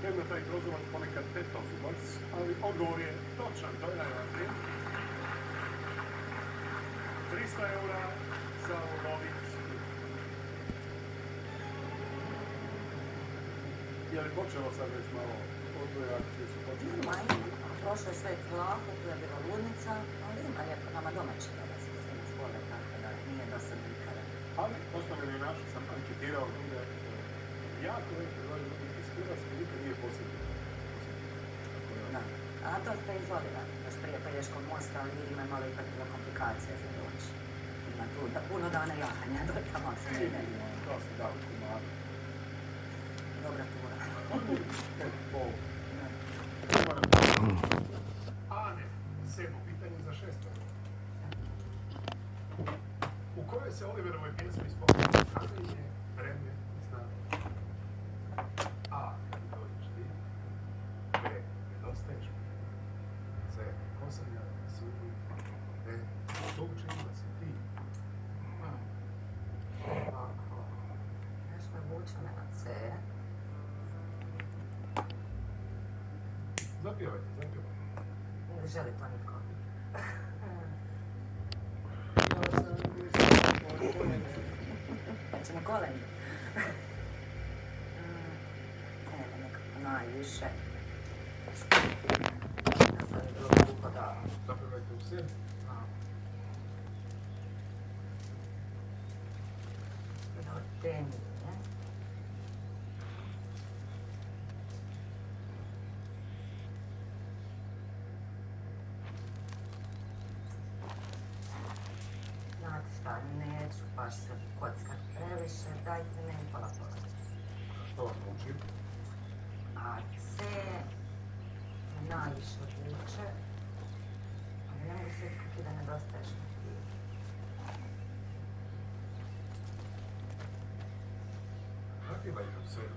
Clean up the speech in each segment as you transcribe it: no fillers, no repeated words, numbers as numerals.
Premda taj prozovac ponekad teta zubac, ali odgovor je točan, to je najvažnije. 300 eura za Lovic. Je li počelo sad već malo odgoje akcije su počeli? Manje, prošlo je sve vlaku, tu je bila ludnica, ali ima lijepo nama domaći toga se sve izvole, tako da nije dosadno nikada. Ali, postavljeno je naše, sam anketirao ljude, jako veliki broj ljudi iz Hrvatske nikad nije posjetio. Da. A to ste izolirani, još prije Pelješkog mosta, ali ljudima je malo ipak bilo komplikacija za doći. Ima tu puno dana jahanja, do tamo se ne ide. To se da u Kumadu. Dobra tura. Ane, 7. pitanje za 6. U kojoj se Oliverovoj pjesmi spominje kamenje, vreme i znanje? A. Kad dođeš ti. B. Nedostaješ mi. C. Ko sam ja da sudim. D. Što učinila si ti? Još me vuče me na C. Zapjevajte, zapjevajte. Ne želi to nitko. Ćemo koleni. Evo nekako najviše. Ja sam je bilo glupo da... Zapjevajte u sebi. Redemtion. Šta, neću baš se kockat previše, dajte meni pola. Što vam uči? A C me najviše odvuče, ali ne mogu se kako da nedostaješ mi ti. Zapjevajte u sebi.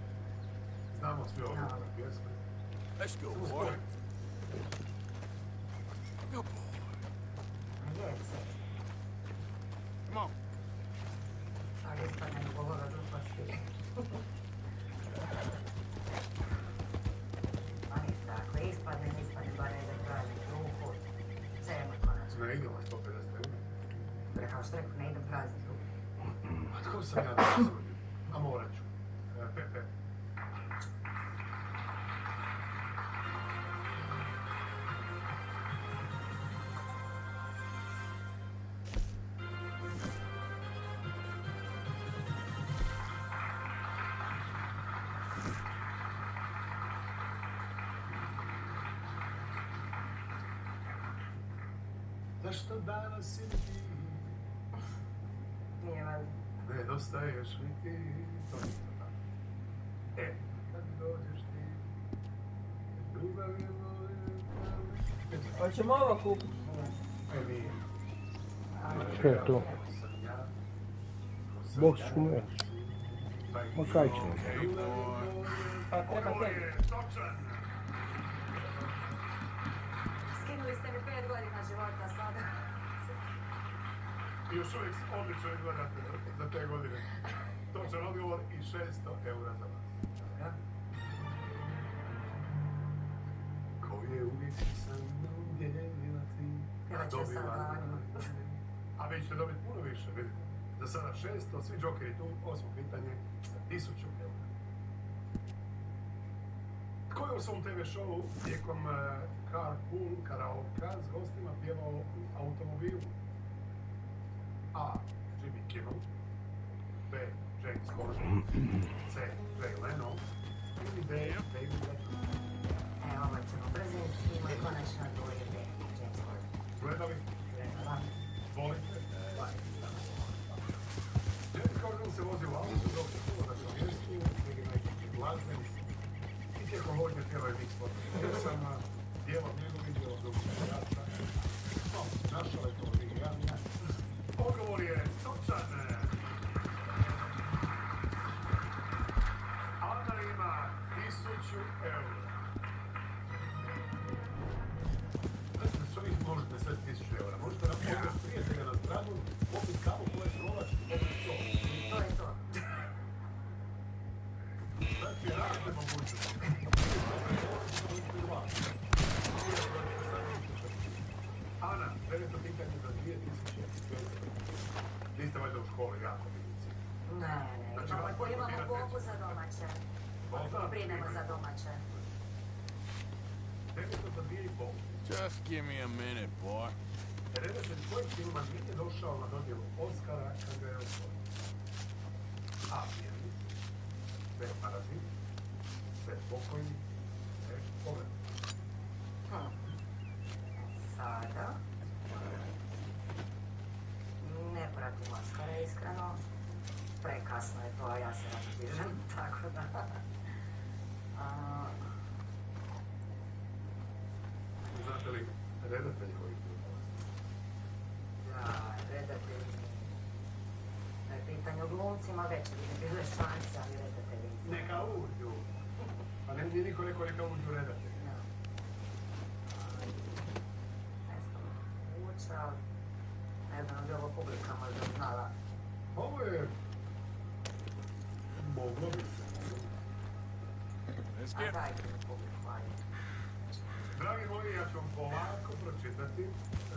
Znamo svi ovdje na pjesme. Let's go, boy. Go, boy. Jeste. Come on. Ali ispadne mi govora gluposti. Pa ništa, ako ispadne bar jedan praznik ruku. Čemu konačno? Ne idemo 150 eura. Kao što rekao, ne idem praznik ruku. A tko sam ja da se sudim? A morat ću. Pepe. Zašto danas si ti? Nije valjda. Nedostaješ mi ti. To je isto tako. Kad dođeš ti, ljubav je moja. Hoćemo ovo kupiti? Nije. Što je to? Bog šume. Ma kaj ćemo? Pa treba tebi. Skinuli ste mi 5 godina života sada. I još uvijek odlično izgledate za te godine. Točan odgovor i 600 eura za vas. Koje uvijek sam udjeljila ti, a dobiva. A vi ćete dobiti puno više, vidite. Za sada 600, svi džokeri tu, 8. pitanje, 1000 eura. Tko je u svom TV showu tijekom Carpool karaoka s gostima pjevao u automobilu? A. Jimmy Kimmel. B. James Corden. C. Jay Leno. Ili D. David Letterman. Evo, ovo ćemo brzinski, moj konačno odgovor je B. James Corden. Gledali? Gledala. Volite? James Corden se vozi u autu dok se čuva na mjestu, negdje neki glazbenici. I tijekom vožnje pjevaju mix potpuno. Ja sam dijelom njegov vidio od drugog rata. No, našao je to originalno. Odgovor je točan. Ana ima 1000 eura. Znači, što vi možete sve 1000 eura? Možete nam pogledati prijatelja na zgradu, popiti kavu, pojeti rolač, popiti to. To je to. Znači, date mogućnost. Ana, veliko pitanje za 2005. Vi ste valjda u školi jako vidjeti. Ne, imamo bombu za domaće. Brinemo za domaće. Veliko za 2,5. Just give me a minute, boy. Redatelj kojeg filma nije došao na dodjelu Oscara kad ga je osvojio? A. Pijanist, B. Parazit, C. Pokojni, D. Pogled. Sada ne pratim Oscara, iskreno. Prekasno je to, a ja se razdižem, tako da... Znate li redatelj koji je bio? Da, redatelj na pitanju glumcima već bi bile šanse, ali redatelji... Neka uđu. Pa ne bi niko rekao neka uđu redatelj. Ne znam, uče, ali ne znam bi ovo publika možda znala. Ovo je... moglo bi se. A dajte mi publiku, ajde. Dragi moji, ja ću vam polako pročitati.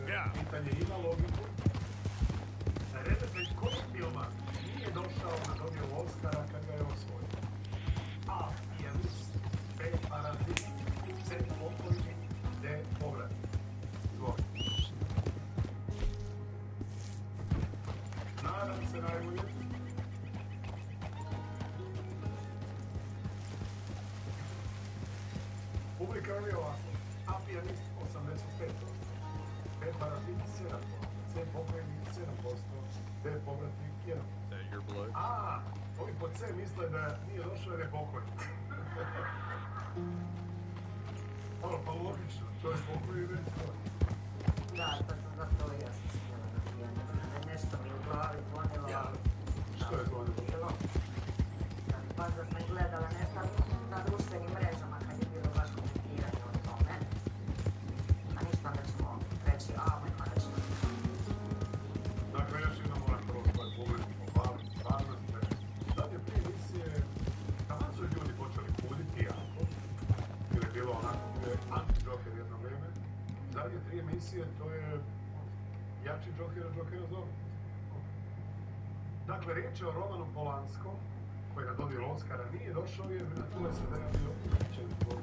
Ja. Pitanje ima logiku. Redatelj kojeg filma nije došao na dodjelu Oscara kad ga je osvojio? A. Pijanist, B. Parazit, C. Pokojni, D. Povrat. Izvolite. Nadam se najbolje. Publika je ovako. A. Pijanist 85%, B. Parazit 7%, C. Pokojni 7%, D. Povratnik 1%. That your blood? A, ovi po C misle da nije došao jer je pokojni. Ono, pa logično, to je pokojni već to. Da, zato ja sam smjela na pijanist. Nešto mi u glavi zvonilo. Što je zvonilo? Baš da sam gledala nešto na društvenim mrežama kad je bilo baš komentiranje o tome. A ništa da ćemo reći, a ovaj konačno. Dakle, još jednom moram prvo svoj publiku pohvaliti, stvarno ste. Zadnje prije emisije, tamo su ljudi počeli kuditi jako, ili je bilo onako anti-Joker jedno vrijeme. Zadnje 3 emisije, to je jači Jokera zove. Dakle, riječ je o Romanu Polanskom, koji na dodjelu Oscara nije došao jer bi na tu SAD-a bio uključen zbog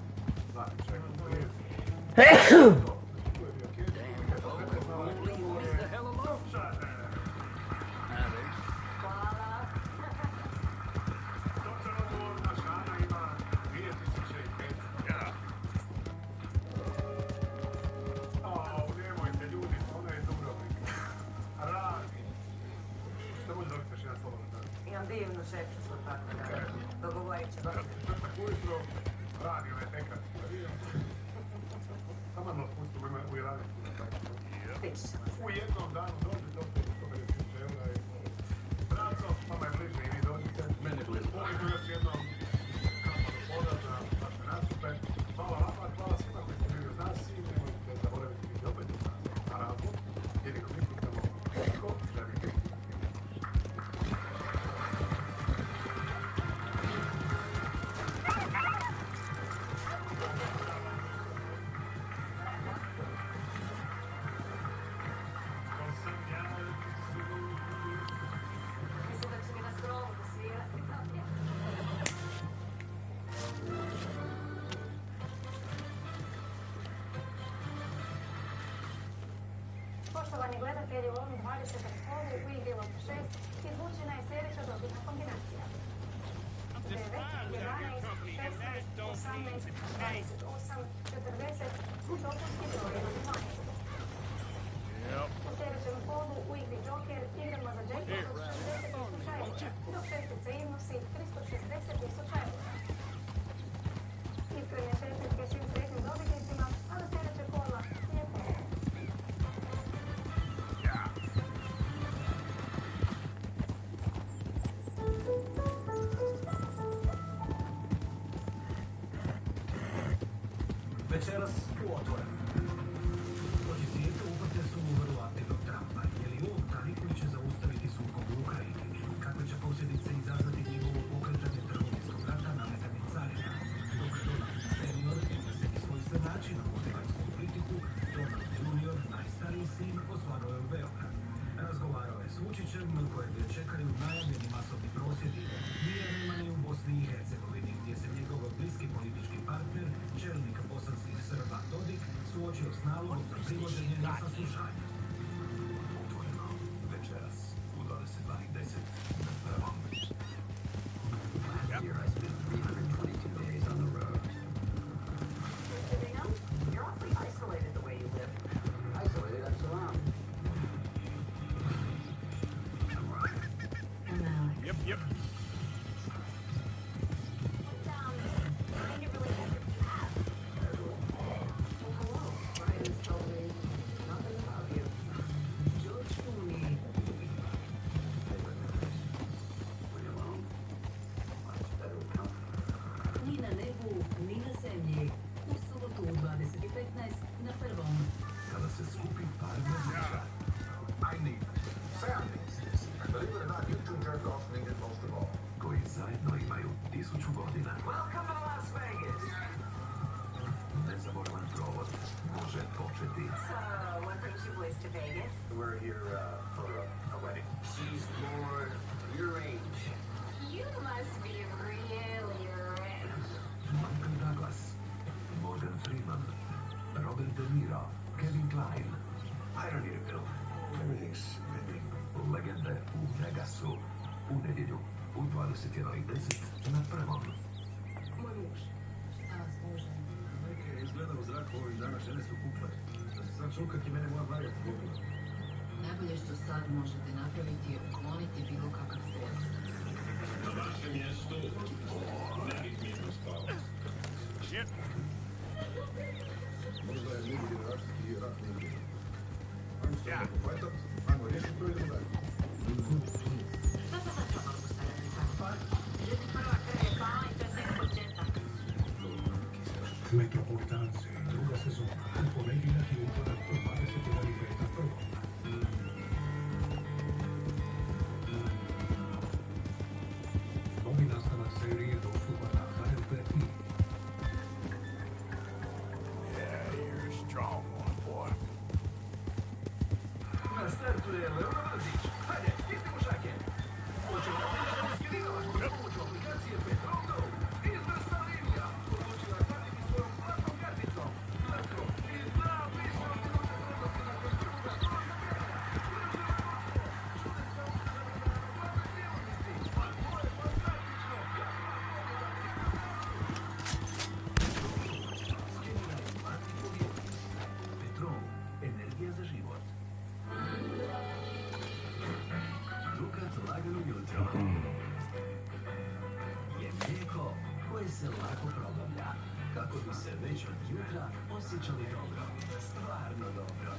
natječaja. Tu je bio Kevin, eto, prepoznala je Hvala. točan odgovor na Žana ima 2005. Nemojte ljudi, ona je Dubrovnik. Radi. Što može dobiti još jedan slobodan dan? Imam divnu šećicu, tako da dogovorit ćemo. Četvrtak ujutro radi onaj pekar. Samo nas pustimo u 11. Stići ćemo se. U jednom danu dođete opet 150 eura i... Braco, vama je bliže i vi dođete. Meni bliže. Volimo još jednom kapa do poda za vaše nastupe. Hvala vama, hvala svima koji ste bili uz nas i nemojte zaboraviti biti opet uz nas. Na razlog, jer ih unikutamo koliko želite. Mislim da će mi na skrovu svirati. Poštovani gledatelji, u ovom 20. kolu u igri od 6 izvučena je sljedeća dobitna kombinacija. 9, 11, 16, 18, 28, 40, dopunski broj 12. Yep. U sljedećem kolu u igri Joker igramo za jackpot od 60.000 eura, dok šestica iznosi 360.000 eura. Iskrene čestitke svim sretnim dobitnicima, a do sljedećeg kola lijepo. Večeras u Otvorenom. Policijete uprte su u vrlo aktivnog Trumpa. Je li on taj koji će zaustaviti sukob u Ukrajini? Kakve će posljedice izazvati njegovo pokretanje trgovinskog rata nametanjem carina? za saslušanje. Otvoreno večeras u 22:10 na prvom. Last year I spent 322 days on the road. You're awfully isolated the way you live. Isolated? I'm surrounded. Yep. Kada se skupi par mladića. I need families. And believe it or not, you two jerk-offs need it most of all. Koji zajedno imaju 1000 godina. Welcome to Las Vegas! Nezaboravan provod može početi. So, what brings you boys to Vegas? We're here for a wedding. She's more your age. You must be really rich. Michael Douglas, Morgan Freeman, Robert De Niro, Kevin Kline. I don't need a pill. Everything's spinning. Legende u Vegasu. U nedjelju u 21:10 na prvom. Moj muž. Šta vas muže? Neke izgleda u zraku ovih dana žene su kuple. Da se sad čukak i mene moja vaga pogubila. Najbolje što sad možete napraviti je ukloniti bilo kakav stres. Na vašem mjestu ne bih mirno spao. Shit. Možda je drugi generacijski rat negdje. Ajmo se pohvatat, ajmo riješiti to, idemo dalje. Šta se sad to mogu staviti tako? Ljudi prva kreje pala i to je tek početak. Metropolitanci, druga sezona, u ponedjeljak i utorak od 21:05 na prvom. Novi nastavak serije dostupan na HRT-i. Yeah, you're a strong one, boy. Na startu je Leona Brzić. Hajde, stisnimo šake. Počemo na skenirala s pomoću aplikacije Petrov Go. Izvrsna linija. Odlučila platiti svojom platnom karticom. Lako i zdrav više od trenutnosti na konstrukta. Petrov, energija za život. Dukat lagano jutro je mlijeko koje se lako probavlja, kako bi se već od jutra osjećali dobro, stvarno dobro.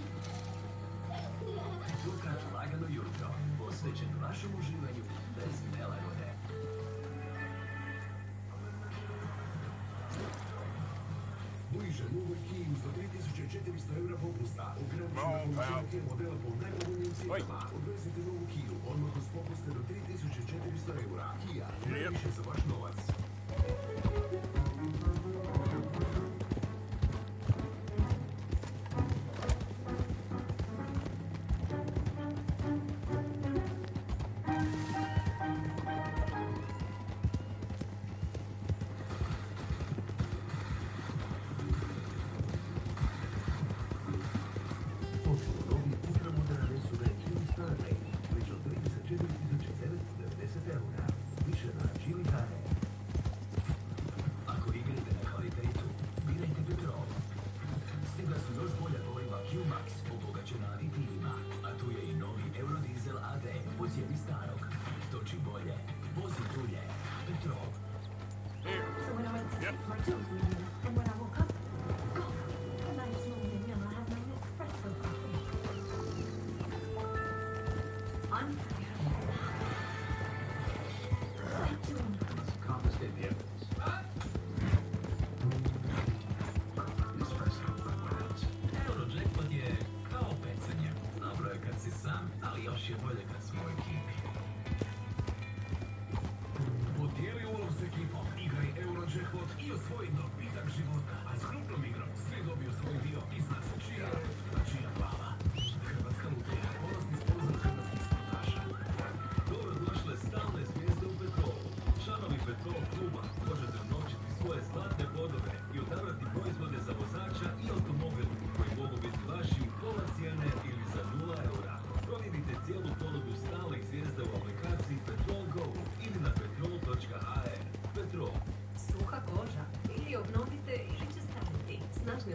Dukat lagano jutro, posvećen vašem uživanju bez nelagode. Bliže novoj Kiji uz do 3400 € popusta. Ograničena količina modela po najpovoljnijim cijenama. Odvezite novu Kiju odmah uz popuste do 3400 €. Kija, najviše za vaš novac. Potpuno novi ultramoderni SUV Kia Starlane, već od 34.990 €. Više na Čilitare. Ako igrate na kvalitetu, birajte Petrol. Stigla su još bolja goriva Q-Max, obogaćena aditivima, a tu je i novi Eurodiesel AD po cijeni starog. Toči bolje, vozi dulje. Petrol. Here. So when I went to Yep. my tooth, and when I woke up, God, a nice morning meal, I had my espresso coffee. Unforgettable. Let's confiscate the evidence. Espresso wins. Eurojackpot je kao pecanje. Dobro je kad si sam, ali još je bolje kad smo u ekipi. Podijeli ulov s ekipom, igraj Eurojackpot i osvoji dobitak života.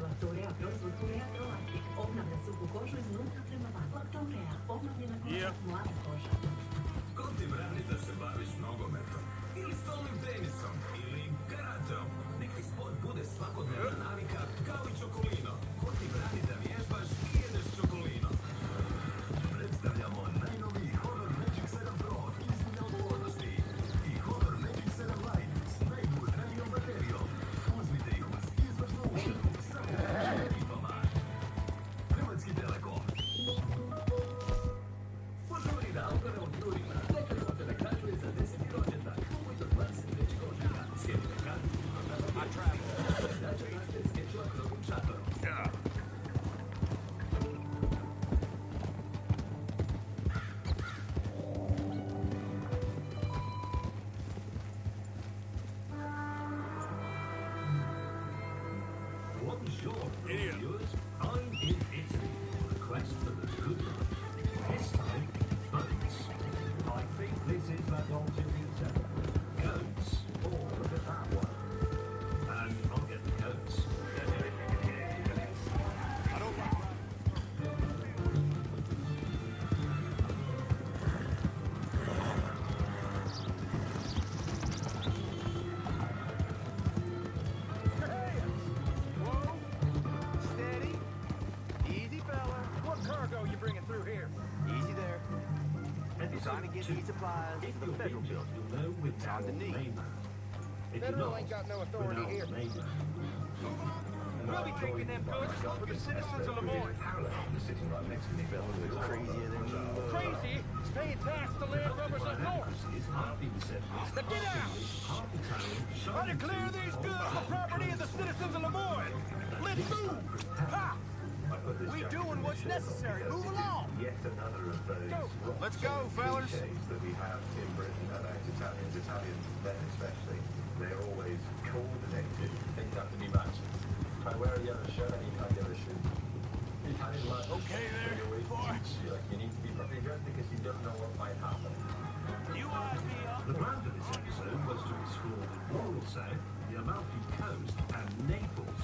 Laktorea proizvod Turea Prolaktik. Obnavlja suhu kožu iznutra prema van. Laktorea, obnovljena koža, mlada koža. Ko ti brani da se baviš nogometom? Ili stolnim tenisom? Ili karateom? Nek ti sport bude svakodnevna navika kao i čokolino. Ko ti brani da vježbaš i jedeš čokolino? Predstavljamo najnoviji Honor Magic 7 Pro iznimne otpornosti i Honor Magic 7 Lite s najdužnijom baterijom. Uzmite ih uz izvršnu uštedu samo u tarifama. Hrvatski Telekom. Požuri na autorevom jurima. Neka vam te nagrađuje za 10. rođendan. Kupujte od 23. ožujka. Sjedite kartu. Daće našte skečeva krogom šatorom. Bonjour, viewers. I'm in Italy on a quest for the good life. This time, boats. I think this is La Dolce Vita. Goats. Oh, look at that one. And I'll get the goats. I don't like Whoa! Steady. Easy, fella. What cargo you bringing through here? Easy there. Trying to get these supplies If to the you're federal injured, building. you'll know without the Underneath. mainland. If Federal you're not, ain't got no authority without here. the mainland. We'll be taking them goods for the citizens of Lemoyne. Crazier than you look. Crazy? It's paying tax to landrubbers up north. Now get out! I declare these goods the property of the citizens of Lemoyne. Let's move! Ha! We doing what's necessary. Move along. Yet another of those. Go. Let's go, fellas. cliches that we have in Britain about Italians men especially. They're always coordinated. Things have to be matched. If I wear a yellow shirt, I need my yellow shoe. Italian life. Okay there, they always boy. teach you, like, you need to be properly dressed because you don't know what might happen. you eyes me up. The plan for this episode was to explore the rural south, the Amalfi Coast, and Naples.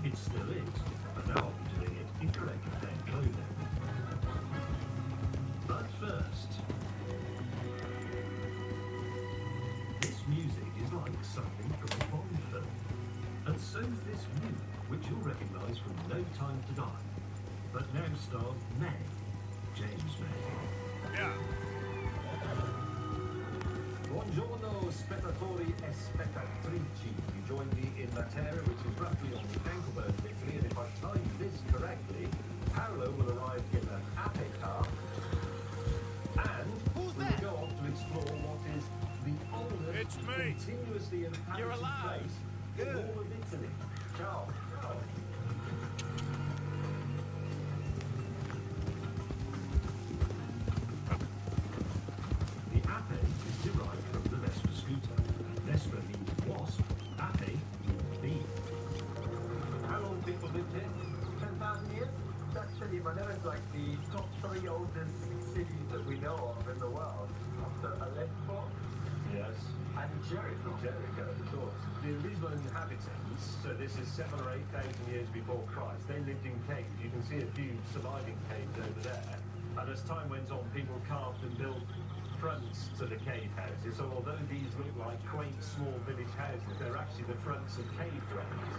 It still is, but now I'll be doing it in correctly tailored clothing. But first, this music is like something from a Bond film. And so's this music, which you'll recognise from No Time to Die, but now stars May, James May. Yeah. Buongiorno, spettatori e spettatrici. You join me in Matera, which is roughly on the ankle bone of Italy, and if I time this correctly, Paolo will arrive in an Ape car, and we will go on to explore what is the oldest It's me. continuously inhabited You're alive. place Good. in all of Italy. Ciao. The ape is derived from the Vespa scooter. Vespa means wasp, ape means bee. How long people lived here? 10,000 years? Actually, Manila is like the top 3 oldest cities that we know of in the world, after Aleppo Yes. and Jericho. Jericho, of course. The original inhabitants, so this is 7,000 or 8,000 years before Christ, they lived in caves. You can see a few surviving caves over there. And as time went on, people carved and built fronts to the cave houses. So although these look like quaint small village houses, they're actually the fronts of cave dwellings.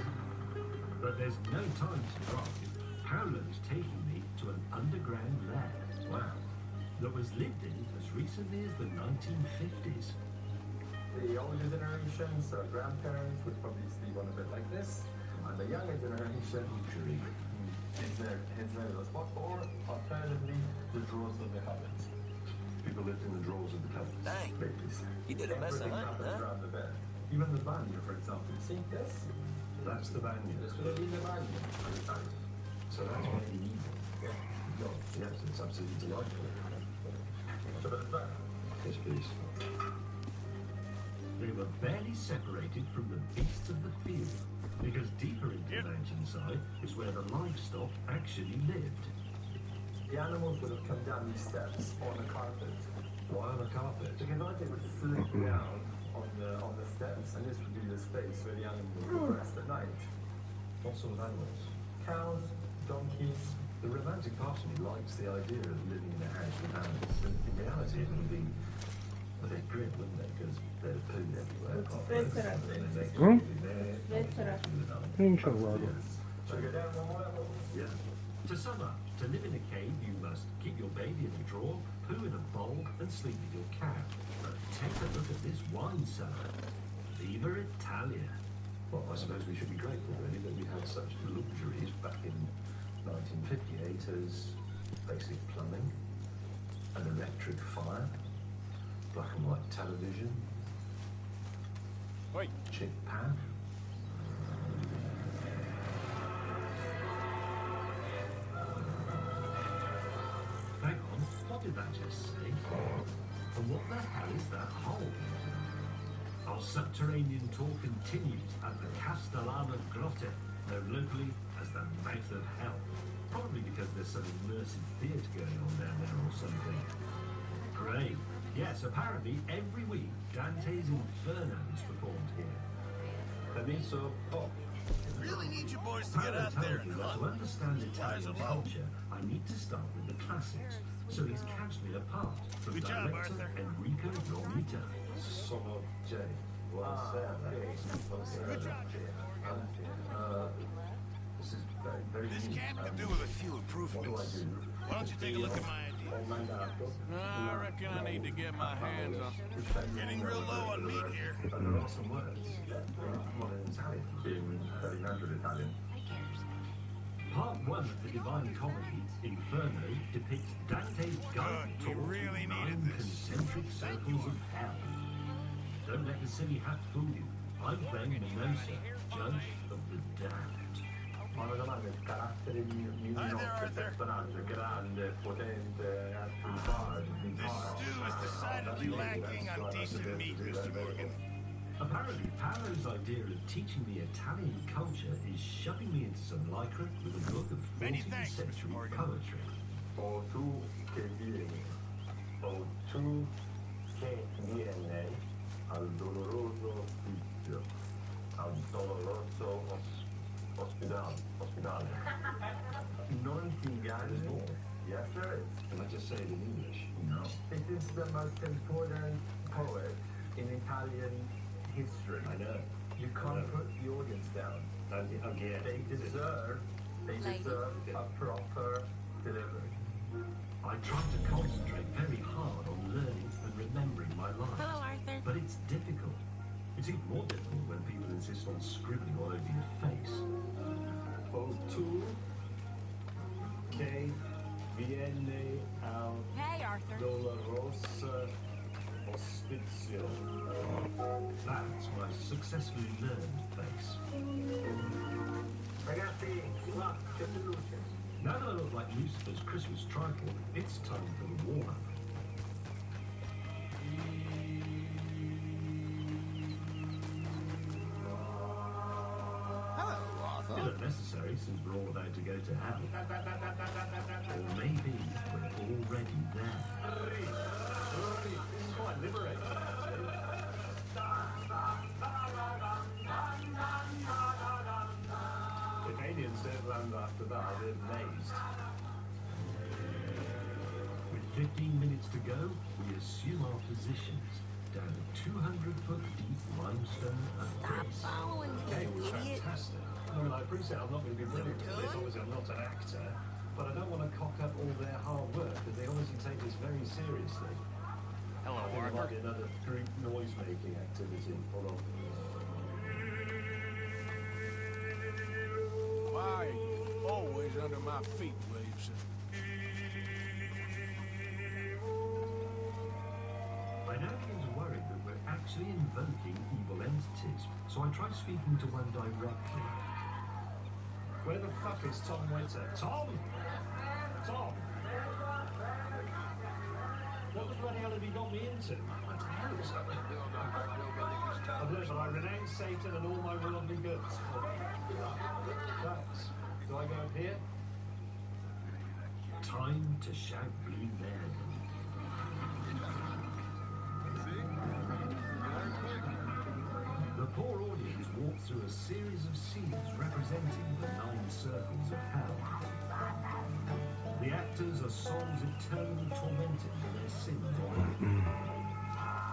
But there's no time to drive. Paolo's taking me to an underground lair. Wow. That was lived in as recently as the 1950s. The older generation, so grandparents, would probably sleep on a bed like this, and the younger generation, Luxury. his neighbor spot, or alternatively, the drawers of the cupboards. People lived in the drawers of the cupboards. Dang. Babies. You did a mess of Everything that, happens huh? around the bed. Even the banyo, for example. You see this? That's the banyo. This would have been the banyo at the time. So that's medieval. No. Yes, it's absolutely delightful. So the back. Yes, please. They were barely separated from the beasts of the field, because deeper into the mountainside is where the livestock actually lived. The animals would have come down these steps on the carpet. Why on a carpet? Because I think it would slip down on the steps, and this would be the space where the animals would rest at night. What sort of animals? Cows, donkeys. The romantic part of me likes the idea of living in a house with animals. But in reality, it would be a bit grim, wouldn't it? Because there's poo everywhere. Nincs vado. So go down one more level? Yeah. To sum up, to live in a cave, you must keep your baby in a drawer, poo in a bowl, and sleep with your cat. But take a look at this wine cellar. Viva Italia. Well, I suppose we should be grateful, really, that we had such luxuries back in 1958 as basic plumbing, an electric fire, black and white television, Wait. chick pan. Hang on, what did that just say? And what the hell is that hole? Our subterranean tour continues at the Castellana Grotte, known locally as the Mouth of Hell. Probably because there's some immersive theatre going on down there or something. Great. Yes, apparently every week Dante's Inferno is performed here. Permiso pop. Really need you boys to get out there and hunt. To understand Italian culture, I need to start with the classics. So he's catched me apart from Good job, director Arthur. Enrico Romita. Sono Jay. Buonasera. Good job, This is very This neat. camp could do with a few What do I improvements. do? Why don't you take a look at my idea? I reckon I need to get my hands on. Getting real low on meat here. There are some words. Well, in Italian. In Ferdinando Italian. Part 1 of the Divine Comedy, Inferno, depicts Dante's guided We tour really through needed 9 this. concentric circles of hell. Don't let the silly hat fool you. I'm playing Minosa, judge of the damned. Ma una domanda, il carattere di un nostro personaggio grande, potente, This stew is decidedly lacking on decent meat, Mr. Morgan. Apparently, Paolo's idea of teaching me Italian culture is shoving me into some lycra with a book of Many 14th thanks, Mr. century Morgan. poetry. O tu che vieni, o tu che vieni al doloroso ospizio, al doloroso ospedale. Non ti inganni. Yes, sir. Can I just say it in English? No. It is the most important poet in Italian history. I know. You can't put the audience down. Again. They deserve a proper delivery. I try to concentrate very hard on learning and remembering my life. Hello, Arthur. But it's difficult. It's even more difficult when people insist on scribbling all over your face. O tu che vieni al Hey, Arthur. doloroso ospizio. That's my successfully learned face. Ragazzi, là, c'è più luce. Now that I look like Lucifer's Christmas tripod, it's time for the warm-up. Hello, Arthur. Still unnecessary since we're all about to go to hell. Or maybe we're already there. This is quite liberating, actually. If aliens don't land after that, they're amazed. With 15 minutes to go, we assume our positions down a 200-foot deep limestone abyss. Following Okay, me, was idiot. fantastic. I mean, I appreciate I'm not going to be brilliant at this. Obviously, I'm not an actor, but I don't want to cock up all their hard work because they obviously take this very seriously. Hello, I think there might Arthur. be another group noise-making activity. Hold on. Why? Always under my feet, Williamson. I now begin to worry that we're actually invoking evil entities, so I try speaking to one directly. Where the fuck is Tom Witter? Tom! Tom! What the bloody hell have you got me into? What the hell is that? I've learned that I renounce Satan and all my worldly goods. Thanks. Do I go up here? Time to shout Blue Man. The poor audience walked through a series of scenes representing The actors are souls eternally tormented for their sins.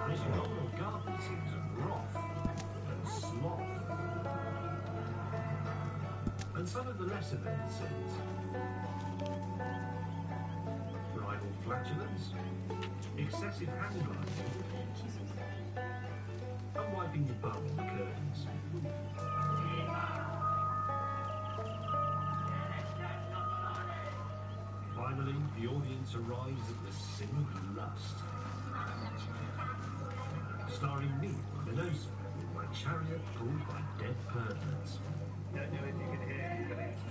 This novel garden scenes of wrath and sloth. And some of the lesser known sins. Bridal flatulence, excessive hand gliding, and wiping your bum on the curtains. Finally, the audience arrives at the sin of lust. Starring me, Minosa, with my chariot pulled by dead perverts. Don't know if you can hear me, but it's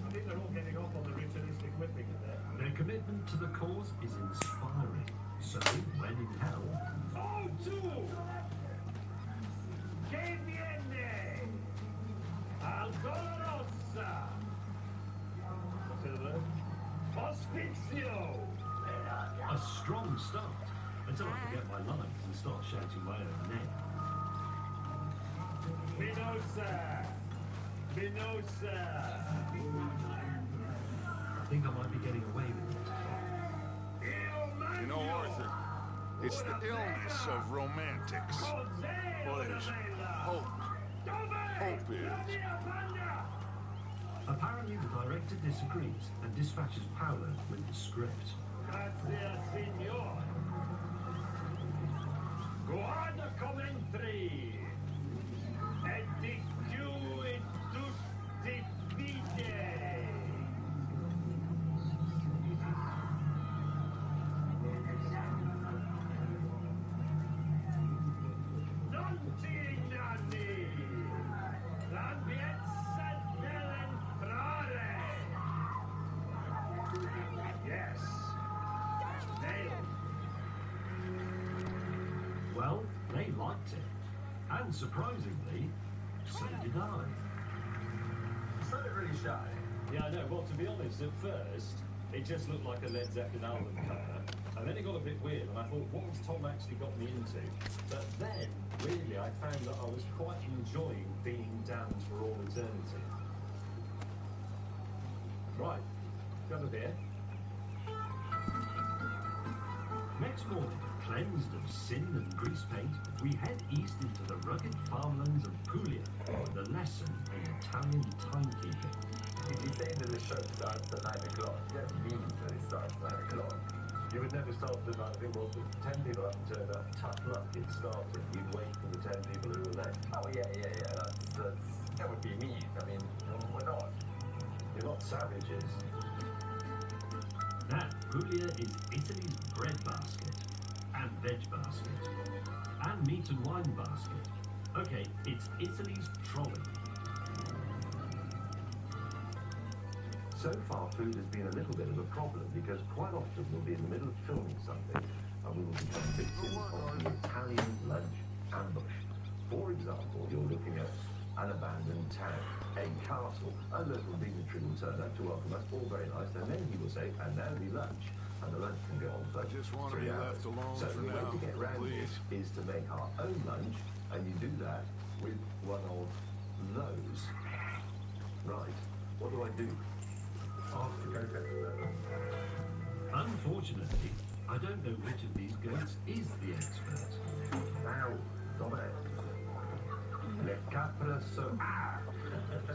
I think they're all getting off on the ritualistic whipping there. Their commitment to the cause is inspiring. So, when in hell, Oh, two! Che viene? Al Dolorosa! What's the word? Hospizio! a strong start, until I forget my lines and start shouting my own name. Minosa! Minosa! I think I might be getting away with it. You know, Arthur, it's the illness of romantics. What is hope? Hope is. Apparently the director disagrees and dispatches Paolo with the script. Grazie, signor. Guarda commentri. E di più in tutti vide. Non ti inganni. L'ampiezza dell'entrare. Yes. Nailed. Well, they liked it. And surprisingly, so did I. Sounded really shy. Yeah, I know. Well, to be honest, at first, it just looked like a Led Zeppelin album cover. And then it got a bit weird, and I thought, what has Tom actually got me into? But then, really, I found that I was quite enjoying being damned for all eternity. Right. Do you have a beer? Next morning, cleansed of sin and grease paint, we head east into the rugged farmlands of Puglia with a lesson in Italian timekeeping. If you say that the show starts at 9 o'clock, you don't mean that it starts at 9 o'clock. You would never start at 9 o'clock. Well, 10 people haven't turned up. Tough luck, it started. You'd wait for the 10 people who were left. Oh, yeah. That would be mean. I mean, we're not. You're not savages. Now, Puglia is Italy's bread basket, and veg basket, and meat and wine basket. Okay, it's Italy's trolley. So far, food has been a little bit of a problem because quite often we'll be in the middle of filming something and we will become victims of the Italian lunch ambush. For example, you're looking at an abandoned town, a castle, a local dignitary will turn up to welcome us, all very nice, and then he will say, and now the lunch. And the lunch can go on for Just want to 3 be hours. left alone So for the way now, to get around please. this is to make our own lunch, and you do that with one of those. Right, what do I do? After go better. Unfortunately, I don't know which of these goats is the expert. Now, dov'è? Le capre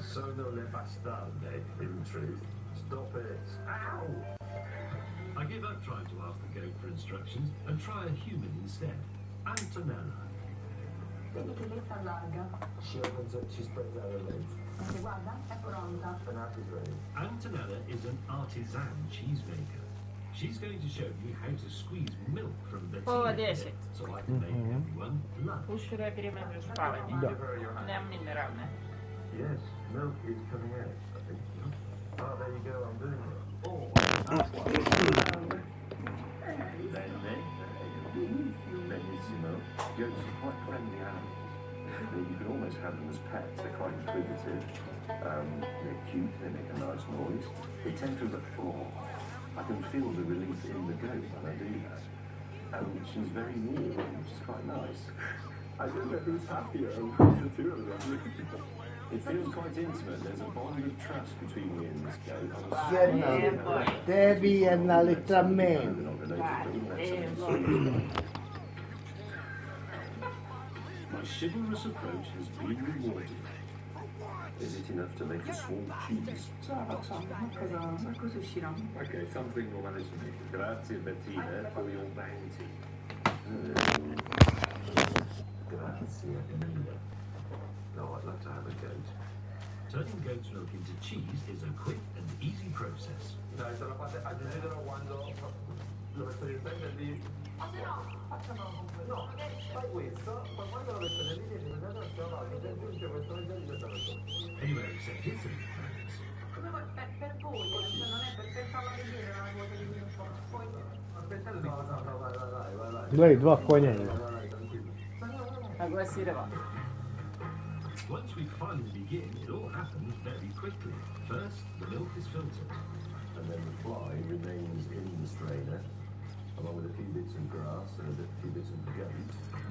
sono le bastarde, in truth. Stop it. Ow! I give up trying to ask the goat for instructions and try a human instead. Antonella. Vedi che lei si allarga. She opens it, she spreads out her legs. E guarda, è pronta. And that is ready. Antonella is an artisan cheesemaker. She's going to show me how to squeeze milk from the О, tea 10. so I can make everyone lunch. Ушире перемены спавани. Give her your hand. Nem mineralne. Yes, milk is coming out, I think. Oh, there you go, I'm doing it. Oh, Benissimo. Goats are quite friendly animals. You can almost have them as pets. They're quite inquisitive. They're cute. They make a nice noise. They tend to look for. I can feel the relief in the goat when I do that. And she's very warm, which is quite nice. I don't know who's happier, the two of them. It feels quite intimate. There's a bond of trust between me and this goat. Devi una lettera meno. My chivalrous approach has been rewarded. Is it enough to make a small cheese? Cosa uscirà? Okay, something will manage to make it. Grazie Bettina for your bounty. Grazie mille. No, I'd love to have a goat. Turning goat's milk into cheese is a quick and easy process. Dai, te la fate aggiungere quando dovete riprendere lì. No, fai questo, poi quando lo mettete lì devi vedere la sua volta, aggiunge questo mangiare. Anywhere except Italy, thanks. Come vuoi, per voi, non è per farla vedere la cosa di un po'. Poi Aspetta, no, vai. Lei dva konja. Once we finally begin, it all happens very quickly. First, the milk is filtered. And then the fly remains in the strainer, along with a few bits of grass and a few bits of goat.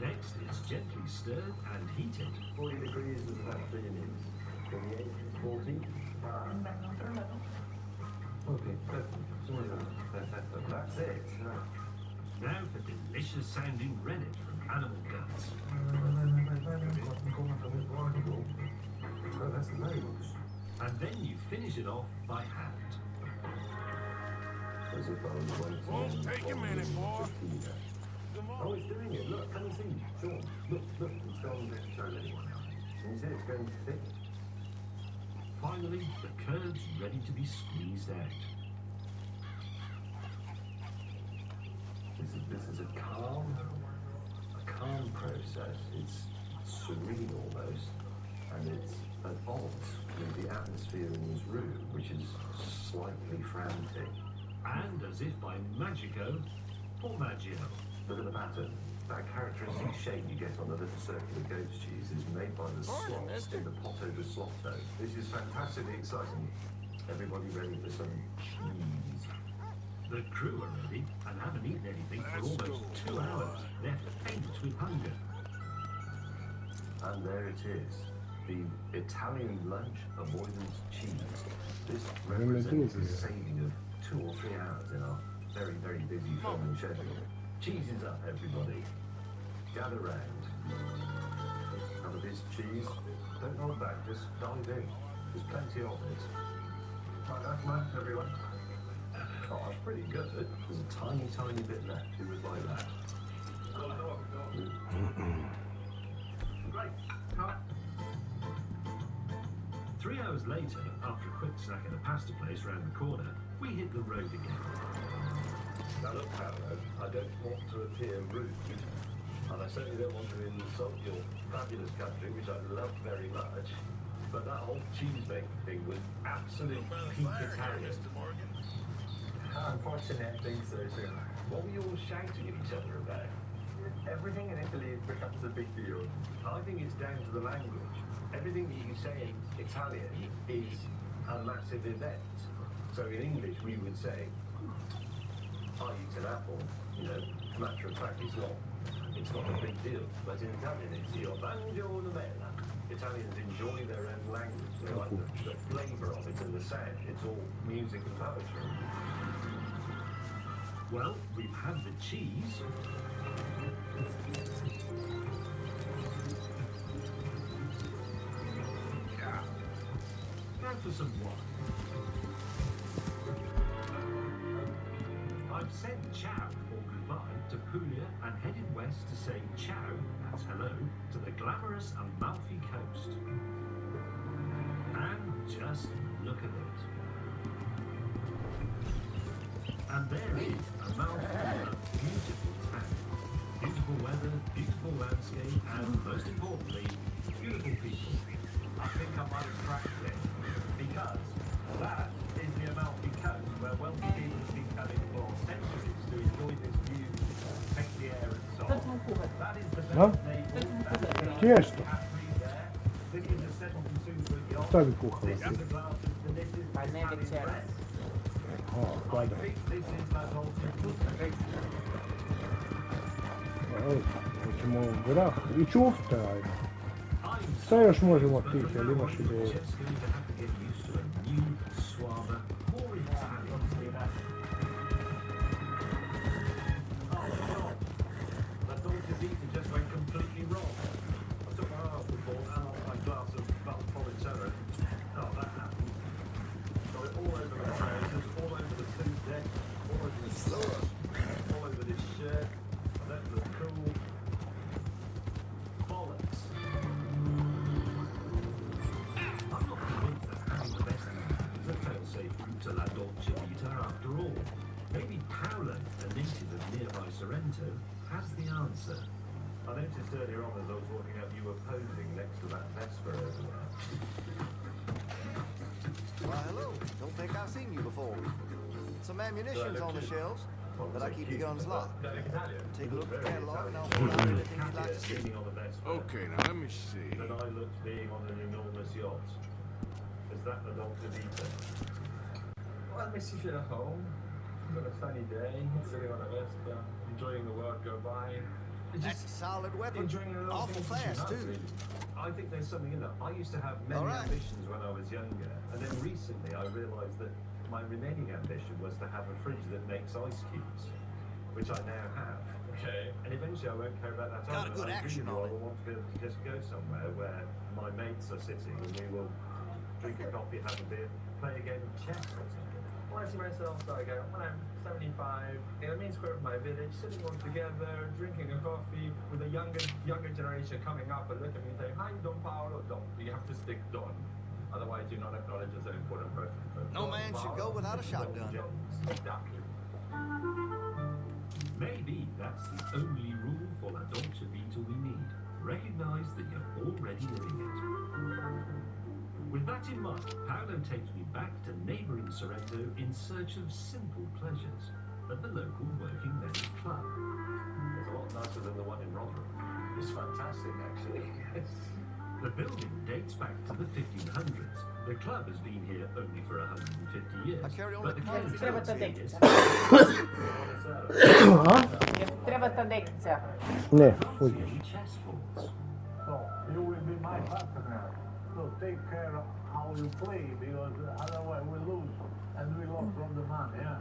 Next, it's gently stirred and heated. 40 degrees is about 3 minutes. 28, 40. Okay, that's it. Now for delicious sounding rennet from animal guts. Oh, that's loads. And then you finish it off by hand. As if I was waiting. Won't take a minute, boy. Oh, it's doing it. Look, can you see? Sean, look, it's gone to show anyone else. Can you see it's going thick? Finally, the curd's ready to be squeezed out. This is a calm process. It's serene almost, and it's at odds with the atmosphere in this room, which is slightly frantic. And as if by magico, or maggio. Look at the pattern. That characteristic shape you get on the little circular goat's cheese is made by the slots in the pot over slot dough. This is fantastically exciting. Everybody ready for some cheese? The crew are ready and haven't eaten anything for almost 2 hours. They're faint with hunger. And there it is. The Italian lunch avoidance cheese. This represents a saving of 2 or 3 hours in our very, very busy filming schedule. Cheese is up, everybody. Gather round. Have a piece of cheese. Don't hold back, just dive in. There's plenty of it. Right, that's much, everyone. Oh, that's pretty good. There's a tiny, tiny bit left. Who would like that? Great. Cut. 3 hours later, after a quick snack at a pasta place round the corner, we hit the road again. Now look, Paolo, I don't want to appear rude, and I certainly don't want to insult your fabulous country, which I love very much, but that whole cheese making thing was absolute peak Italian. Unfortunately, so soon. What were you all shouting at each other about? Everything in Italy becomes a big deal. I think it's down to the language. Everything that you say in Italian is a massive event. So in English we would say, I eat an apple, you know, matter of fact, it's not a big deal. But in Italian it's io mangio una mela. Italians enjoy their own language. They like the flavour of it and the sound. It's all music and poetry. Well, we've had the cheese. Now for some wine. I've said ciao or goodbye to Puglia and headed west to say ciao, that's hello, to the glamorous Amalfi Coast. And just look at it. And there is Amalfi, a beautiful town. Beautiful weather, beautiful landscape, and most importantly, beautiful people. I think I might have cracked it, because that is the Amalfi Coast, where wealthy people have been coming for centuries to enjoy this view, take the air and so on. That is the destination, that is the Тесто. there. This is a settled consumer yacht. Стави кухоль. This is the glasses, and this is the Italian bread. О, I ладно. think this is La Dolce Vita. Почему граф? И чуфта? I'm Šta još možemo otići, ali imaš ideju? Just going to have to get used to a new, suave, more Italian flavor. That Dolce Vita just went completely wrong. I took my eye off the ball and a glass of Valpolicella. Oh, that happened. Got it all over the trousers, all over the suit deck, all over the socks, all over this shirt. And that was cool. Bollocks. I'm not convinced that having the best is a fail-safe route to La Dolce Vita after all. Maybe Paolo, a native of nearby Sorrento, has the answer. I noticed earlier on as I was walking up, you were posing next to that Vesper over there. Why, hello. Don't think I've seen you before. Some ammunition's on the shelves, but I keep your guns locked. Take a look at the catalog and I'll pull out anything you'd like to see. Okay, now let me see. And I looked being on an enormous yacht. Is that the Dolce Vita? Well, it makes you feel at home. It's a sunny day, sitting on a Vespa, enjoying the world go by. That's a solid weapon. Enjoying the little Awful things that you fast, love, too. really. I think there's something in that. I used to have many ambitions when I was younger, and then recently I realised that my remaining ambition was to have a fridge that makes ice cubes, which I now have. Okay. And eventually I won't care about that. Got a good action on it. I want to be able to just go somewhere where my mates are sitting and we will drink a coffee, have a beer, play a game of chess or something. When I see myself, like, when I'm 75, in the main square of my village, sitting all together, drinking a coffee, with a younger generation coming up and looking at me saying, "Hi, Don Paolo." Don, you have to stick Don. Otherwise, you're not acknowledged as an important person. So No Don man should Paolo, go without a shotgun. Exactly. Maybe that's the only rule for La Dolce Vita we need. Recognize that you're already living it. With that in mind, Paolo takes me back to neighbouring Sorrento in search of simple pleasures at the local working men's club. It's a lot nicer than the one in Rotherham. It's fantastic, actually. The building dates back to the 1500s. The club has been here only for 150 years. I carry on But the the Trebate is Trebate dekca. Ne, uđi. chessboards. So, you will be my partner. So take care of how you play, because otherwise we lose, and we lost from the money, yeah?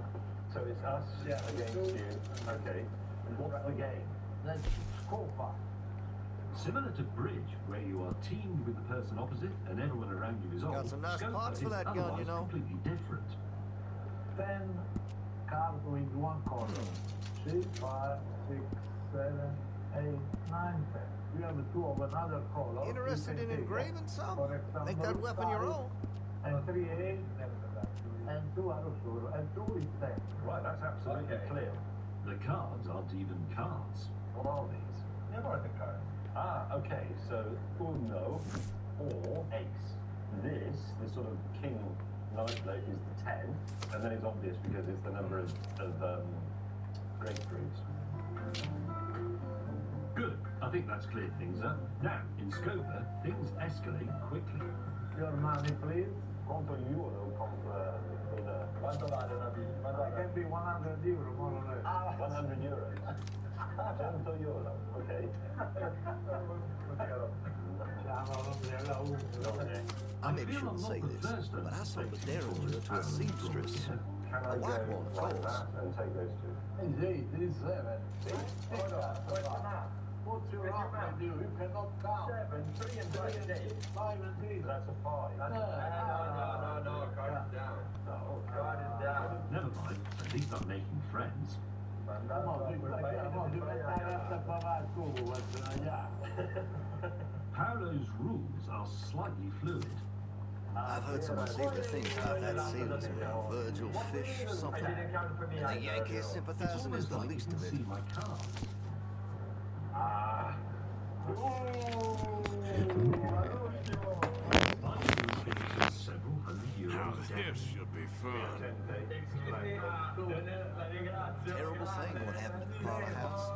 So it's us against you. Okay. And what's the game? That's Scopa. Similar to bridge, where you are teamed with the person opposite and everyone around you is old, Got some nice Scopa parts for is that gun, you otherwise know. completely different. 10 cards with one corner. 3, 5, 6, 7, 8, 9, 10. You have two of another color. Interested in engraving some? For example, Make that weapon your own. And 3, 8, and 2 are sure, and 2 is 10. Right, that's absolutely clear. The cards aren't even cards. What are these? Never at the card. Ah, okay, so uno or ace. This sort of king knight note is the 10, and then it's obvious because it's the number of grapefruits. Good. I think that's cleared things up. Now, in Scopa, things escalate quickly. Your money, please. Quanto euro contro Quanto vale una vita? It can be 100 euro, more or less. 100 euros. 100 euro, okay. I maybe shouldn't say this, but I sold a derringer to a seamstress. Can I A white go one, of like course. that and take those two? It's 8, it's 7. What's your wrong with you? You cannot count. 7, 3 and 5 and 8. 5 and 3. That's a 5. No, card it down. Card it down. Never mind. At least I'm making friends. Paolo's rules are slightly fluid. I've heard some unsavory things about that sailors, Virgil Fish or something. And the Yankees sympathizing is the least of it. See my cards. Ah. Several hundred Now euros this should be fun. Terrible thing what happened at the Parlor House.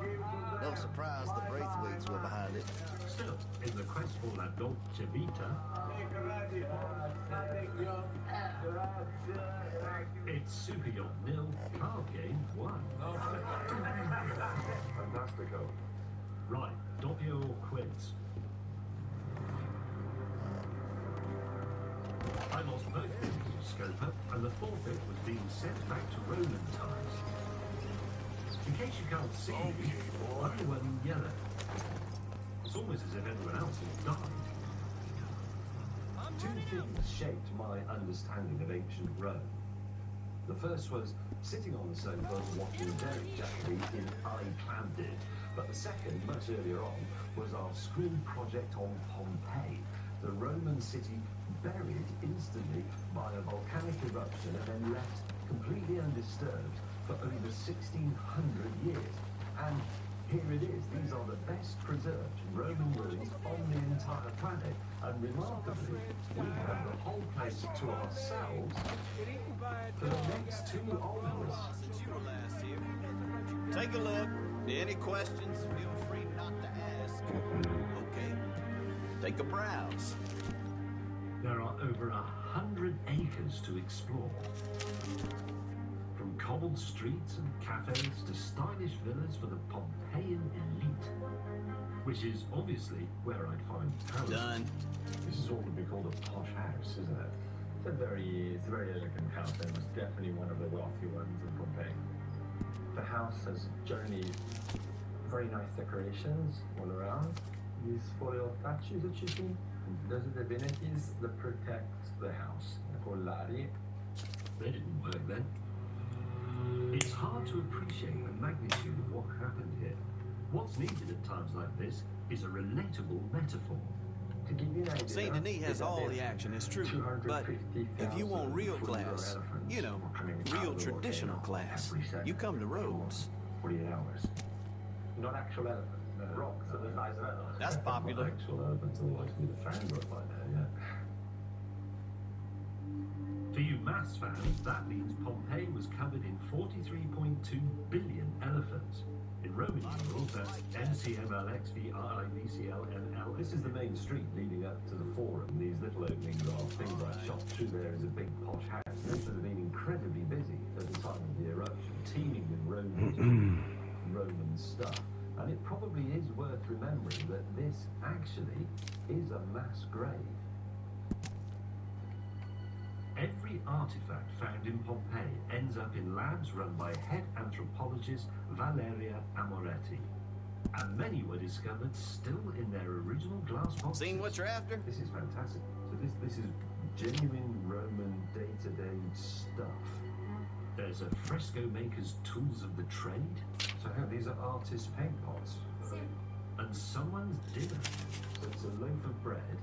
No surprise the Braithwaites were behind it. Still, in the quest for La Dolce Vita, it's Super Yacht 0, card game 1. Fantastico. Right, doppio or quiz? scoper, and the forfeit was being sent back to Roman times. In case you can't see me, I'm the one in yellow. It's almost as if everyone else has died. Two things shaped my understanding of ancient Rome. The first was sitting on the sofa watching Derek Jeffrey in I Planned It. But the second, much earlier on, was our school project on Pompeii, the Roman city buried instantly by a volcanic eruption and then left completely undisturbed for over 1,600 years. And here it is. These are the best preserved Roman ruins on the entire planet. And remarkably, we have the whole place to ourselves for the next 2 onwards. Since you were last here, take a look. Any questions, feel free not to ask. Okay, take a browse. There are over 100 acres to explore. From cobbled streets and cafes to stylish villas for the Pompeian elite, which is obviously where I'd find Alice. Done. This is all to be called a posh house, isn't it? It's a very elegant house, and it was definitely one of the wealthy ones in Pompeii. The house has generally very nice decorations all around. These folio statues that you see, those are the divinities that protect the house. They're called lari. They didn't work then. It's hard to appreciate the magnitude of what happened here. What's needed at times like this is a relatable metaphor. To give you an idea, St. Denis has all the action, it's true. But if you want real class, you know, real traditional class, you come to Rhodes. 48 hours. Not actual elephants, rocks, so there's nice feathers. That's popular. Actual elephants, otherwise we'd have found one by now, yeah. For you maths fans, that means Pompeii was covered in 43.2 billion elephants. In Roman numerals, that's NCMLXVRIVCLML. This is the main street leading up to the forum. These little openings are things I shot through. There is a big posh house. This would have been incredibly busy at the time of the eruption, teeming with Roman stuff. And it probably is worth remembering that this actually is a mass grave. Every artifact found in Pompeii ends up in labs run by head anthropologist Valeria Amoretti. And many were discovered still in their original glass boxes. Seen what you're after? This is fantastic. So this is genuine Roman day-to-day stuff. There's a fresco maker's tools of the trade. So these are artist paint pots? And someone's dinner. So it's a loaf of bread.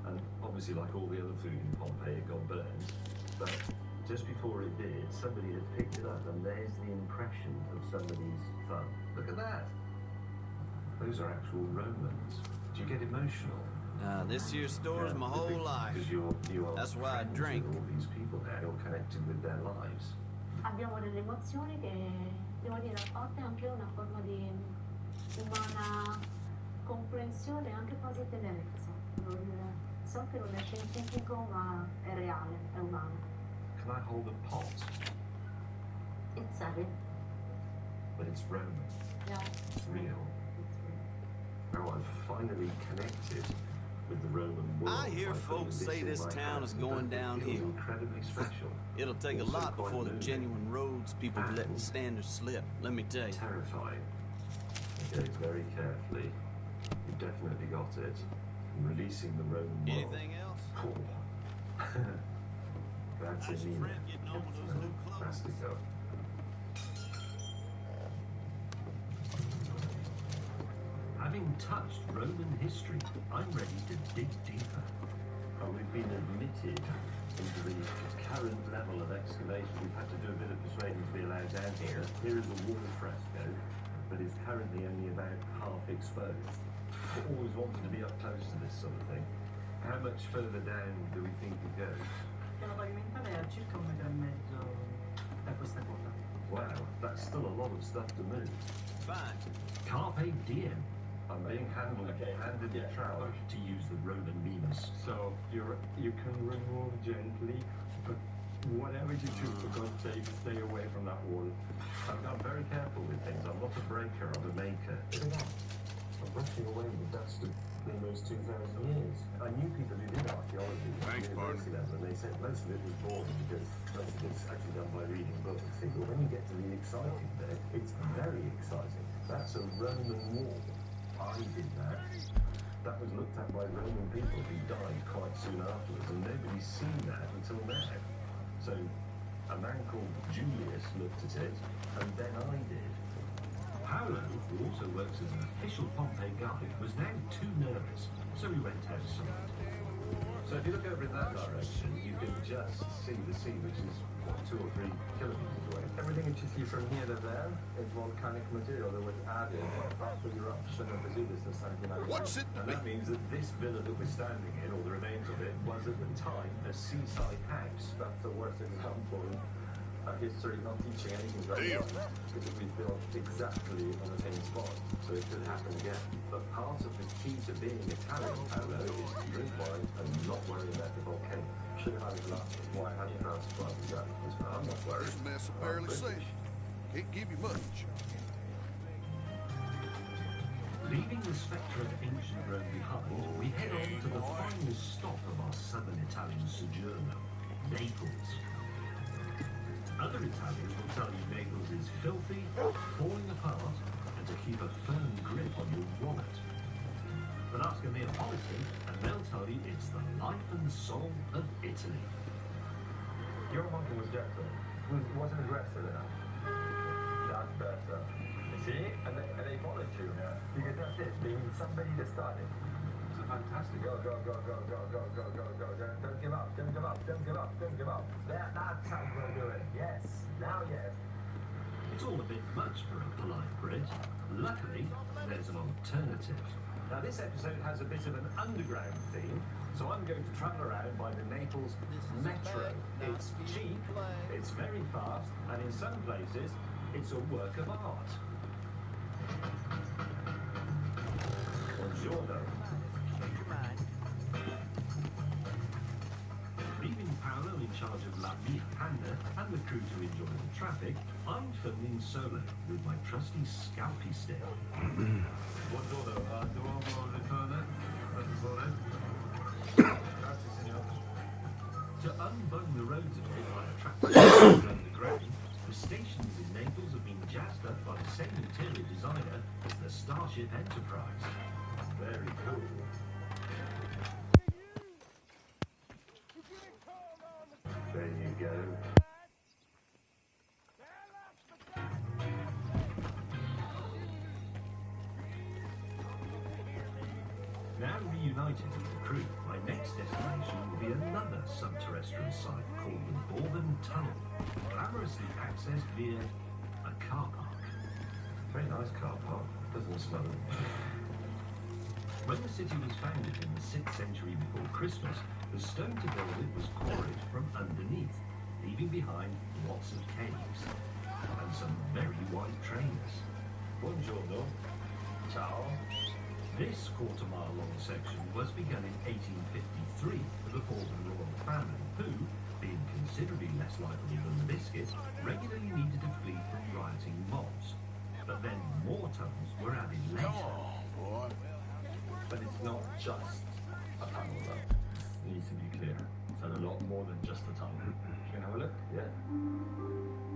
And obviously, like all the other food in Pompeii, it got burned. But just before it did, somebody had picked it up, and there's the impression of somebody's thumb. Look at that. Those are actual Romans. Do you get emotional? This here store's my whole life. Because you are That's why I drink. All these people there, you're connected with their lives. Abbiamo delle emozioni che, devo dire, a volte anche una forma di umana comprensione e anche quasi tenerezza. So che non è scientifico, ma è reale, è umano. Can I hold a pot? It's heavy. But it's Roman. Yeah. It's real. Now I've finally connected with the Roman world. I hear folks say this town is going downhill. Incredibly special. It'll take a lot before the genuine Rhodes people let the standards slip, let me tell you. Terrifying. Okay, very carefully. You definitely got it. Releasing the Roman world. Anything else? Cool. That's it. Fantastico. Having touched Roman history, I'm ready to dig deeper. Well, we've been admitted into the current level of excavation. We've had to do a bit of persuading to be allowed down here. Here is a wall fresco, but it's currently only about half exposed. I've always wanted to be up close to this sort of thing. How much further down do we think it goes? Il piano pavimentale è a circa 1,5 metri da questa quota. Wow, that's still a lot of stuff to move. Fine. Carpe diem. I'm being handed the trowel. To use the Roman memes. So you can remove gently, but whatever you choose, for God's sake, stay away from that wall. I'm very careful with things. I'm not a breaker, I'm a maker. Look at that. A brush washing away the dust of almost 2,000 years. I knew people who did archaeology at university level, and they said most of it was boring because most of it's actually done by reading books. But when you get to the exciting bit, it's very exciting. That's a Roman wall. I did that. That was looked at by Roman people who died quite soon afterwards, and nobody's seen that until now. So a man called Julius looked at it, and then I did. Paolo, who also works as an official Pompeii guide, was now too nervous, so he went outside. So if you look over in that direction, you can just see the sea, which is, what, 2 or 3 kilometers away. Everything that you see from here to there is volcanic material that was added after the eruption of Vesuvius in 1791. And that means that this villa that we're standing in, or the remains of it, was at the time a seaside house. That's the worst example of history not teaching anything right now, because we built exactly on the same spot, so it could happen again. But part of the key to being Italian, Paolo, is to drink wine and not worry about the volcano. Should have had a glass of wine, had a glass of wine. I'm not worried. This mess will barely safe. Can't give you much. Leaving the spectre of ancient Rome behind, we head on to the finest stop of our southern Italian sojourner, Naples. Other Italians will tell you Naples is filthy, falling apart, and to keep a firm grip on your wallet. But ask a Neapolitan, and they'll tell you it's the life and soul of Italy. Your monkey was gentle. Wasn't aggressive enough. That's better. You see? And they followed you. Yeah. Because that's it. They need somebody to start it. It's fantastic. Go, go, go, go, go, go, go, go, go. Don't give up. Don't give up. Don't give up. Don't give up. That's how we're doing. Yes. Now, yes. It's all a bit much for a polite Brit. Luckily, there's an alternative. Now this episode has a bit of an underground theme, so I'm going to travel around by the Naples Metro. It's cheap, it's very fast, and in some places, it's a work of art. Buongiorno. Leaving Paolo in charge of La Via Panda and the crew to enjoy the traffic, I'm filming solo with my trusty scalpy stick. Buongiorno, dovevo ritornare? Grazie, signor. To unbung the roads a bit by attracting underground, the stations in Naples have been jazzed up by the same interior designer as the Starship Enterprise. Very cool. There you go. Now reunited with the crew, my next destination will be another subterrestrial site called the Bourbon Tunnel, glamorously accessed via a car park. Very nice car park. Doesn't smell it. When the city was founded in the 6th century before Christmas, the stone to build it was quarried from underneath, leaving behind lots of caves and some very white trainers. Buongiorno. Ciao. This quarter-mile-long section was begun in 1853 for the Bourbon royal family, who, being considerably less likely than the biscuit, regularly needed to flee from rioting mobs. But then more tunnels were added later. Boy. But it's not just a tunnel, though. It needs to be clear. It's a lot more than just a tunnel. Can you have a look? Yeah.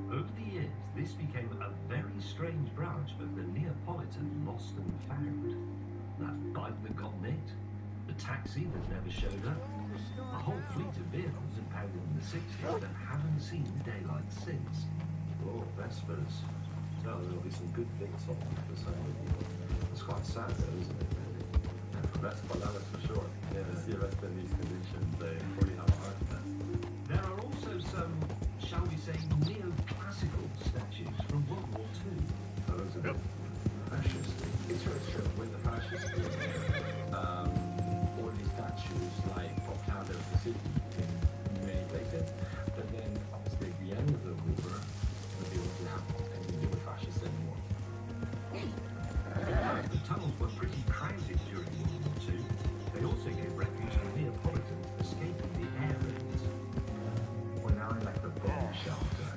Over the years, this became a very strange branch of the Neapolitan lost and found. That bike that got nicked, the taxi that never showed up, a whole fleet of vehicles impounded in the 60s that haven't seen daylight since. Oh, Vespers. So there'll be some good bits on for some of you. It's quite sad though, isn't it, really? That's bananas for sure. Yeah, the sea rest in these conditions, they probably have a heart attack. There are also some, shall we say, neoclassical statues from World War II. Oh, those are fascist. It's true. With the fascists, all these statues like popped out of the city in many places. But then, obviously, at the end of the war, they wouldn't have anything to do with fascists anymore. The tunnels were pretty crowded during World War II. They also gave refuge to Neapolitans escaping the air raids. Well, now I like the bomb shelter.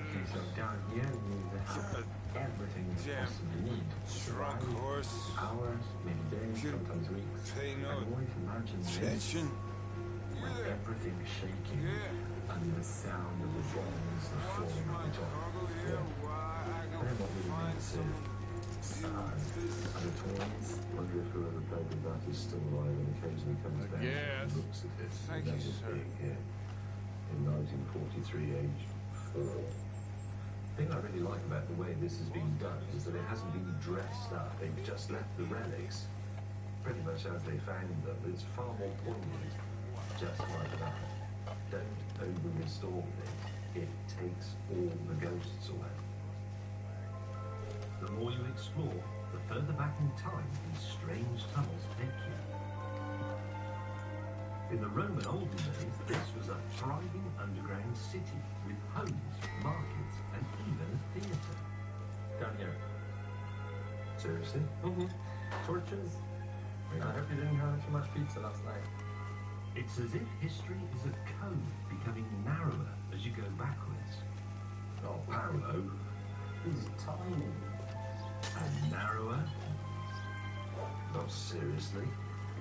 Okay, so down here you have everything you possibly need. Drunk horse. Hours, maybe days. sometimes weeks. Pay no I always imagine this attention. when everything's shaking and the sound of the drums are falling on the top. Yeah. They're not really meant to sound. And the twins, wonder if whoever played with that is still alive and occasionally comes down and looks at this. Thank you, sir. Here in 1943, age 4. The thing I really like about the way this has been done is that it hasn't been dressed up. They've just left the relics pretty much as they found them. It's far more poignant, just like that. Don't over-restore it. It takes all the ghosts away. The more you explore, the further back in time these strange tunnels take you. In the Roman olden days, this was a thriving underground city with homes, markets, and even a theatre. Down here. Seriously? Mm-hmm. Torches. I hope you didn't have too much pizza last night. It's as if history is a cone becoming narrower as you go backwards. Not Paolo. He's tiny. And narrower? Not seriously.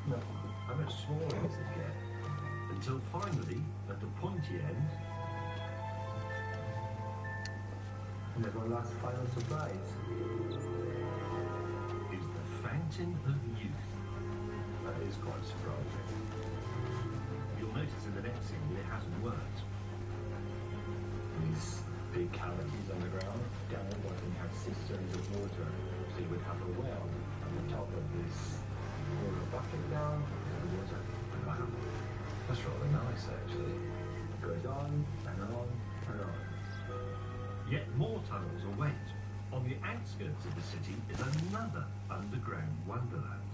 No. How much smaller does it get? Until finally, at the pointy end... Never last final surprise. ...is the Fountain of Youth. That is quite surprising. You'll notice in the next scene that it hasn't worked. These big cavities underground, down where you have cisterns of water. So you would have a well on the top of this water bucket down and water. Wow. That's rather nice, actually. It goes on and on and on. Yet more tunnels await. On the outskirts of the city is another underground wonderland.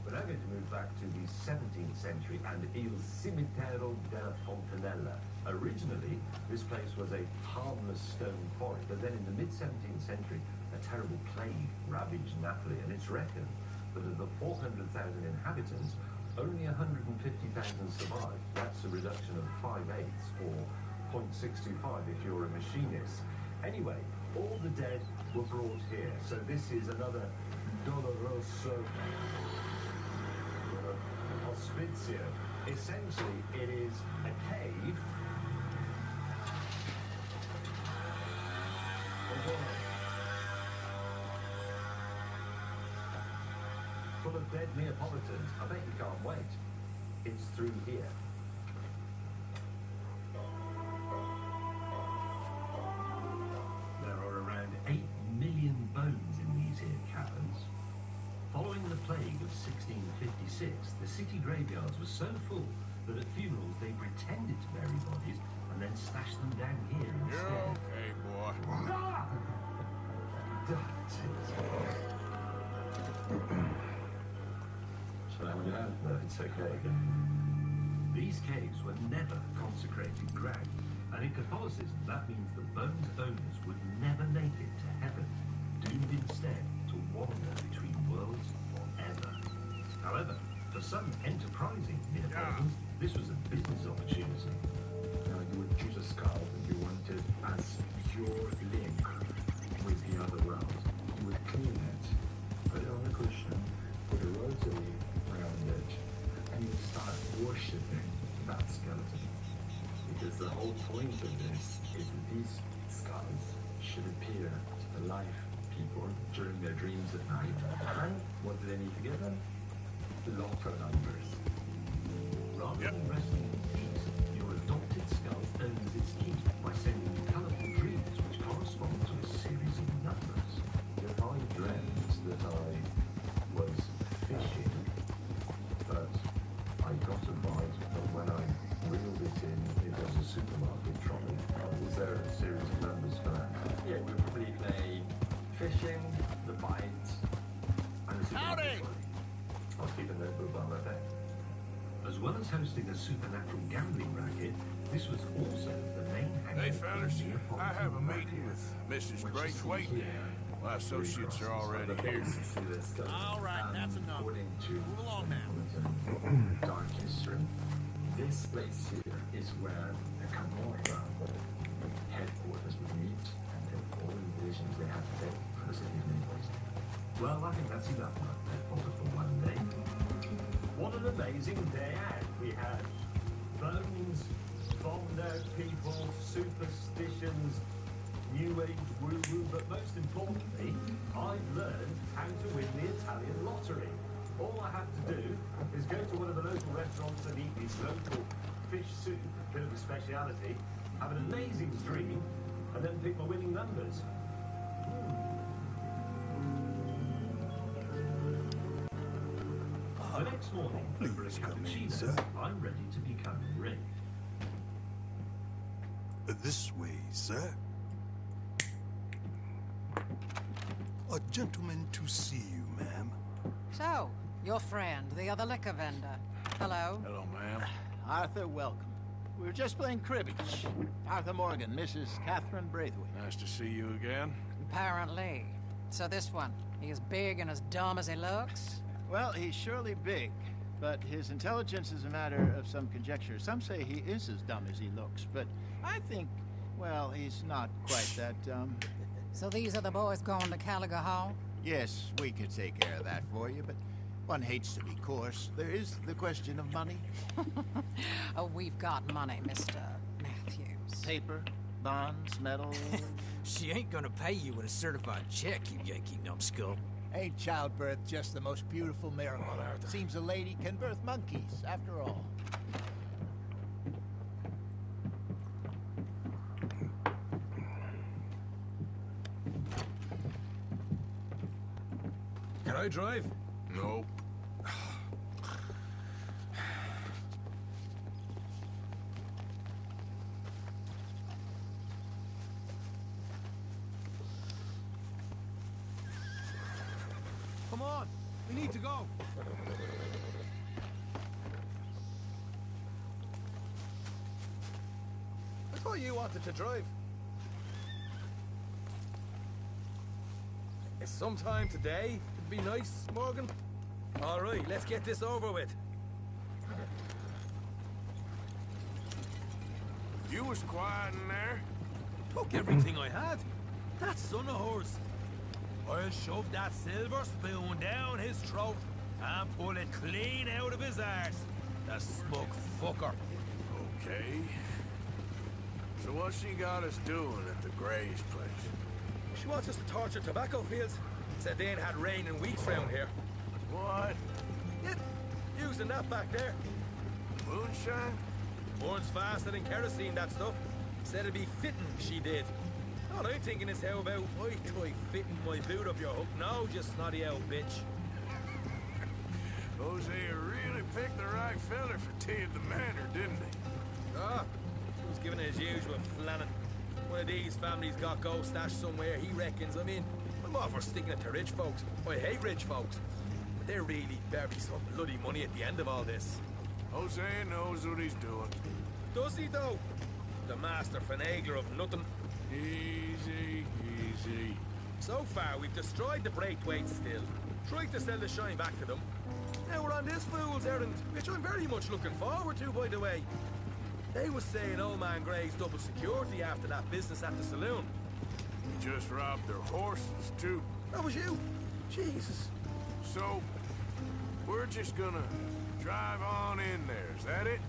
But I'm going to move back to the 17th century and Il Cimitero della Fontanella. Originally, this place was a harmless stone quarry, but then in the mid-17th century, a terrible plague ravaged Napoli, and it's reckoned that of the 400,000 inhabitants, only 150,000 survived. That's a reduction of 5/8, or 0.625 if you're a machinist. Anyway, all the dead were brought here, so this is another Doloroso Hospitio. Essentially, it is a cave full of dead Neapolitans. I bet you can't wait. It's through here. There are around 8 million bones in these here caverns. Following the plague of 1656, the city graveyards were so full that at funerals they pretended to bury bodies and then stashed them down here instead. You're okay, boy. Ah! Shall I have it? No, it's okay. These caves were never consecrated ground, and in Catholicism that means the bones owners would never make it to heaven, doomed instead to wander between worlds forever. However, for some enterprising Neapolitans, this was a business opportunity. You would choose a skull that you wanted as your link with the other world. You would clean it, put it on a cushion, put a rosary around it, and you would start worshipping that skeleton. Because the whole point of this is that these skulls should appear to the life people during their dreams at night. And what do they need to give them? Lotto numbers. Rather than resting in peace, your adopted skull earns its keep by sending you colourful dreams which correspond to a series of numbers. If I dreamt that I was fishing, but I got a bite, but when I reeled it in, it was a supermarket trolley. Is there a series of numbers for that? Yeah, we probably play fishing, the bite, and the supermarket trolley. I'll keep a notebook by my bed. As well as hosting a supernatural gambling racket, this was also the main hangout. Hey, fellas, I have a meeting with Mrs. Braithwaite. My associates are already here. All right, that's enough. According to Move along now. dark history, this place here is where the Camorra headquarters would meet and take all the decisions they had to take for the city of Naples. Well, I think that's enough for for one day. amazing day out. We had bones, bombed out people, superstitions, new age woo-woo, but most importantly, I've learned how to win the Italian lottery. All I have to do is go to one of the local restaurants and eat this local fish soup, a bit of a speciality, have an amazing dream, and then pick my winning numbers. The next morning, over a cappuccino, I'm ready to become rich. This way, sir. A gentleman to see you, ma'am. So, your friend, the other liquor vendor. Hello. Hello, ma'am. Arthur, welcome. We were just playing cribbage. Arthur Morgan, Mrs. Catherine Braithwaite. Nice to see you again. Apparently. So this one, he is big and as dumb as he looks? Well, he's surely big, but his intelligence is a matter of some conjecture. Some say he is as dumb as he looks, but I think, well, he's not quite that dumb. So these are the boys going to Gallagher Hall? Yes, we could take care of that for you, but one hates to be coarse. There is the question of money. Oh, we've got money, Mr. Matthews. Paper, bonds, metal. She ain't gonna pay you with a certified check, you Yankee numbskull. Ain't childbirth just the most beautiful miracle? Seems a lady can birth monkeys, after all. Can I drive? Nope. Come on, we need to go. I thought you wanted to drive. Sometime today would be nice, Morgan. All right, let's get this over with. You was quiet in there. Took everything I had. That son of hers. I'll shove that silver spoon down his throat and pull it clean out of his arse. The smug fucker. Okay. So what she got us doing at the Gray's place? She wants us to torture tobacco fields. Said they ain't had rain in weeks round here. What? Yeah, using that back there. Moonshine? Burns faster than kerosene, that stuff. Said it'd be fitting, she did. All I'm thinking is how about I try fitting my boot up your hook now, you snotty old bitch. Hosea really picked the right fella for tea at the manor, didn't he? Ah, he was giving it his usual flannin'. One of these families got gold stashed somewhere, he reckons. I mean, I'm all for sticking it to rich folks. I hate rich folks. But they're really bury some bloody money at the end of all this. Hosea knows what he's doing. Does he, though? The master finagler of nothing. Easy, easy. So far, we've destroyed the Braithwaites still. Tried to sell the shine back to them. Now we're on this fool's errand, which I'm very much looking forward to, by the way. They was saying Old Man Gray's double security after that business at the saloon. You just robbed their horses, too. That was you. Jesus. So, we're just gonna drive on in there, is that it?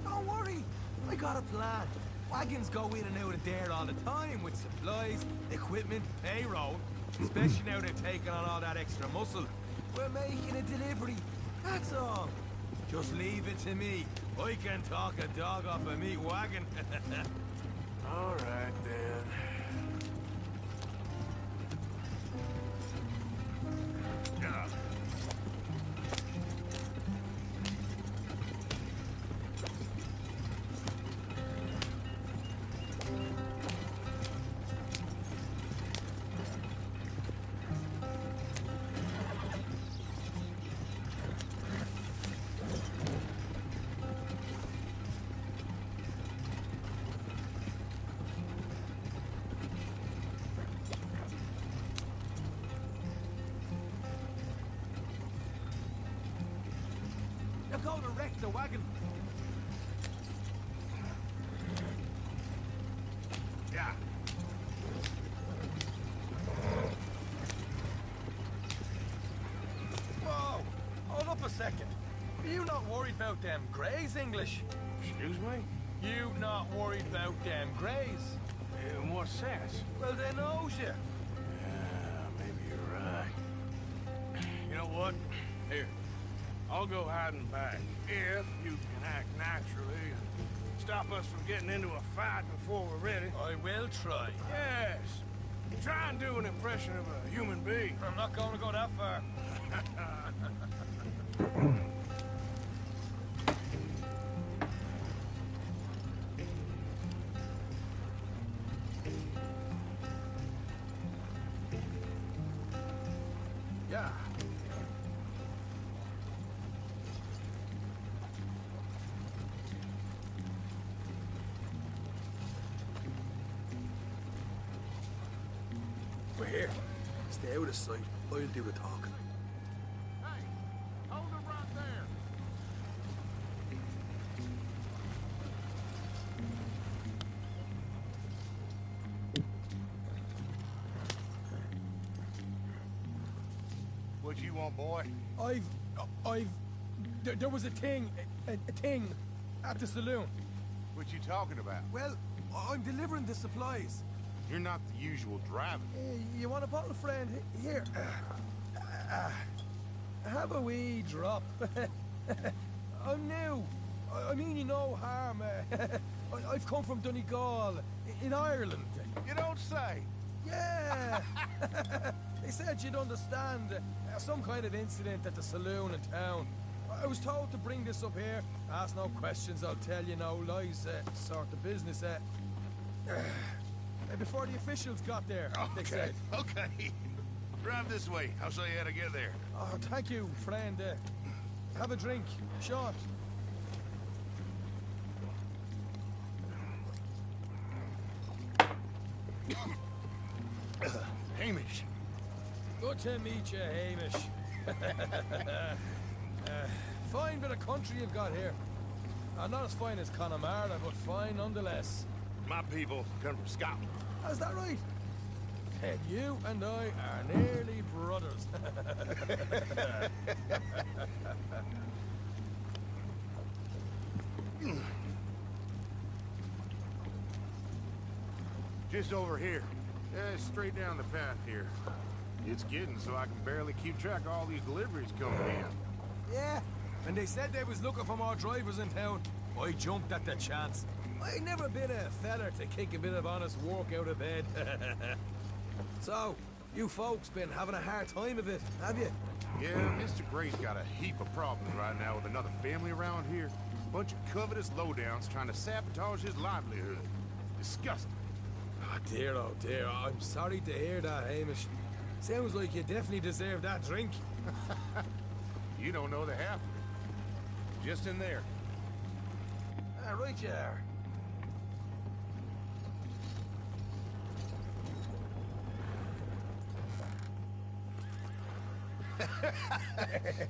Don't worry. I got a plan. Wagons go in and out of there all the time with supplies, equipment, payroll. Especially now they're taking on all that extra muscle. We're making a delivery. That's all. Just leave it to me. I can talk a dog off a meat wagon. All right, then. Yeah. You're going to wreck the wagon. Yeah. Whoa! Hold up a second. You not worried about them greys, English? Excuse me? You not worried about them greys? In what sense? Well, they knows you. Yeah, maybe you're right. You know what? Here, I'll go hiding back. If you can act naturally and stop us from getting into a fight before we're ready. I will try. Yes. Try and do an impression of a human being. I'm not going to go that far. Yeah. We're here. Stay out of sight. I'll do the talking. Hey, hold it right there. What you want, boy? There was a thing at the saloon. What you talking about? Well, I'm delivering the supplies. You're not the usual driver. You want a bottle, friend? Here. Have a wee drop. I'm new. I mean you no harm. I've come from Donegal, in Ireland. You don't say. Yeah. They said you'd understand. Some kind of incident at the saloon in town. I was told to bring this up here. Ask no questions, I'll tell you no lies. Sort of business. Before the officials got there, they said. Okay. Drive this way. I'll show you how to get there. Oh, thank you, friend. Have a drink. Short. Hamish. Good to meet you, Hamish. Fine bit of country you've got here. Not as fine as Connemara, but fine nonetheless. My people come from Scotland. Is that right? And you and I are nearly brothers. Just over here. Straight down the path here. It's getting so I can barely keep track of all these deliveries coming in. Yeah, and they said they was looking for more drivers in town. I jumped at the chance. I never been a feller to kick a bit of honest work out of bed. So, you folks been having a hard time of it, have you? Yeah, Mr. Gray's got a heap of problems right now with another family around here. Bunch of covetous lowdowns trying to sabotage his livelihood. Disgusting. Oh dear, I'm sorry to hear that, Hamish. Sounds like you definitely deserve that drink. You don't know the half of it. Just in there. Right you are.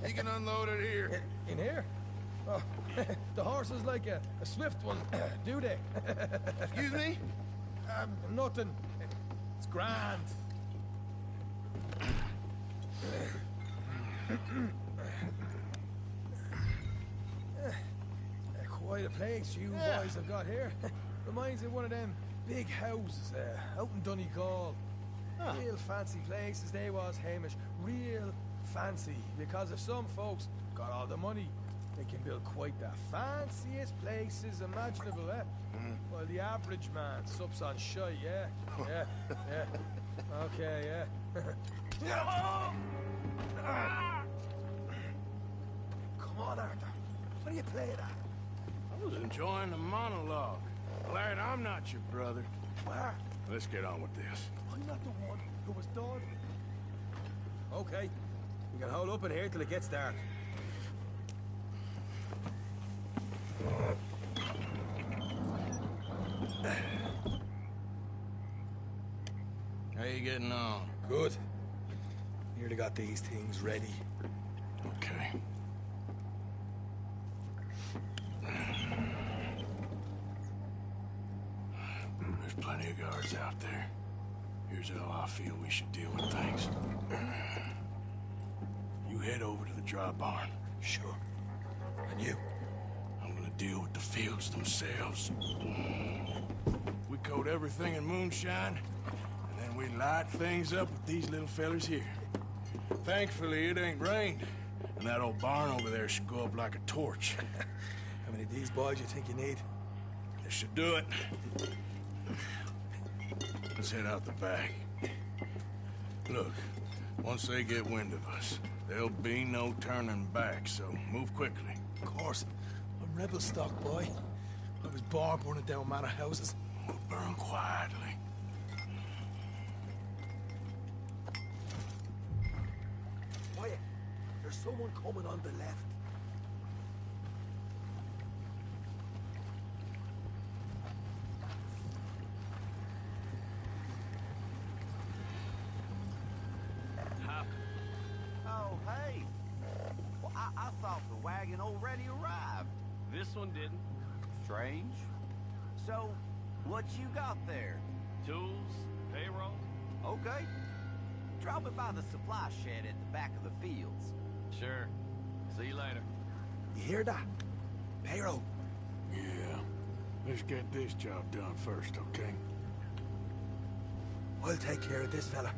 You can unload it here. In here? Oh, the horse is like a swift one, do they? Excuse me? Nothing. It's grand. Quite a place you boys have got here. Reminds me of one of them big houses out in Donegal. Real fancy places they was, Hamish. Real fancy. Because if some folks got all the money, they can build quite the fanciest places imaginable, Well, the average man sups on shite, yeah. Okay, Come on, Arthur. What are you playing at? I was enjoying the monologue. Glad I'm not your brother. Where? Let's get on with this. I'm not the one who was done. Okay. You can hold up in here till it gets dark. How you getting on? Good. Nearly got these things ready. Okay. There's plenty of guards out there. Here's how I feel we should deal with things. You head over to the dry barn. Sure. And you? I'm gonna deal with the fields themselves. We coat everything in moonshine, and then we light things up with these little fellers here. Thankfully, it ain't rained, and that old barn over there should go up like a torch. How many of these boys you think you need? This should do it. Let's head out the back. Look, once they get wind of us, there'll be no turning back, so move quickly. Of course. I'm rebel stock, boy. I was born burning down manor houses. We'll burn quietly. Quiet. There's someone coming on the left. Oh, hey. Well, I thought the wagon already arrived. This one didn't. Strange. So, what you got there? Tools, payroll. Okay. Drop it by the supply shed at the back of the fields. Sure. See you later. You hear that? Payroll. Yeah. Let's get this job done first, okay? I'll take care of this fella.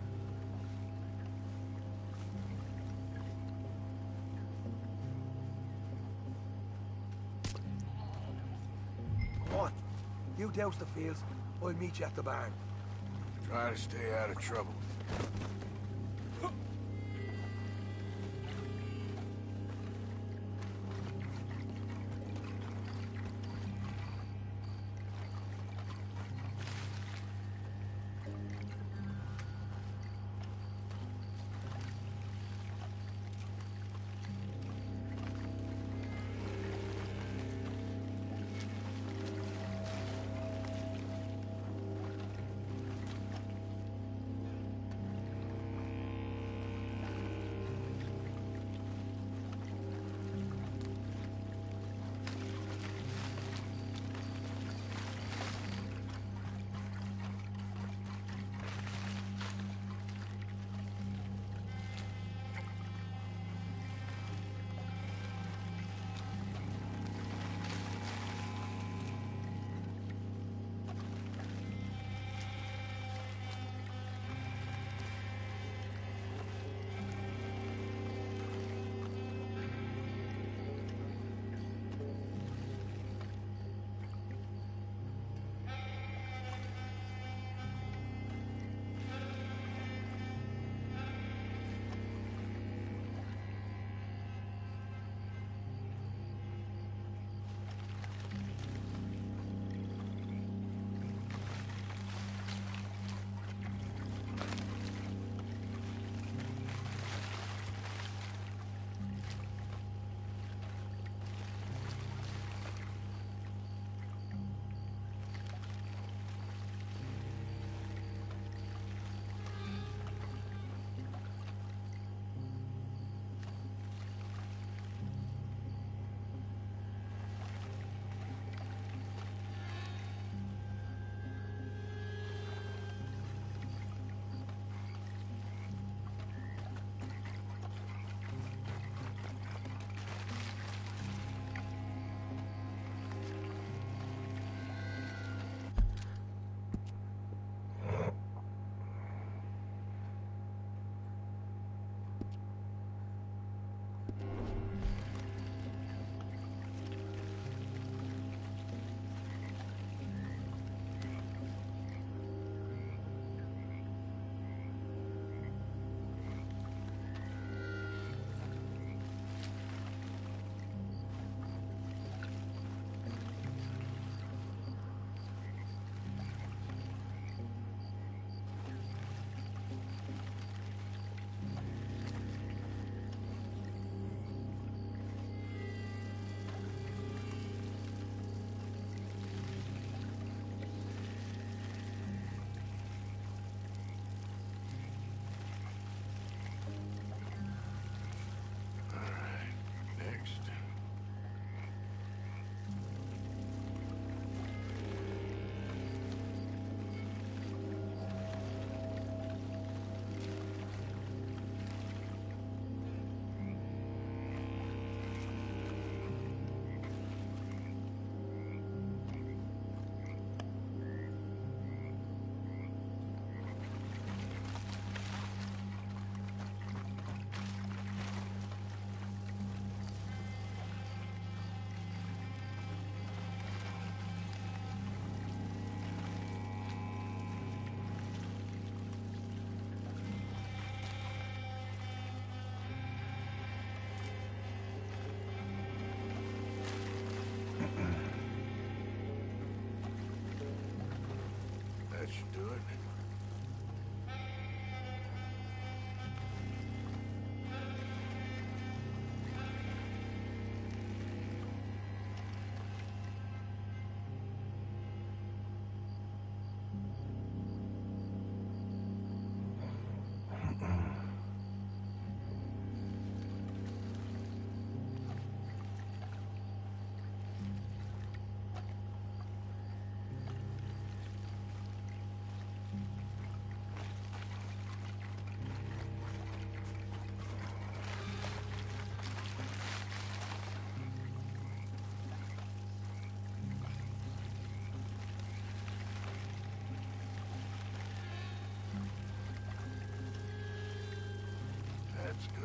Come on. You douse the fields. I'll meet you at the barn. Try to stay out of trouble.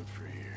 good for here.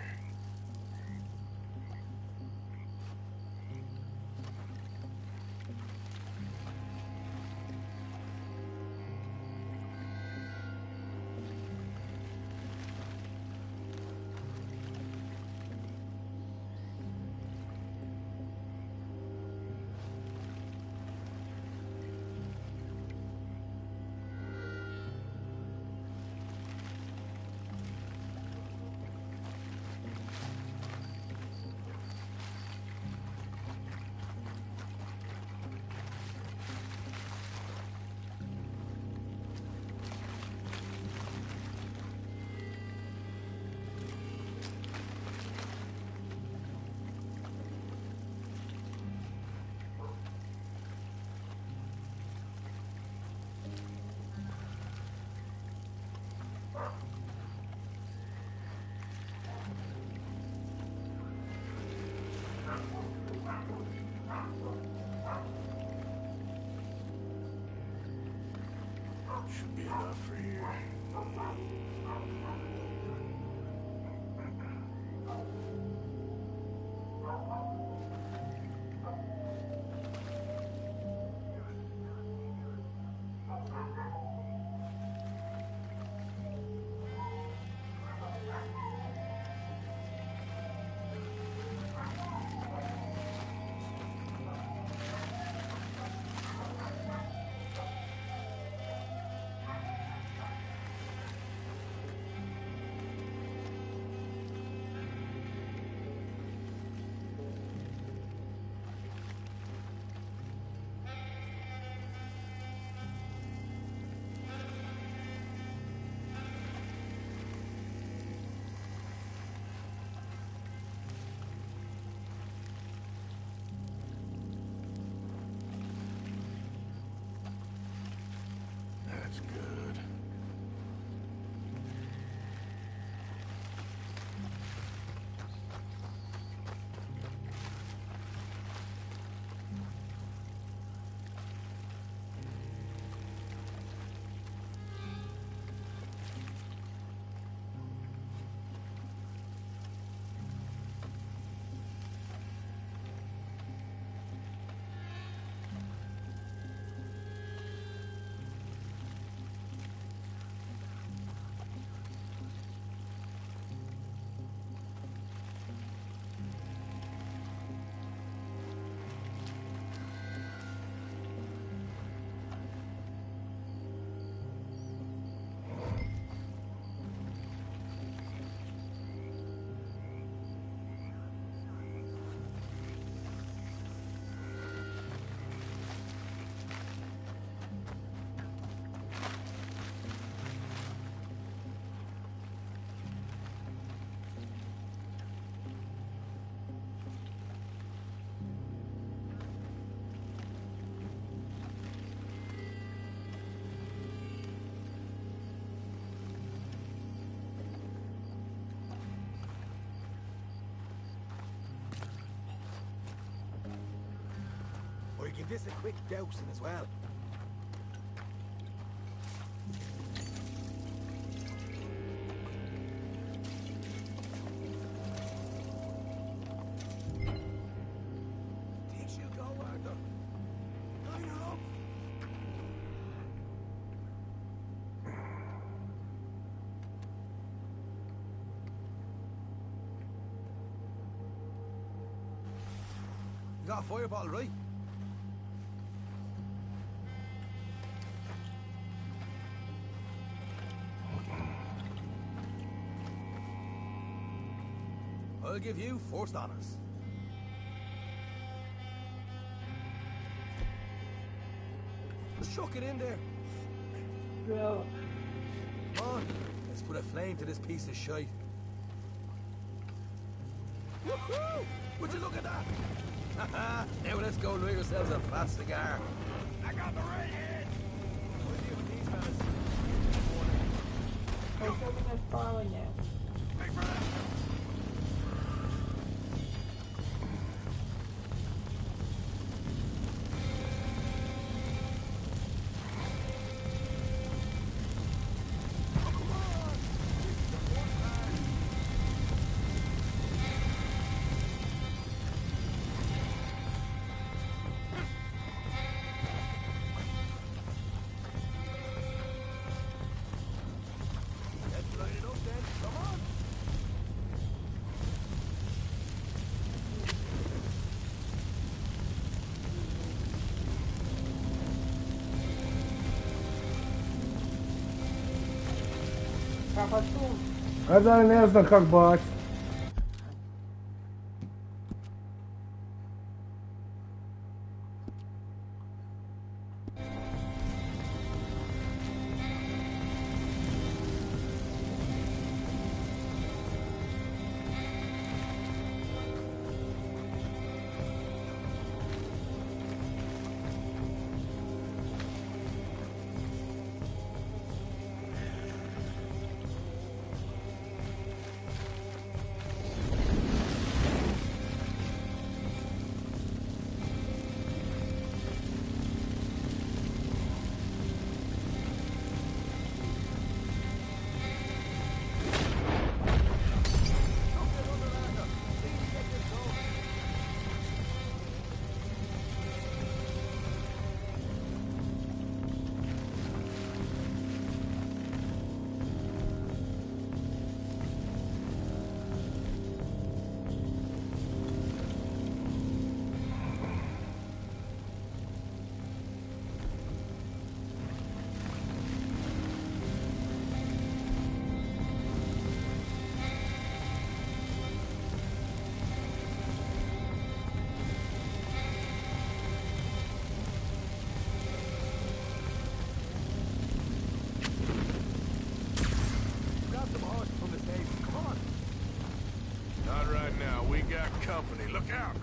Should be enough for here. That's good. Or give this a quick dousing as well. Think she'll go, Arthur? Line her up. You got a fire bottle, right? I'll give you first honors. Just chuck it in there. No. Come on, let's put a flame to this piece of shite. Woohoo! Would you look at that? Haha! Now let's go light ourselves a fat cigar. I got the redhead! What do you with these fellas? They're taking us forward now. Big brother! Kako tu? A da ne znam kak baci. Not right now. We got company. Look out!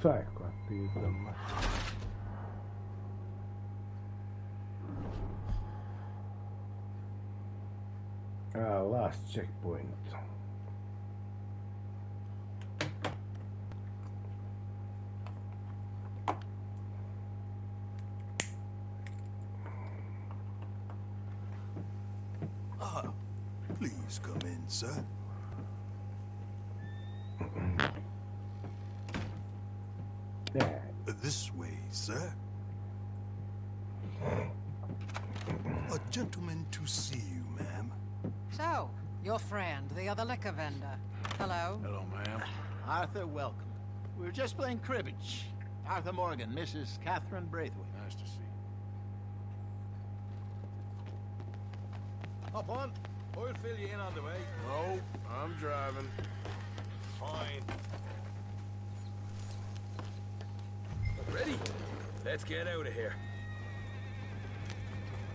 Šta je koja pizda, ma? Last checkpoint. Please come in, sir. This way, sir. A gentleman to see you, ma'am. So, your friend, the other liquor vendor. Hello? Hello, ma'am. Arthur, welcome. We were just playing cribbage. Arthur Morgan, Mrs. Catherine Braithwaite. Nice to see you. Hop on. I'll fill you in on the way. No, I'm driving. Fine. Ready? Let's get out of here.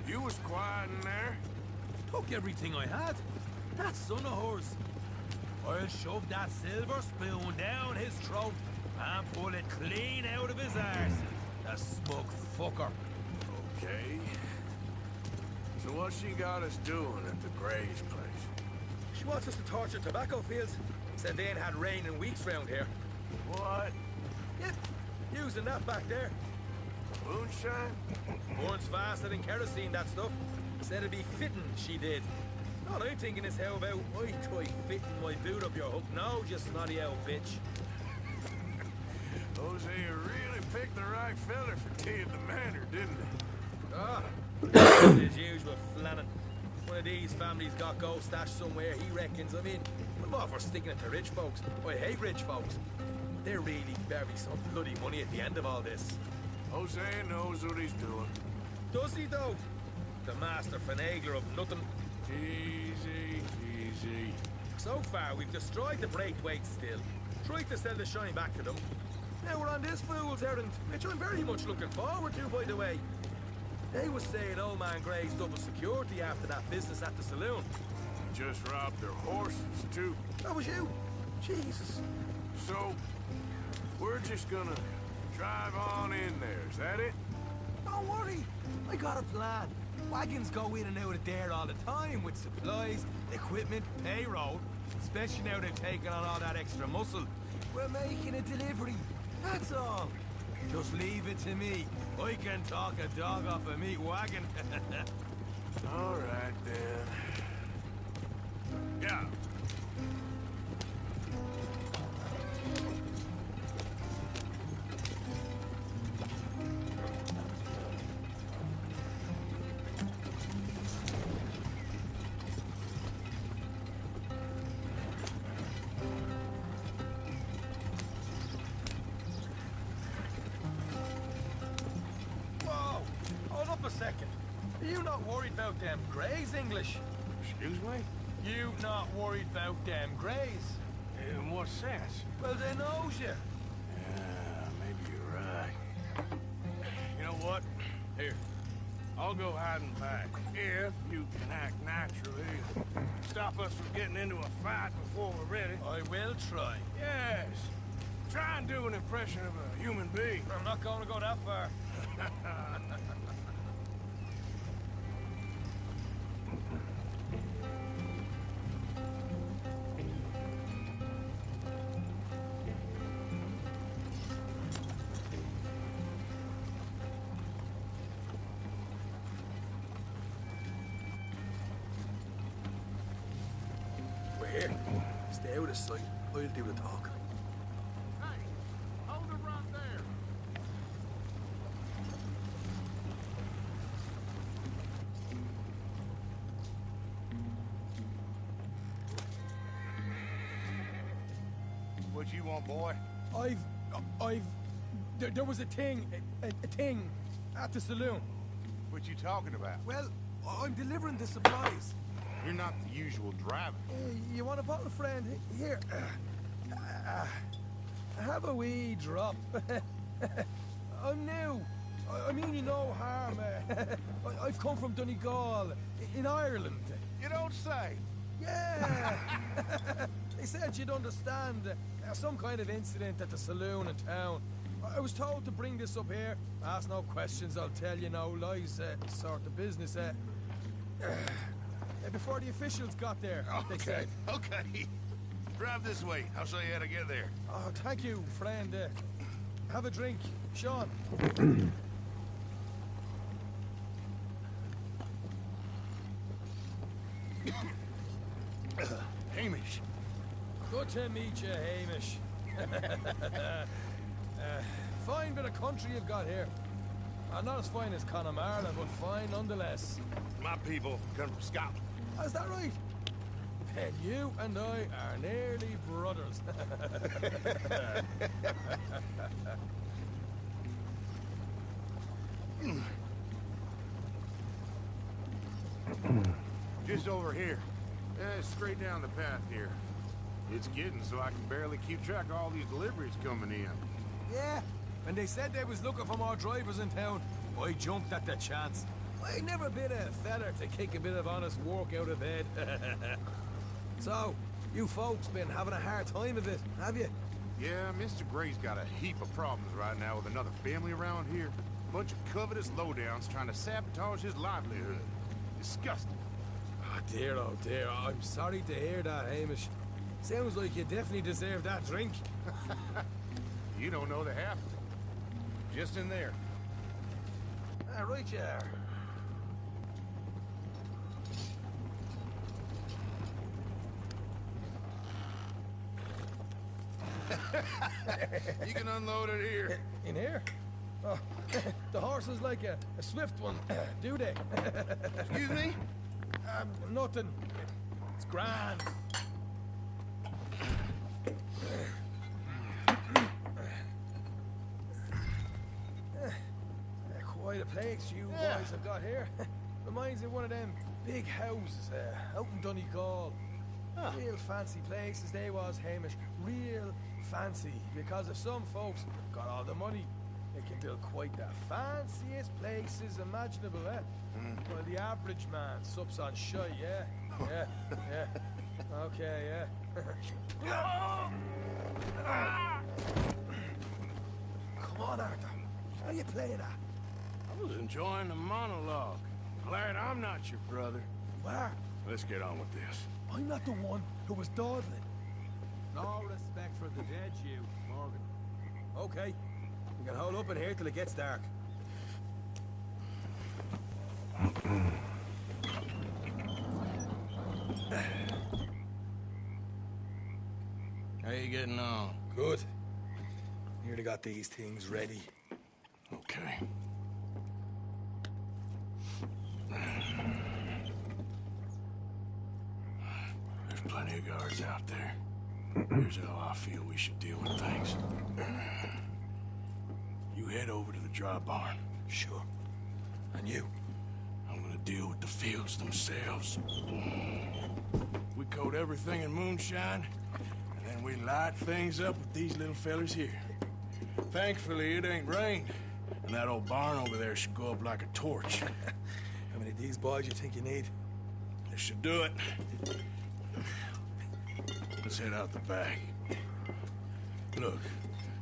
You was quiet in there? Took everything I had. That son of hers. I'll shove that silver spoon down his throat and pull it clean out of his arse. The smug fucker. Okay. So what she got us doing at the Gray's place? She wants us to torture tobacco fields. Said they ain't had rain in weeks round here. What? Yep. Using that back there. Moonshine? Burns faster than kerosene, that stuff. Said it'd be fitting, she did. All I'm thinking is how about I try fitting my boot up your hook now, you snotty old bitch. Jose really picked the right fella for tea at the manor, didn't he? Ah, as usual, Flannan. One of these families got gold stashed somewhere, he reckons. I mean, I'm all for sticking it to rich folks. I hate rich folks. They're really bury some bloody money at the end of all this. Jose knows what he's doing. Does he, though? The master finagler of nothing. Easy, easy. So far, we've destroyed the Braithwaites still. Tried to sell the shine back to them. Now we're on this fool's errand, which I'm very much looking forward to, by the way. They was saying old man Gray's double security after that business at the saloon. You just robbed their horses, too. That was you. Jesus. So, we're just gonna drive on in there, is that it? Don't worry. I got a plan. Wagons go in and out of there all the time with supplies, equipment, payroll. Especially now they've taken on all that extra muscle. We're making a delivery, that's all. Just leave it to me. I can talk a dog off a meat wagon. All right, then. Yeah. Whoa! Hold up a second. Are you not worried about them greys, English? Excuse me? You not worried about them greys? In what sense? Well, they knows you. Yeah, maybe you're right. You know what? Here, I'll go hiding back. If you can act naturally, stop us from getting into a fight before we're ready. I will try. Yes. Try and do an impression of a human being. I'm not going to go that far. We're here. Stay out of sight. I'll do the talking. Hey, hold it right there. What you want, boy? There was a thing at the saloon. What you talking about? Well, I'm delivering the supplies. You're not the usual driver. You want a bottle, friend? Here. Have a wee drop. I'm new. I mean you no harm. I've come from Donegal, in Ireland. You don't say. Yeah. They said you'd understand. Some kind of incident at the saloon in town. I was told to bring this up here. Ask no questions, I'll tell you no lies. Sort of business. Before the officials got there, they said. Okay. Drive this way. I'll show you how to get there. Oh, thank you, friend. Have a drink, Sean. Hamish. Good to meet you, Hamish. Fine bit of country you've got here. Not as fine as Connemara, but fine nonetheless. My people come from Scotland. Is that right? And you and I are nearly brothers. Just over here. Straight down the path here. It's getting so I can barely keep track of all these deliveries coming in. Yeah, when they said they was looking for more drivers in town, I jumped at the chance. I never been a feller to kick a bit of honest work out of bed. So, you folks been having a hard time of it, have you? Yeah, Mr. Gray's got a heap of problems right now with another family around here. Bunch of covetous lowdowns trying to sabotage his livelihood. Disgusting. Oh dear, I'm sorry to hear that, Hamish. Sounds like you definitely deserve that drink. You don't know the half of it. Just in there. Right you are. You can unload it here. In here? Oh, the horse is like a swift one, do they? Excuse me? Nothing. It's grand. Quite a place you boys have got here. Reminds me of one of them big houses out in Donegal. Real fancy places they was, Hamish. Real fancy. Because if some folks got all the money, they can build quite the fanciest places imaginable, Well, the average man sups on shite, yeah. Okay, Come on, Arthur. How are you playing at? I was enjoying the monologue. Lad, I'm not your brother. You are. Let's get on with this. I'm not the one who was dawdling. No respect for the dead, you, Morgan. Okay. We can hold up in here till it gets dark. How you getting on? Good. Nearly got these things ready. Okay. There's plenty of guards out there. Here's how I feel we should deal with things. You head over to the dry barn. Sure. And you? I'm gonna deal with the fields themselves. We coat everything in moonshine, and then we light things up with these little fellers here. Thankfully, it ain't rained, and that old barn over there should go up like a torch. How many of these boys you think you need? This should do it. Let's head out the back. Look,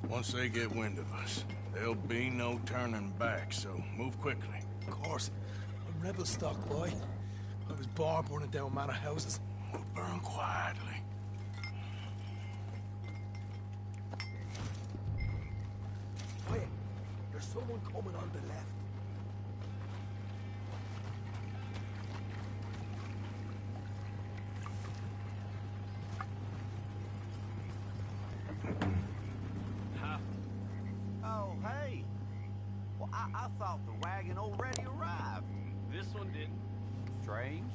once they get wind of us, there'll be no turning back, so move quickly. Of course. I'm rebel stock, boy. I was born burning down manor houses. We'll burn quietly. Quiet. There's someone coming on the left. Oh, hey. Well, I thought the wagon already arrived. This one didn't. Strange.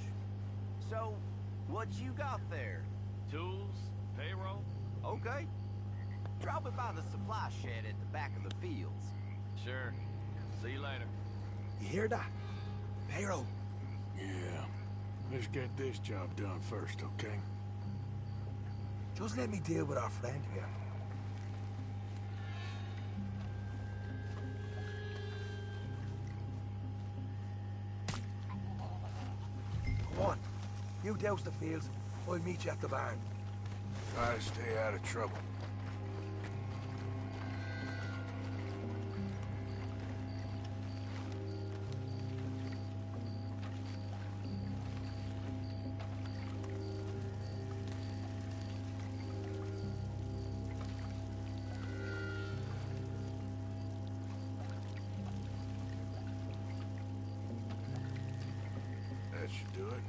So, what you got there? Tools, payroll. Okay. Drop it by the supply shed at the back of the fields. Sure. See you later. You hear that? Payroll. Yeah. Let's get this job done first, okay? Just let me deal with our friend here. Come on. You douse the fields. I'll meet you at the barn. Try to stay out of trouble. That should do it.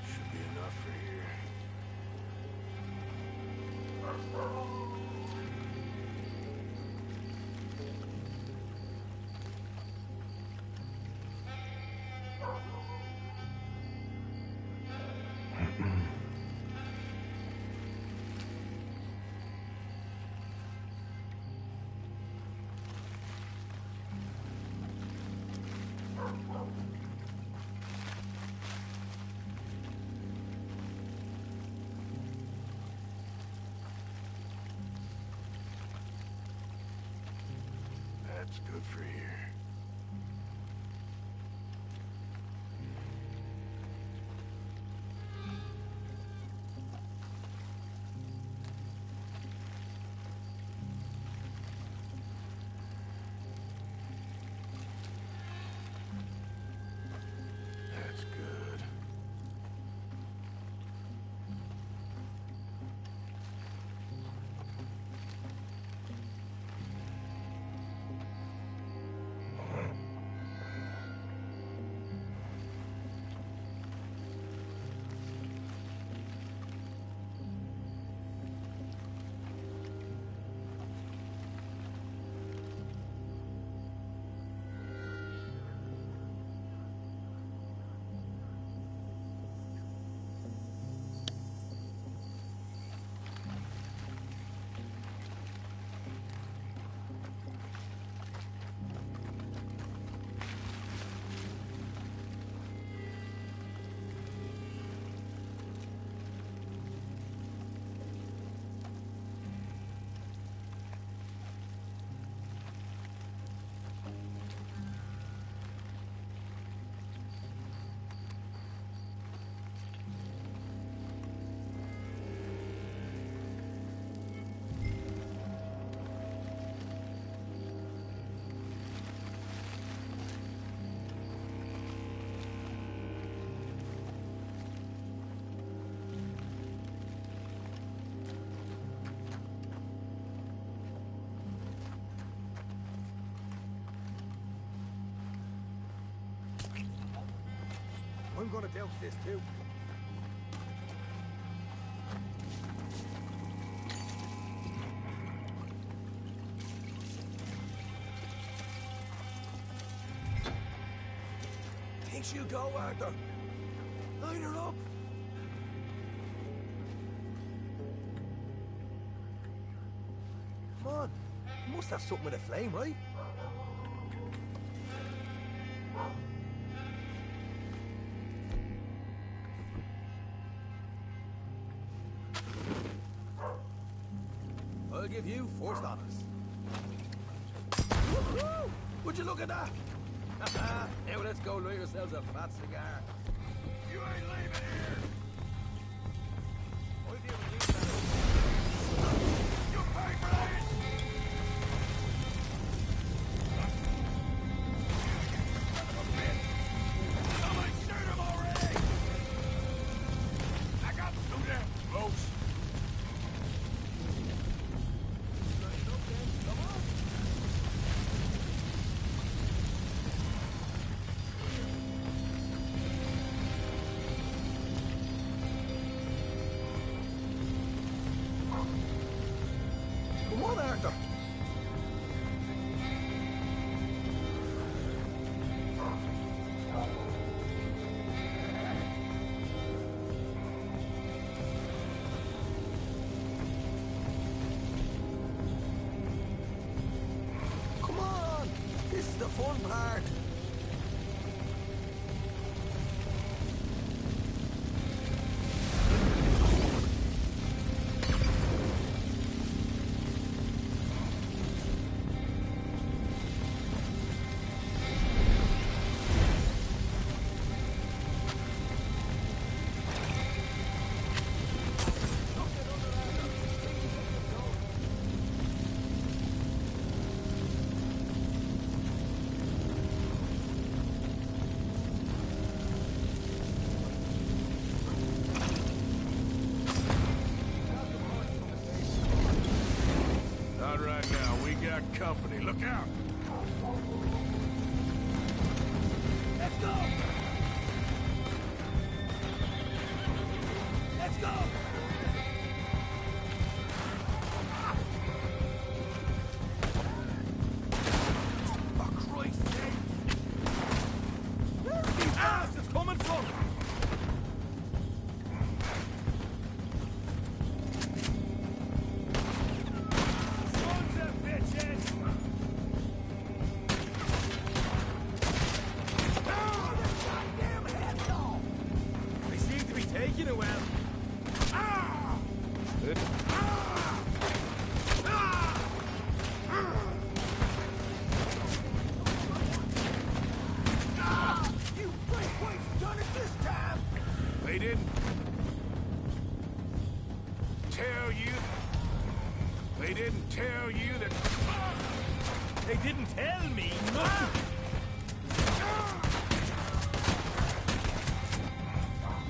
Should be enough for here. That's good for here. That's good. gonna douse this too. Think she'll go, Arthur? Line her up. Come on. You must have something with a flame, right? I'll give you first honors. Woo-hoo! Would you look at that? Now let's go light yourselves a fat cigar. You ain't leaving here! I'll deal with you, man. You pay for this! Somebody shoot him already! I got some damn close. Come on, Arthur. Come on. This is the fun part. Not right now. We got company. Look out! Let's go! Let's go! For Christ's sake! Where are these bastards coming from? Sons of bitches! Goddamn heads off! They seem to be taking it well. Ah! Ah! Ah! Ah! You breakweights done it this time! They didn't tell you. They didn't tell you that. They didn't tell me nothing.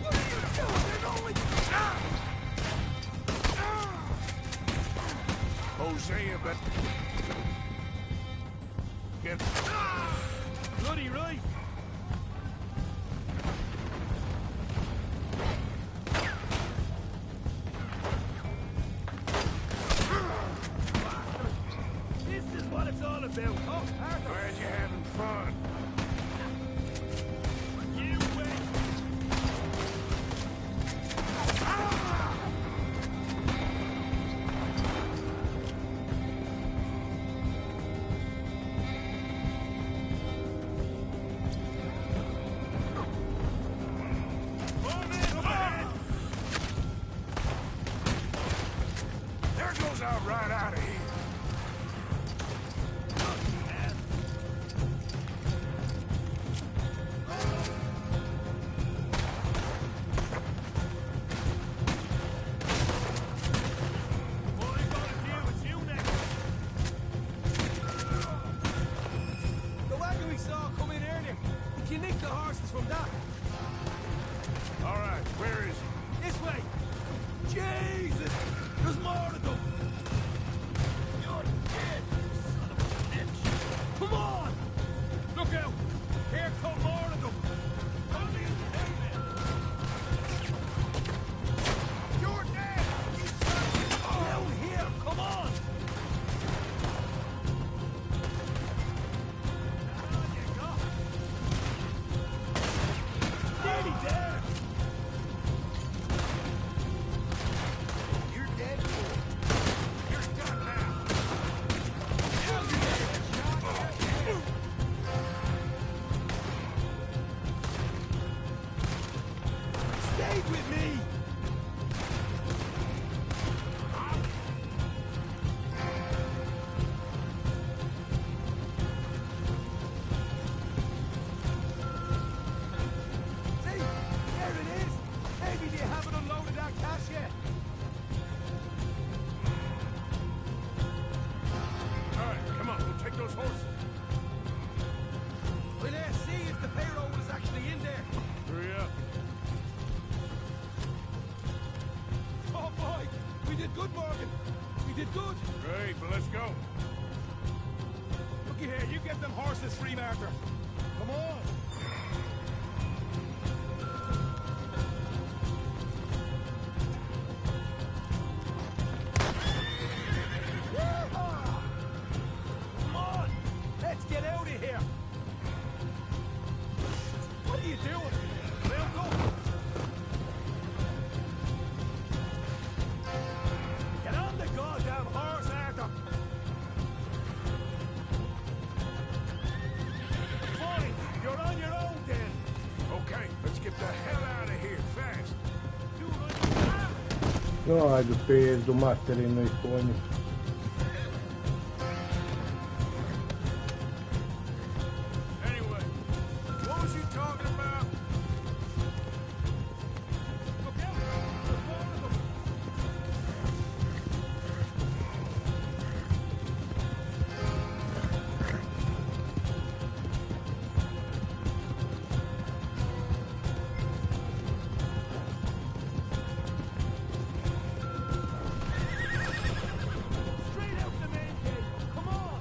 What are you doing? There's only. Hosea, but get bloody right. This is what it's all about. Oh, Arthur. Glad you're having fun. You wait. Ah! Trade with me! See? There it is! Maybe they haven't unloaded that cash yet. All right, come on, we'll take those horses. Well, let's see if the payroll is actually in there. Hurry up. Oh boy, we did good, Morgan. We did good. Great, but let's go. Looky here, you get them horses free, Martha. Come on. Yeehaw! Come on, let's get out of here. What are you doing? Well, go. Get on the goddamn horse, Arthur. Fine, you're on your own then. Okay, let's get the hell out of here, fast. Daj u pizdu materinu i konju. Anyway, what was you talking about? Straight out the main gate. Come on.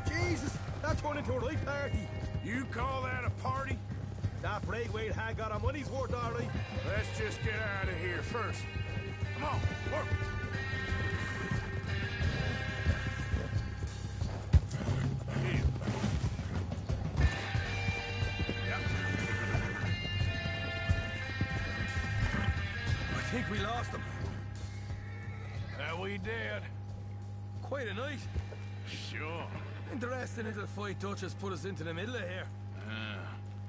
Jesus, that turned into a right party. You call that a party? That Braithwaite had got our money's worth, all right. Let's just get out of here first. Come on, work. Here. Yep. I think we lost him. That we did. Quite a night. Sure. Interesting little fight Dutch has put us into the middle of here.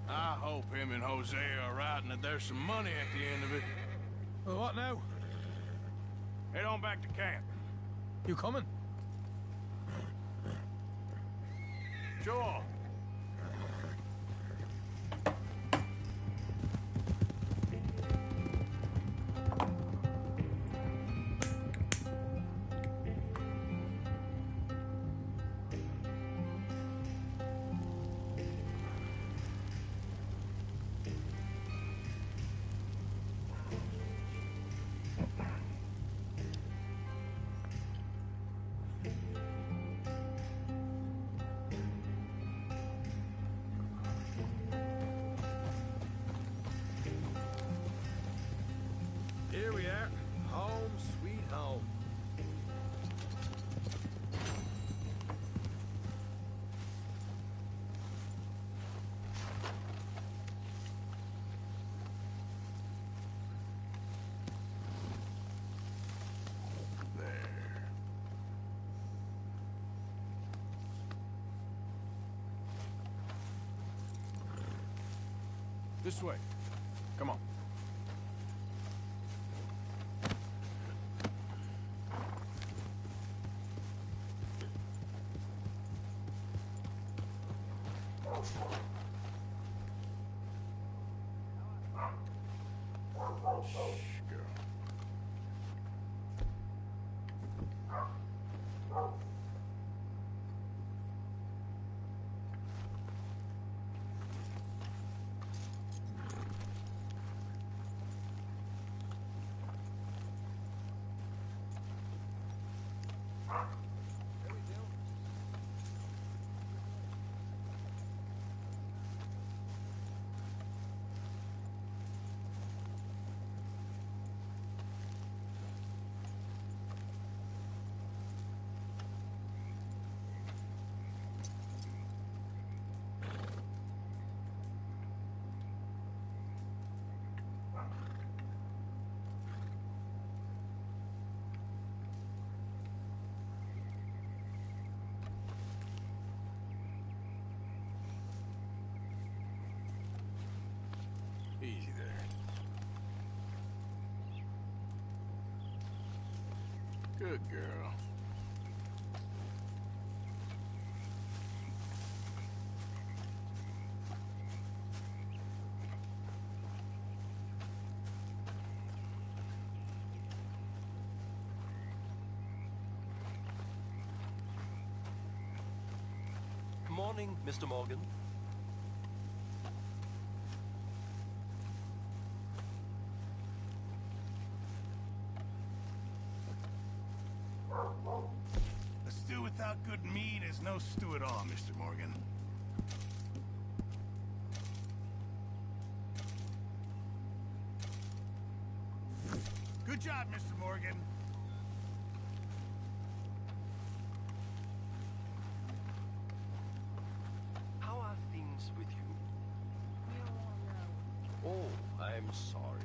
I hope him and Jose are right and that there's some money at the end of it. Well, what now? Head on back to camp. You coming? Sure. Here we are. Home, sweet home. This way. Come on. Good girl. Morning, Mr. Morgan. A stew without good meat is no stew at all, Mr. Morgan. Good job, Mr. Morgan. How are things with you? Oh, I'm sorry.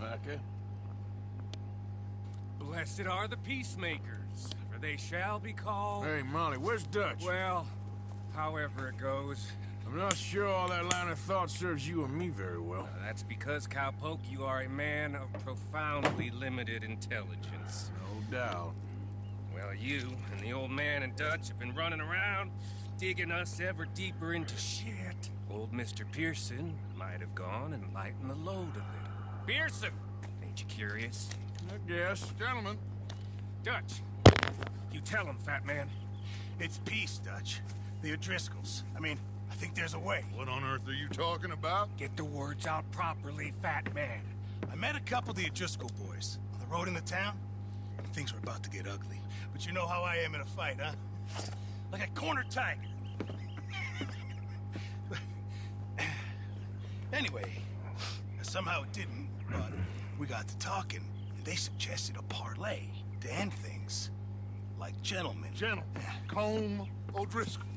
Okay. Blessed are the peacemakers, for they shall be called... Hey, Molly, where's Dutch? Well, however it goes. I'm not sure all that line of thought serves you and me very well. That's because, Cowpoke, you are a man of profoundly limited intelligence. No doubt. Well, you and the old man and Dutch have been running around, digging us ever deeper into shit. Old Mr. Pearson might have gone and lightened the load a little. Pearson! Ain't you curious? I guess. Gentlemen. Dutch, you tell him, fat man. It's peace, Dutch. The O'Driscolls. I mean, I think there's a way. What on earth are you talking about? Get the words out properly, fat man. I met a couple of the O'Driscoll boys on the road into town, and things were about to get ugly. But you know how I am in a fight, huh? Like a cornered tiger. Anyway, somehow it didn't, but we got to talking, and they suggested a parlay to end things. Like gentlemen. Gentlemen. Combe O'Driscoll.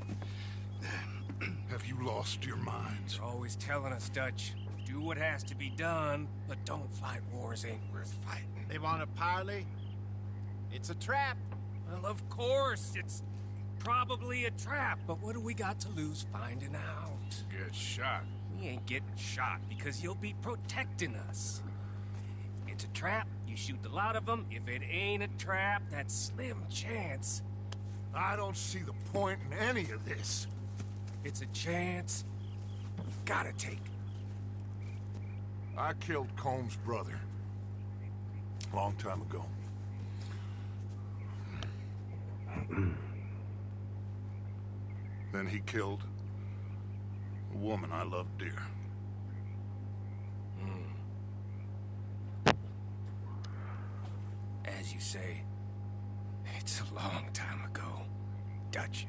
Have you lost your minds? You're always telling us, Dutch. Do what has to be done, but don't fight wars ain't worth fighting. They want a parley? It's a trap. Well, of course, it's probably a trap, but what do we got to lose finding out? Get shot. We ain't getting shot because you'll be protecting us. It's a trap, you shoot the lot of them. If it ain't a trap, that's slim chance. I don't see the point in any of this. It's a chance you gotta take. I killed Combs' brother. A long time ago. Then he killed a woman I loved dear. As you say, it's a long time ago, Dutch.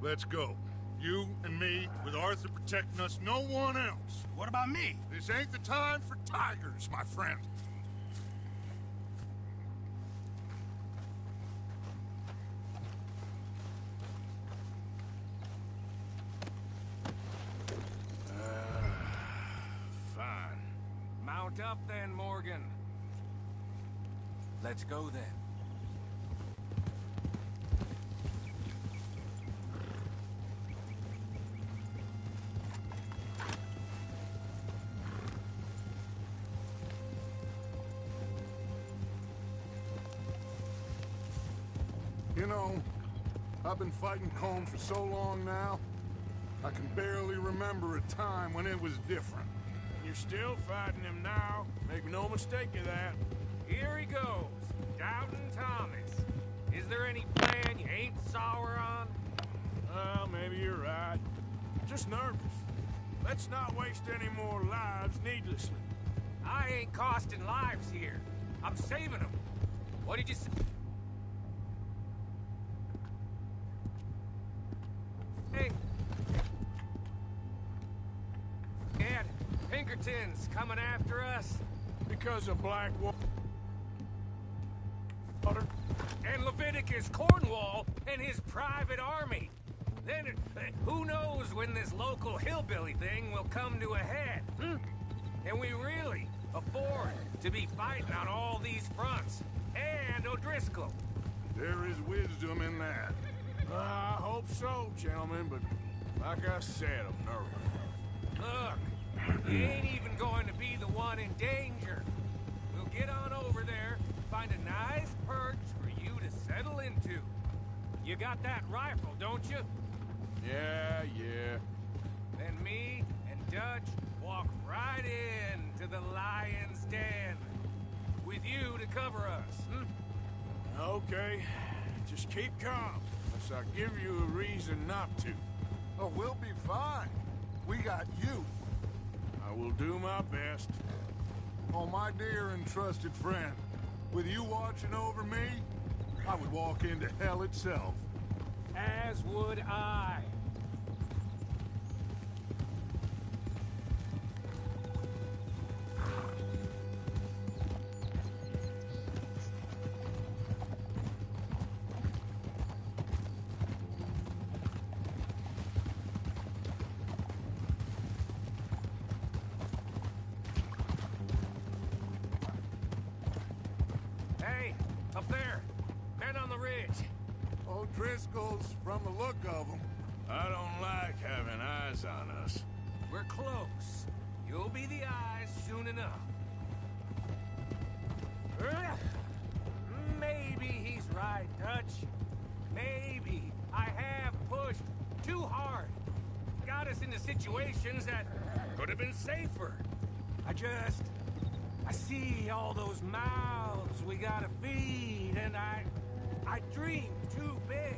Let's go. You and me, with Arthur protecting us, no one else. What about me? This ain't the time for tigers, my friend. Fine. Mount up then, Morgan. Let's go then. You know, I've been fighting Combs for so long now, I can barely remember a time when it was different. You're still fighting him now. Make no mistake of that. Here he goes, Doubting Thomas. Is there any plan you ain't sour on? Well, maybe you're right. Just nervous. Let's not waste any more lives needlessly. I ain't costing lives here. I'm saving them. What did you say? Hey. Ed, Pinkerton's coming after us. Because of Black Wolf. and Leviticus Cornwall and his private army. Then who knows when this local hillbilly thing will come to a head, And we really afford to be fighting on all these fronts. And O'Driscoll. There is wisdom in that. I hope so, gentlemen, but like I said, I'm nervous. Look, you ain't even going to be the one in danger. We'll get on over there, find a nice perch for you to settle into. You got that rifle, don't you? Yeah. Then me and Dutch walk right in to the lion's den. With you to cover us, Okay. Just keep calm, unless I give you a reason not to. Oh, we'll be fine. We got you. I will do my best. Oh, my dear and trusted friend, with you watching over me, I would walk into hell itself. As would I. Hey, up there. Men on the ridge. O'Driscoll's, from the look of them. I don't like having eyes on us. We're close. You'll be the eyes soon enough. Maybe he's right, Dutch. Maybe I have pushed too hard. Got us into situations that could have been safer. I see all those mouths we gotta feed, and I dream too big.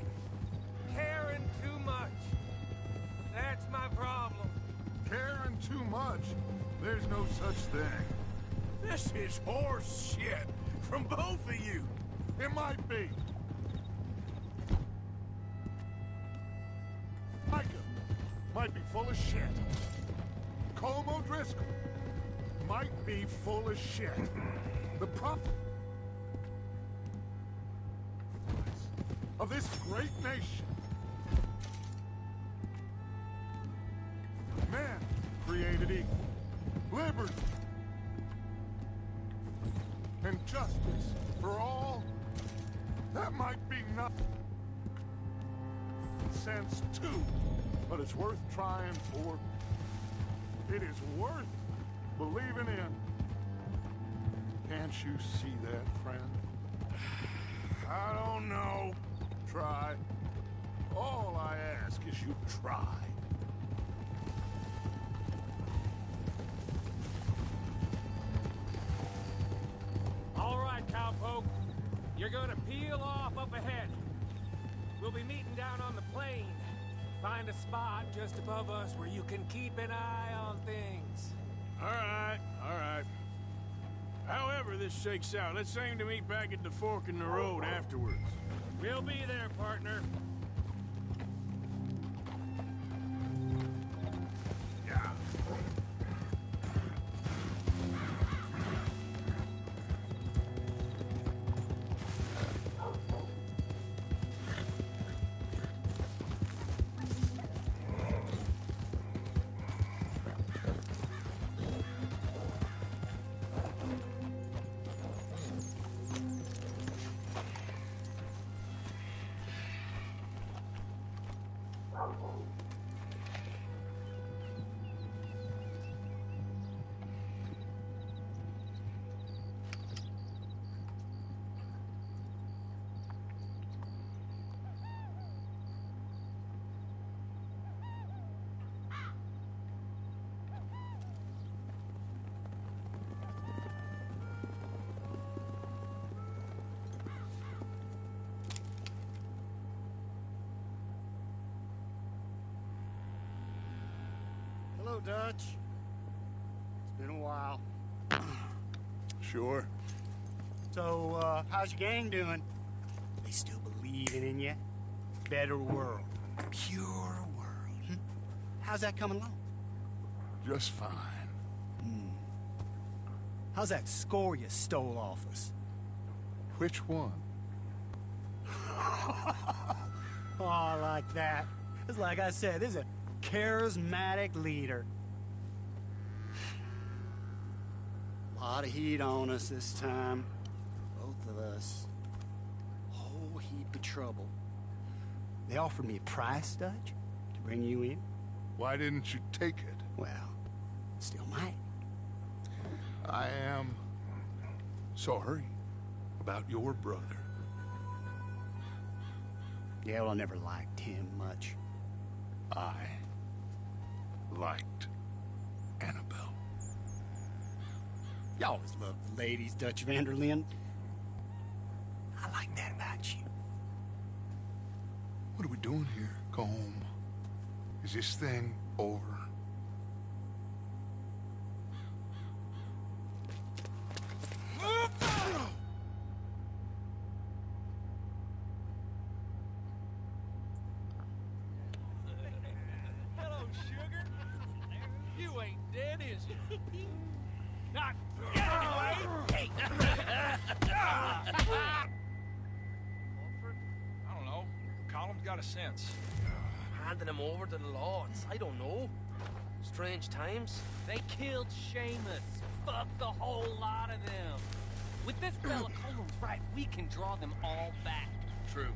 Caring too much. That's my problem. Caring too much? There's no such thing. This is horse shit from both of you. It might be. Micah might be full of shit. Colm O'Driscoll might be full of shit. The prophet of this great nation. Man created equal. Liberty. And justice for all. That might be nothing. Sense too. But it's worth trying for. It is worth believing in. Can't you see that, friend? I don't know. Try. All I ask is you try. All right, cowpoke. You're gonna peel off up ahead. We'll be meeting down on the plain. Find a spot just above us where you can keep an eye on things. All right. However this shakes out, let's aim to meet back at the fork in the road afterwards. We'll be there, partner. Yeah. Hello, Dutch. It's been a while. Sure. So, how's your gang doing? They still believing in you? Better world. Pure world. How's that coming along? Just fine. How's that score you stole off us? Which one? Oh, I like that. It's like I said, this is a charismatic leader. A lot of heat on us this time. Both of us. Whole heap of trouble. They offered me a price, Dutch, to bring you in. Why didn't you take it? Well, still might. I am sorry about your brother. Yeah, well, I never liked him much. I liked Annabelle. You always loved the ladies, Dutch Vanderlyn. I like that about you. What are we doing here, Combe? Is this thing over? Hello, sugar. You ain't dead, is you? Not yet, anyway. I don't know. Column's got a sense. Handing him over to the lords. I don't know. Strange times. They killed Seamus. Fuck the whole lot of them. With this fella Colum's right, we can draw them all back. True.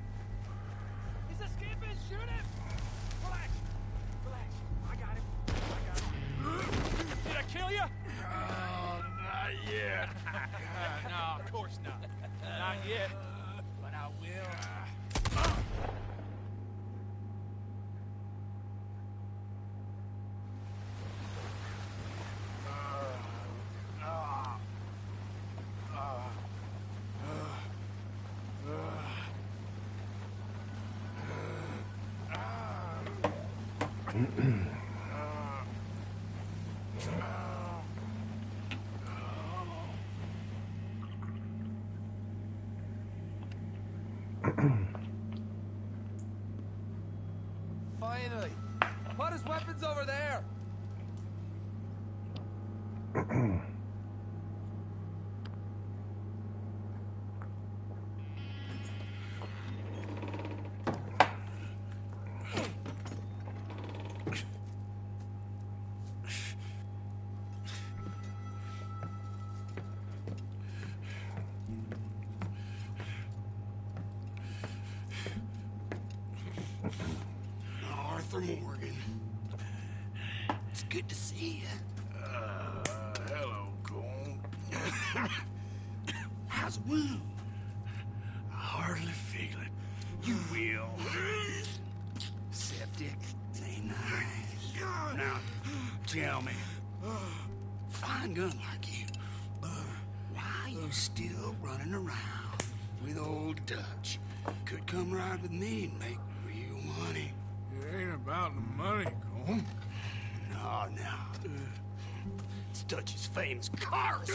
He's escaping. Shoot him. Relax. Relax. I got him. Did I kill you? Not yet. No, of course not. Not yet. But I will. Finally! Put his weapons over there! Arthur Morgan. It's good to see you. Hello, Combe. How's the wound? I hardly feel it. You will. Septic. Ain't nice. Now, tell me. Fine gun like you. Why you still running around with old Dutch? Could come right with me and make real money. It ain't about the money, Combe. No. It's Dutch's famous cars.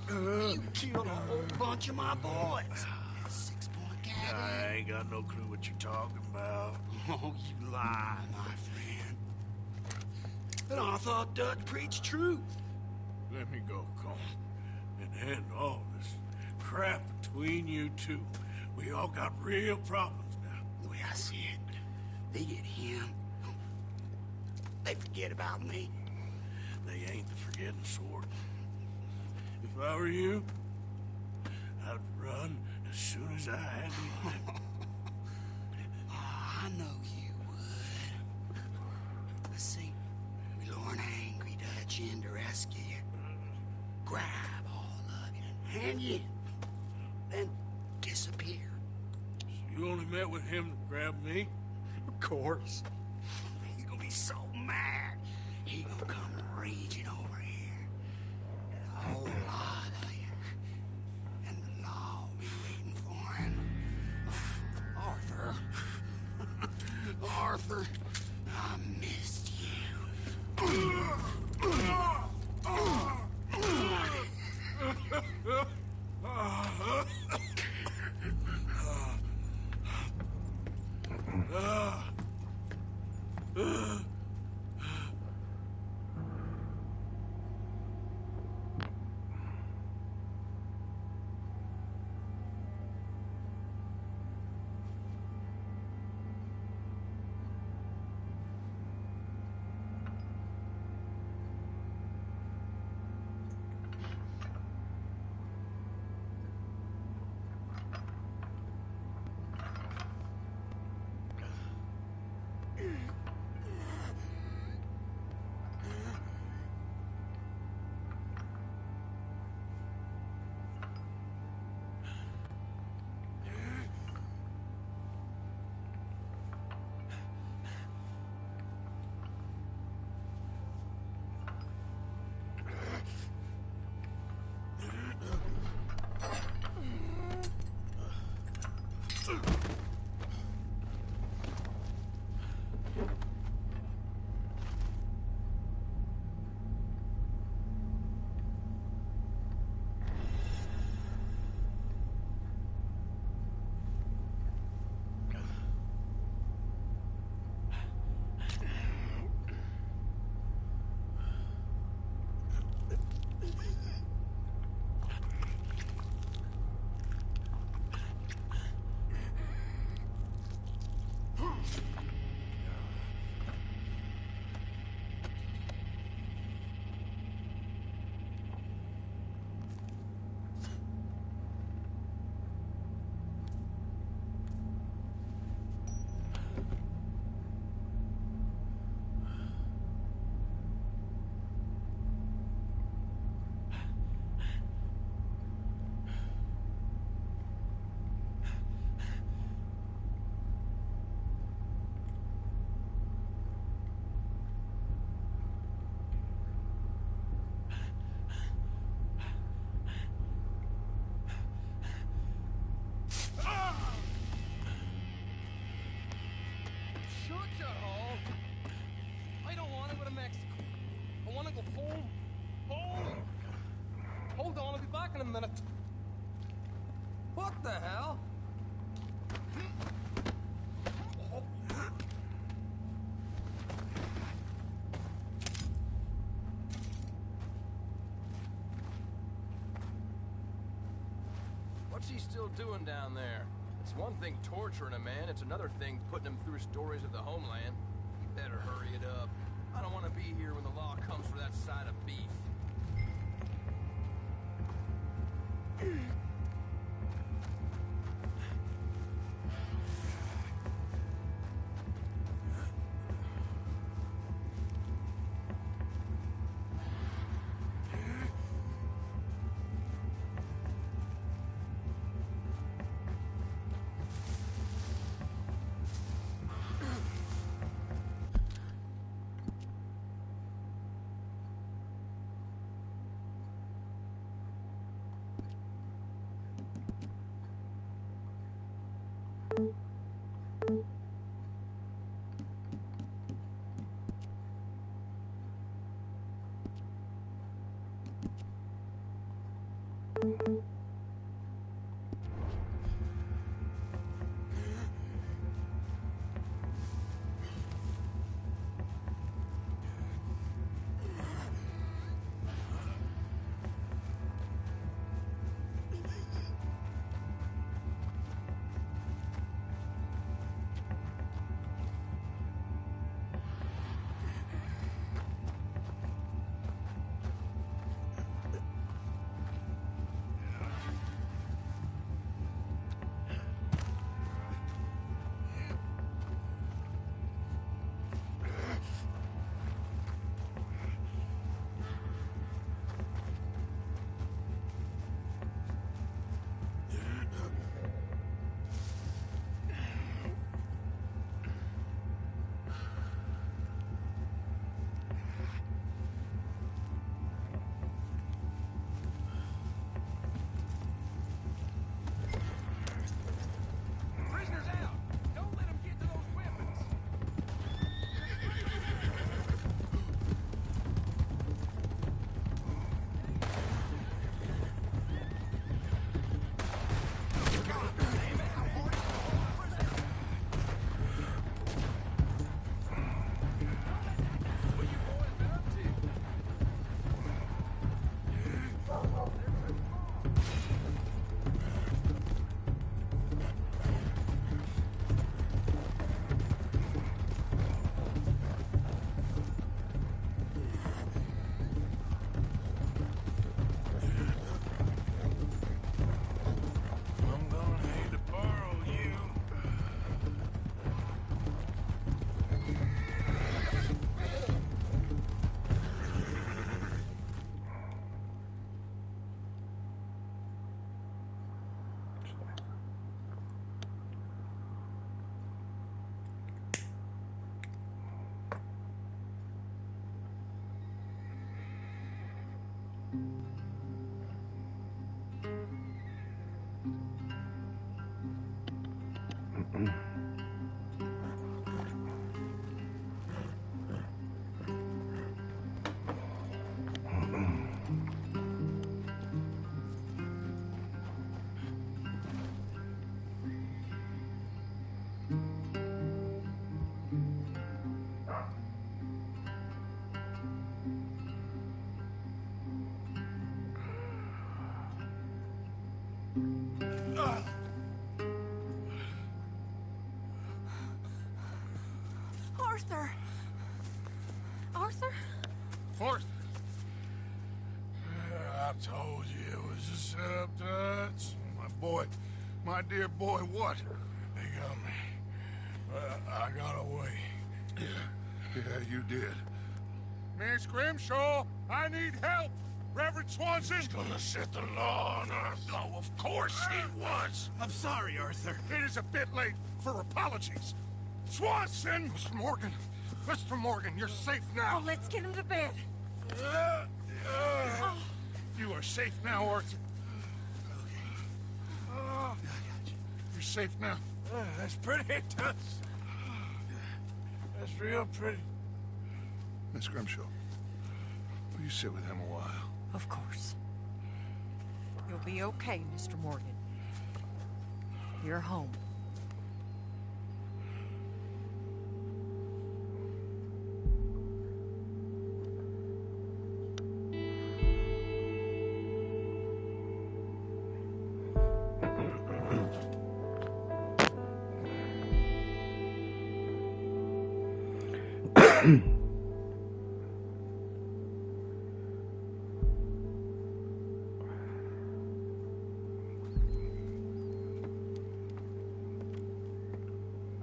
You killed a whole bunch of my boys. 6-point gag. I ain't got no clue what you're talking about. Oh, you lie, my friend. And I thought Dutch preached truth. Let me go, Combe, and end all this crap between you two. We all got real problems now. The way I see it, they get him, they forget about me. They ain't the forgetting sort. If I were you, I'd run as soon as I had the money. I know you would. Let's see. We lure an angry Dutch in to rescue you. Grab all of you and hand you in. Then disappear. So you only met with him to grab me? Of course. He's gonna be so mad. He gonna come raging over here. And a whole lot of you. And the law will be waiting for him. Arthur. Arthur, I missed you. back in a minute. What the hell? What's he still doing down there? It's one thing torturing a man, it's another thing putting him through stories of the homeland. You better hurry it up. I don't want to be here when the law comes for that side of beef. Arthur! Arthur? Arthur! I told you it was a setup, Dutch. My boy, my dear boy, what? They got me. I got away. Yeah, you did. Miss Grimshaw, I need help! Reverend Swanson's gonna set the law on us. Oh, of course he was. I'm sorry, Arthur. It is a bit late for apologies. Swanson! Mr. Morgan. Mr. Morgan, you're safe now. Oh, let's get him to bed. You are safe now, Arthur. You're safe now. That's pretty, Dutch. That's real pretty. Miss Grimshaw, will you sit with him a while? Of course. You'll be okay, Mr. Morgan. You're home.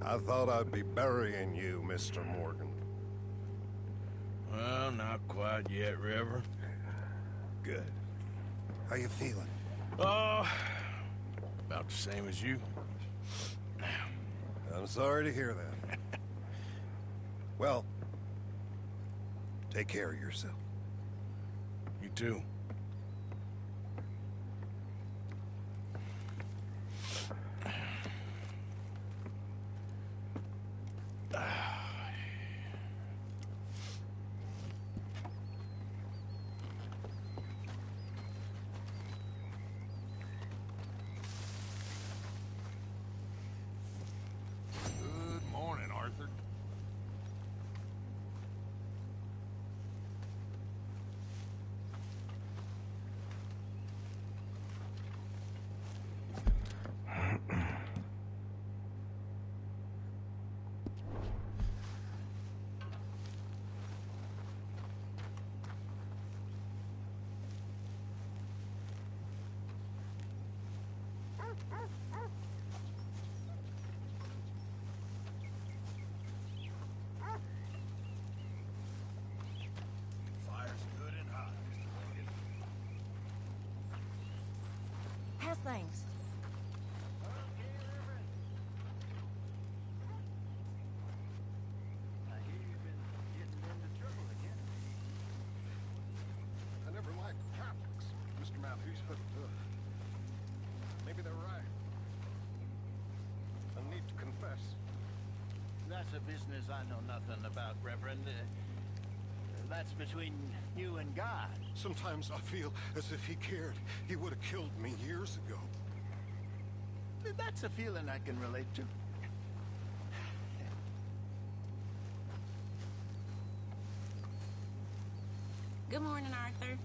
I thought I'd be burying you, Mr. Morgan. Well, not quite yet, Reverend. Good. How you feeling? Oh, about the same as you. I'm sorry to hear that. Well, take care of yourself. You too. Good morning, Arthur. Fire's good and hot, Mr. Morgan. How's things? I never liked Catholics, Mr. Matthews, but maybe they're right. I need to confess. That's a business I know nothing about, Reverend. That's between you and God. Sometimes I feel as if he cared. He would have killed me years ago. That's a feeling I can relate to. Good morning, Arthur.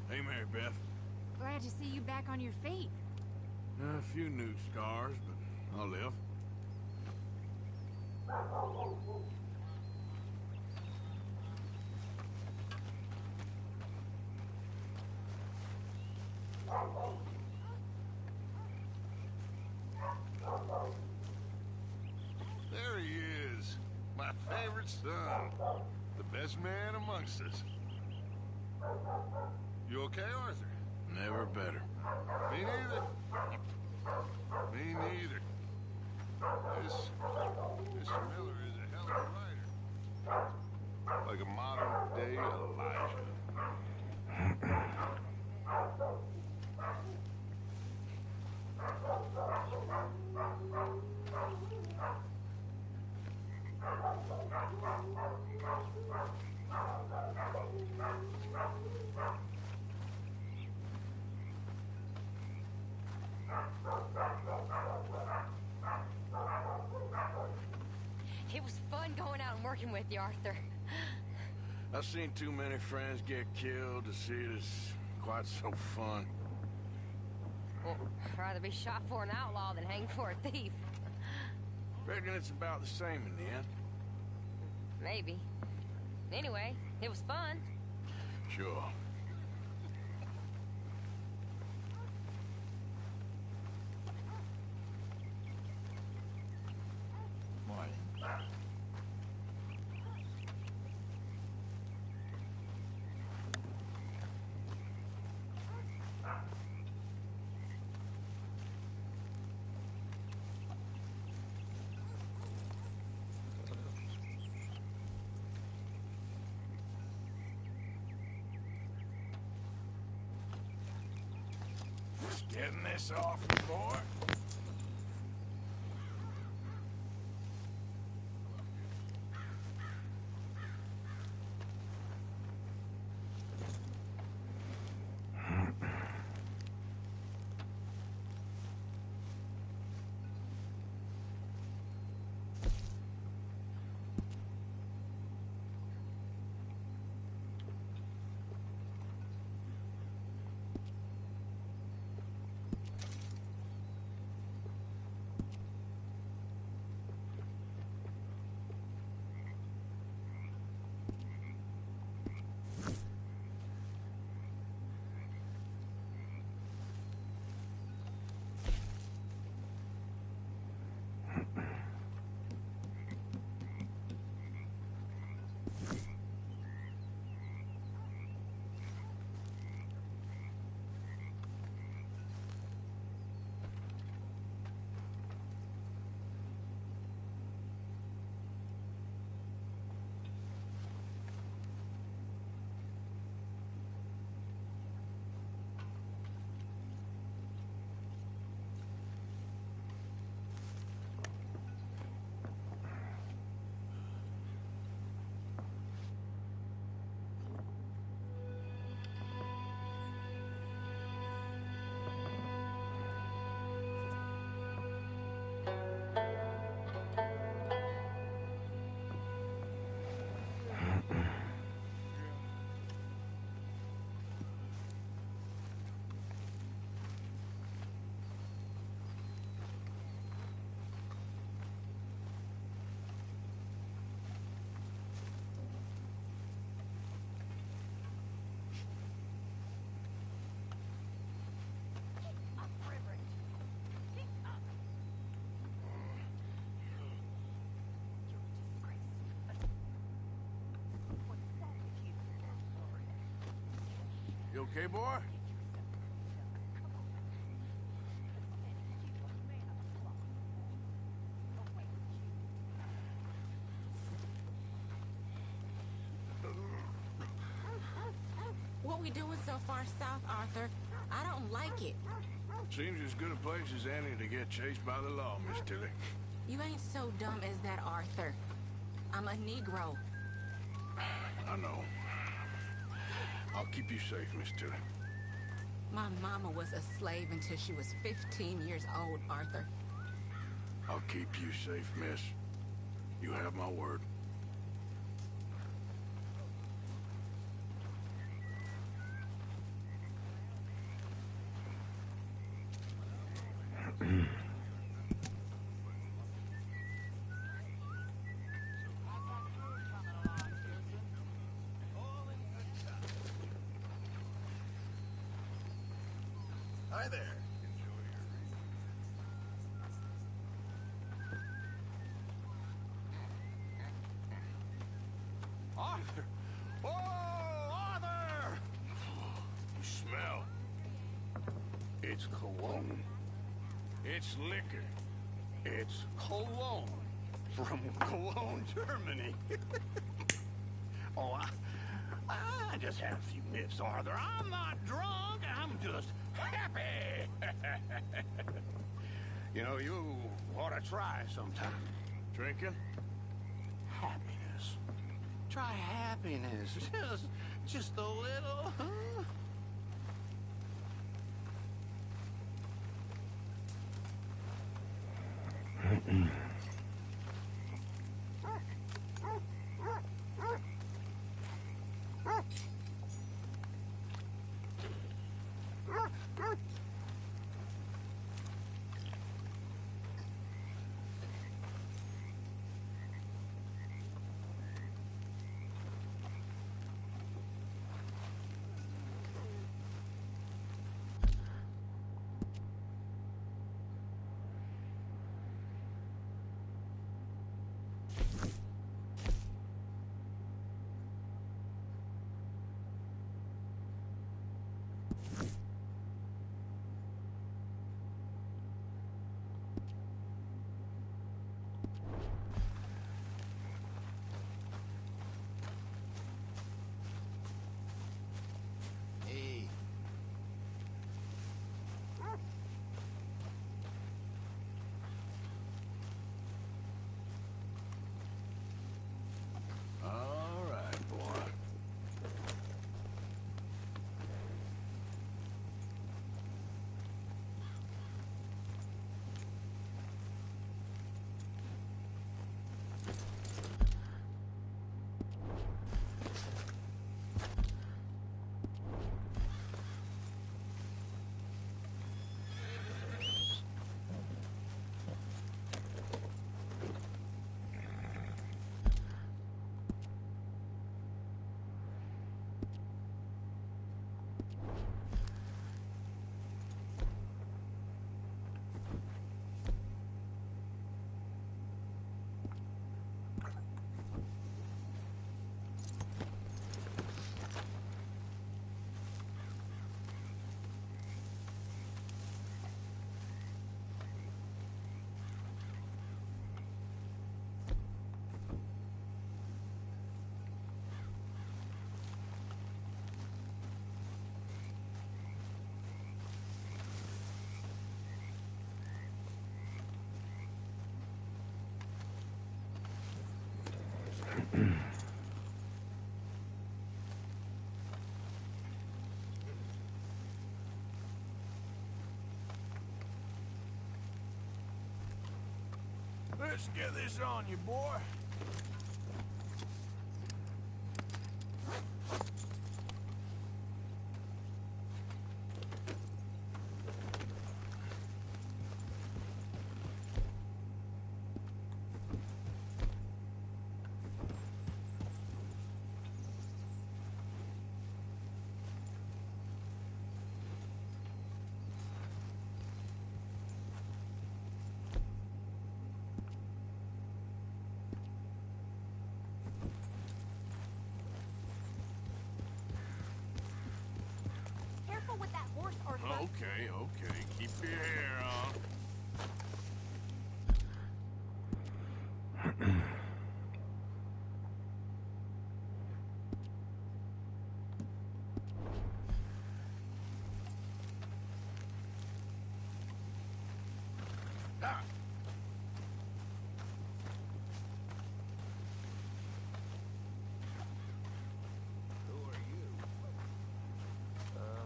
Hey, Mary Beth. Glad to see you back on your feet. A few new scars, but I'll live. There he is, my favorite son, the best man amongst us. You okay, Arthur? Never better. Me neither. Me neither. This Mr. Miller is a hell of a writer. Like a modern-day Elijah. It was fun going out and working with you, Arthur. I've seen too many friends get killed to see it as quite so fun. Well, I'd rather be shot for an outlaw than hanged for a thief. Reckon it's about the same in the end. Maybe. Anyway, it was fun. Sure. Just getting this off you, boy. You okay, boy? What we doing so far south, Arthur? I don't like it. Seems as good a place as any to get chased by the law, Miss Tilly. You ain't so dumb as that, Arthur. I'm a Negro. I know. I'll keep you safe, Miss Tilly. My mama was a slave until she was 15 years old, Arthur. I'll keep you safe, miss. You have my word. Hi there. Arthur! Oh, Arthur! You smell. It's cologne. It's liquor. It's cologne from Cologne, Germany. Oh, I just had a few nips, Arthur. I'm not drunk. I'm just happy. You know, you ought to try sometime. Drinking? Happiness. Try happiness. Just a little, huh? All right, boy. Let's get this on you, boy. horseback. Okay, okay. Keep your hair on.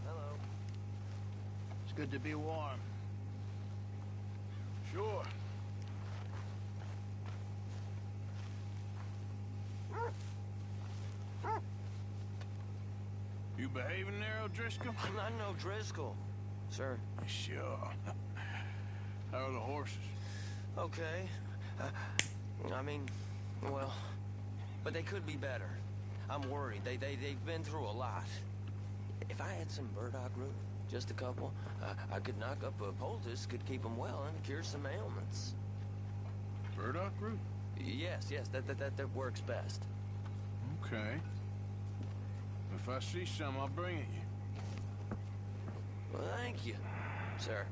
Hello. It's good to be warm. Sure. You behaving there, O'Driscoll? I'm not no Driscoll, sir. Sure. How are the horses? Okay. I mean, well, but they could be better. I'm worried. They've been through a lot. If I had some burdock root, just a couple, I could knock up a poultice, could keep them well, and cure some ailments. Burdock root? Yes, that works best. Okay. If I see some, I'll bring it you. Well, thank you, sir.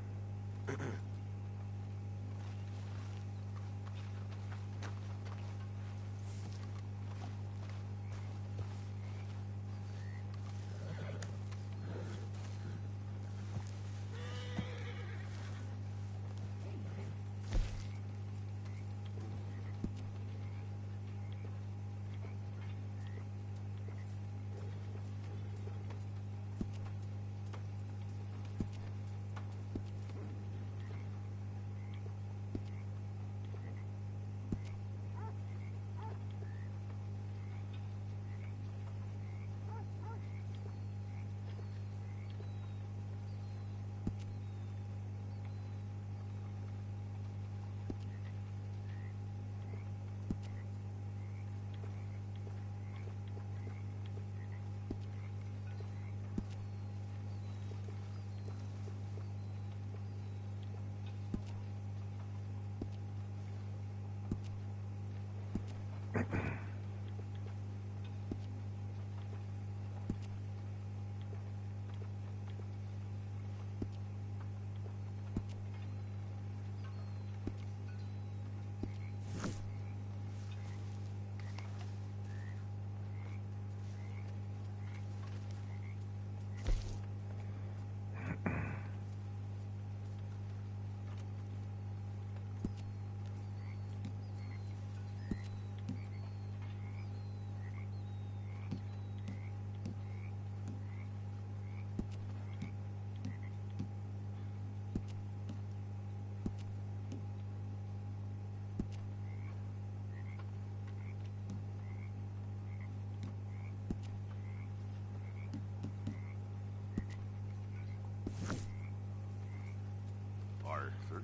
Arthur.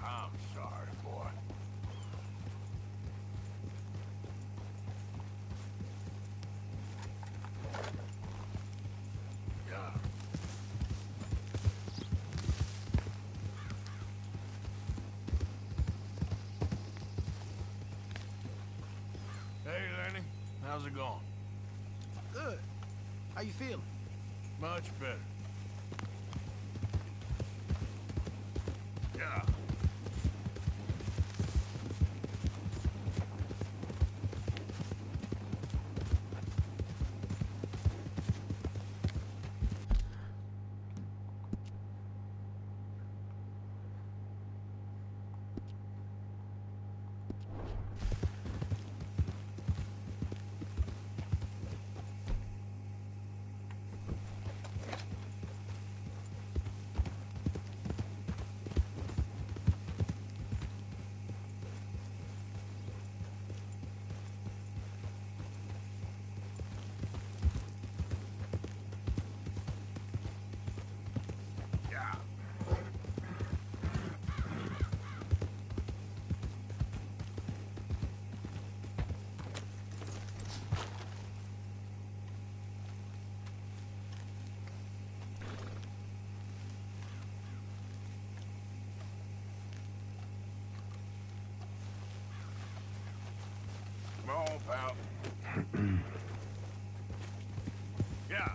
I'm sorry, boy. Yeah. Hey, Lenny. How's it going? Good. How you feeling? Much better. Yeah. pal. Yeah.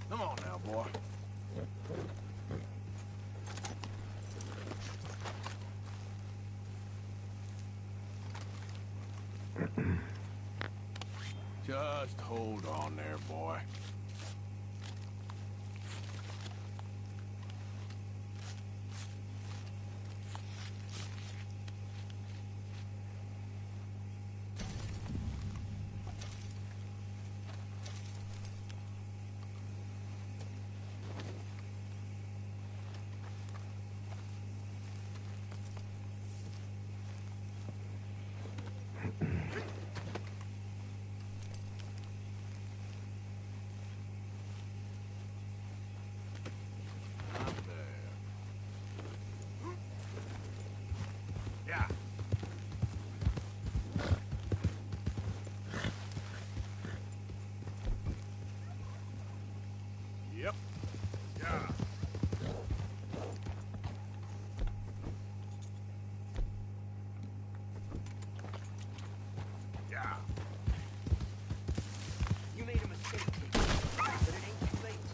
Come on now, boy. Just hold on there, boy. Yeah. Yep. Yeah. Yeah. You made a mistake, but it ain't too late.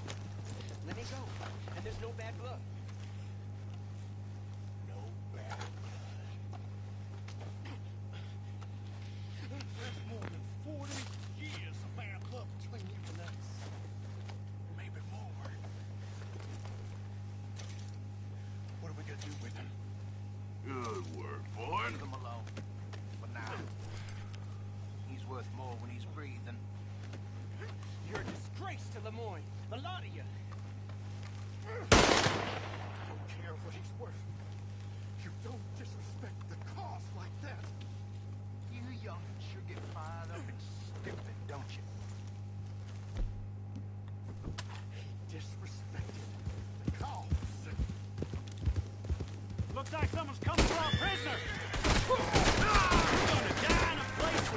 Let me go, and there's no bad blood. No bad blood. There's more than 40 years of bad blood between you and us. Maybe more. What are we gonna do with him? Good work, boy. Leave him alone. For now. He's worth more when he's breathing. You're a disgrace to Lemoyne. A lot of you. I don't care what he's worth. You don't disrespect the cause like that. You young'uns sure get fired up and stupid, don't you? He disrespected the cause. Looks like someone's coming for our prisoner. You're gonna die in a place.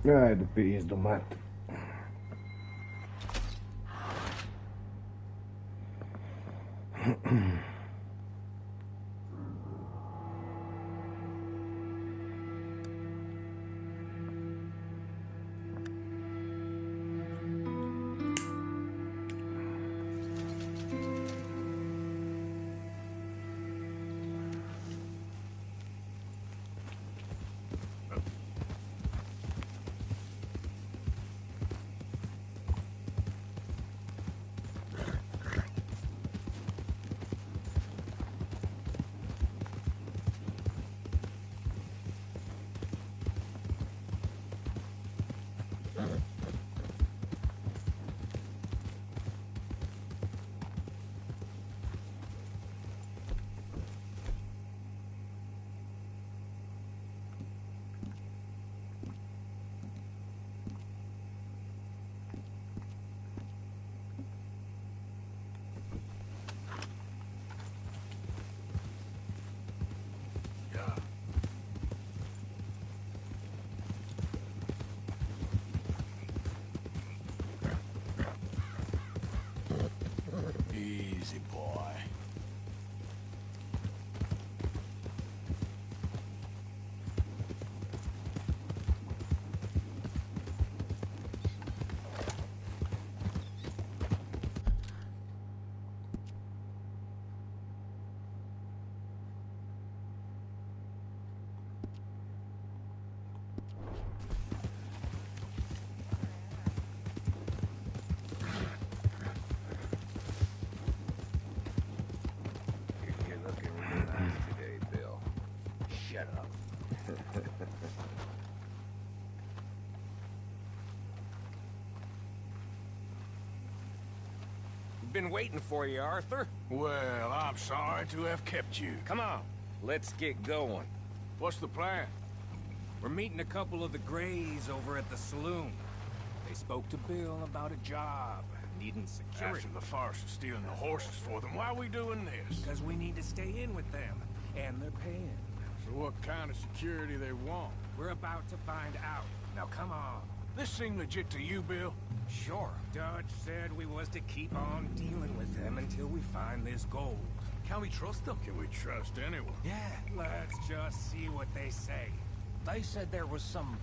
Ajde, pizdu mat. Easy, boy. You're looking real nice today, Bill. Shut up. Been waiting for you, Arthur. Well, I'm sorry to have kept you. Come on, let's get going. What's the plan? We're meeting a couple of the Greys over at the saloon. They spoke to Bill about a job, needing security. After the farce of stealing the horses for them, why are we doing this? Because we need to stay in with them, and they're paying. For what kind of security they want? We're about to find out. Now come on. This seem legit to you, Bill? Sure. Dutch said we was to keep on dealing with them until we find this gold. Can we trust them? Can we trust anyone? Yeah. Let's just see what they say. They said there was some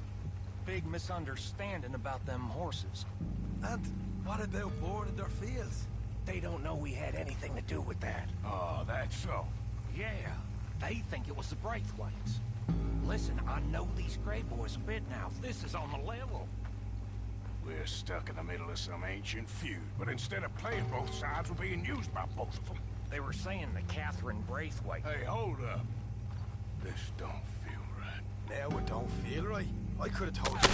big misunderstanding about them horses. And what about boarding their fields? They don't know we had anything to do with that. Oh, that's so. Yeah, they think it was the Braithwaites. Listen, I know these Grey boys a bit now. This is on the level. We're stuck in the middle of some ancient feud, but instead of playing both sides, we're being used by both of them. They were saying that Catherine Braithwaite... Hey, hold up. This don't feel right. Now it don't feel right. I could have told you.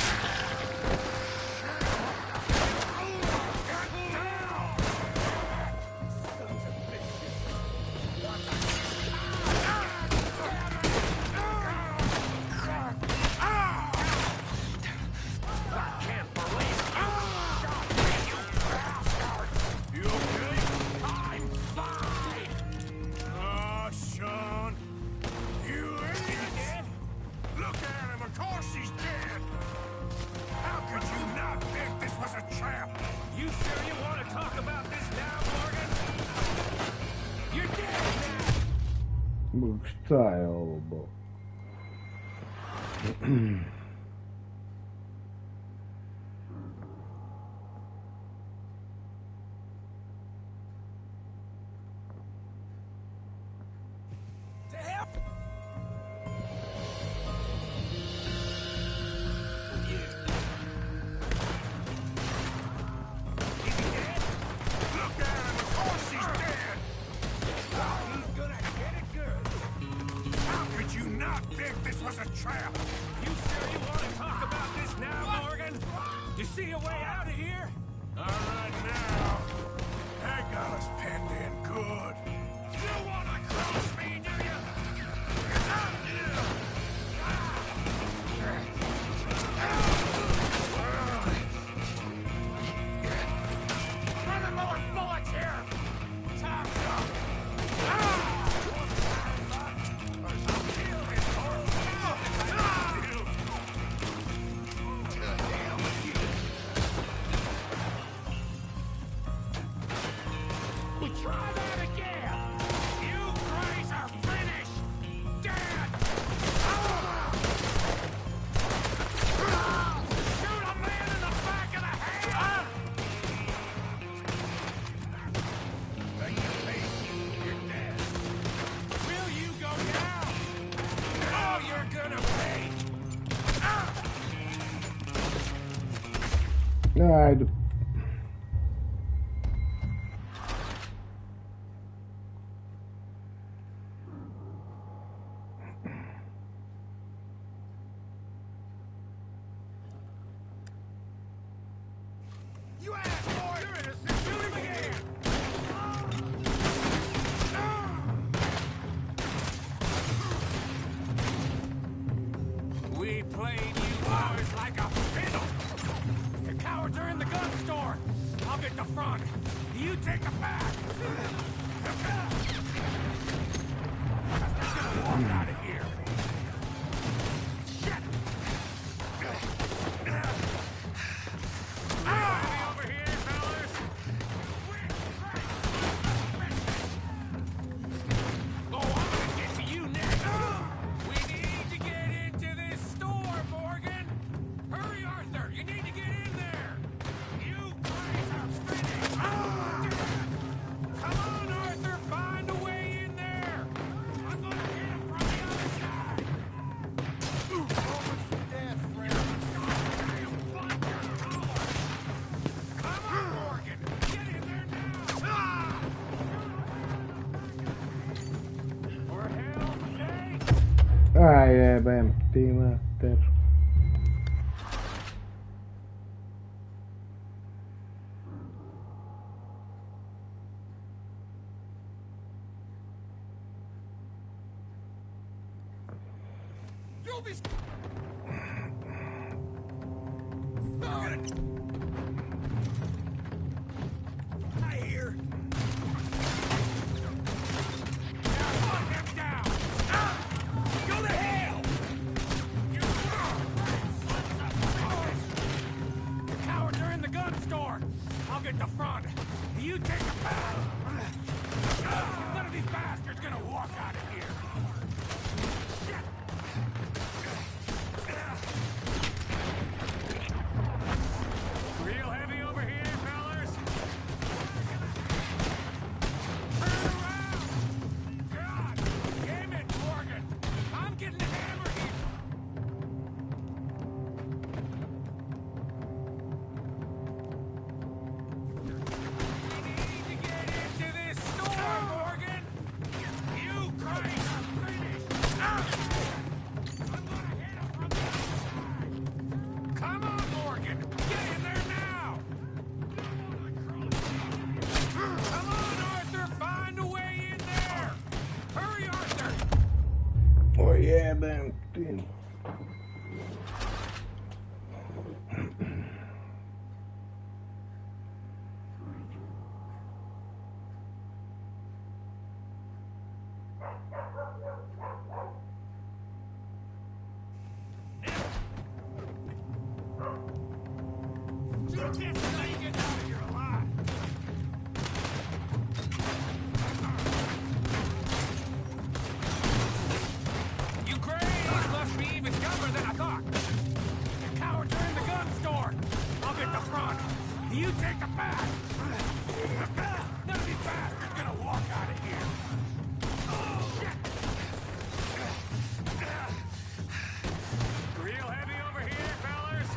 Šta je ovo, bo? Ajde. You asked for it! You're innocent! Shoot him again! We played you boys like a fiddle. The cowards are in the gun store. I'll get the front. You take the back. Just gonna walk out of here. Shit! Over here, fellas. Oh, I'm gonna get to you next. We need to get into this store, Morgan. Hurry, Arthur. You need to get in there. You guys are finished. Come on, Arthur. Find a way in there. I'm gonna hit him from the other side. Come on, Morgan. Get in there now. For hell's sake. Aj jebem ti mater. Scooby's... I hear. Now put him down. Go to hell! You cowards are in the gun store. I'll get the front. You take the back. None of these bastards gonna walk out of here. Real heavy over here, fellas. Turn around! God damn it, Morgan! I'm getting hammered here. We need to get into this store, Morgan! You guys are finished! I'm gonna hit him from the outside! Come on, Morgan! Get in there now! Come on, Arthur! Find a way in there! Hurry, Arthur! Ojebem. You can't let you get out of here alive! You Grays must be even dumber than I thought! You cowards are in the gun store! I'll get the front! You take the back! None of these bastards gonna walk out of here! Real heavy over here, fellas!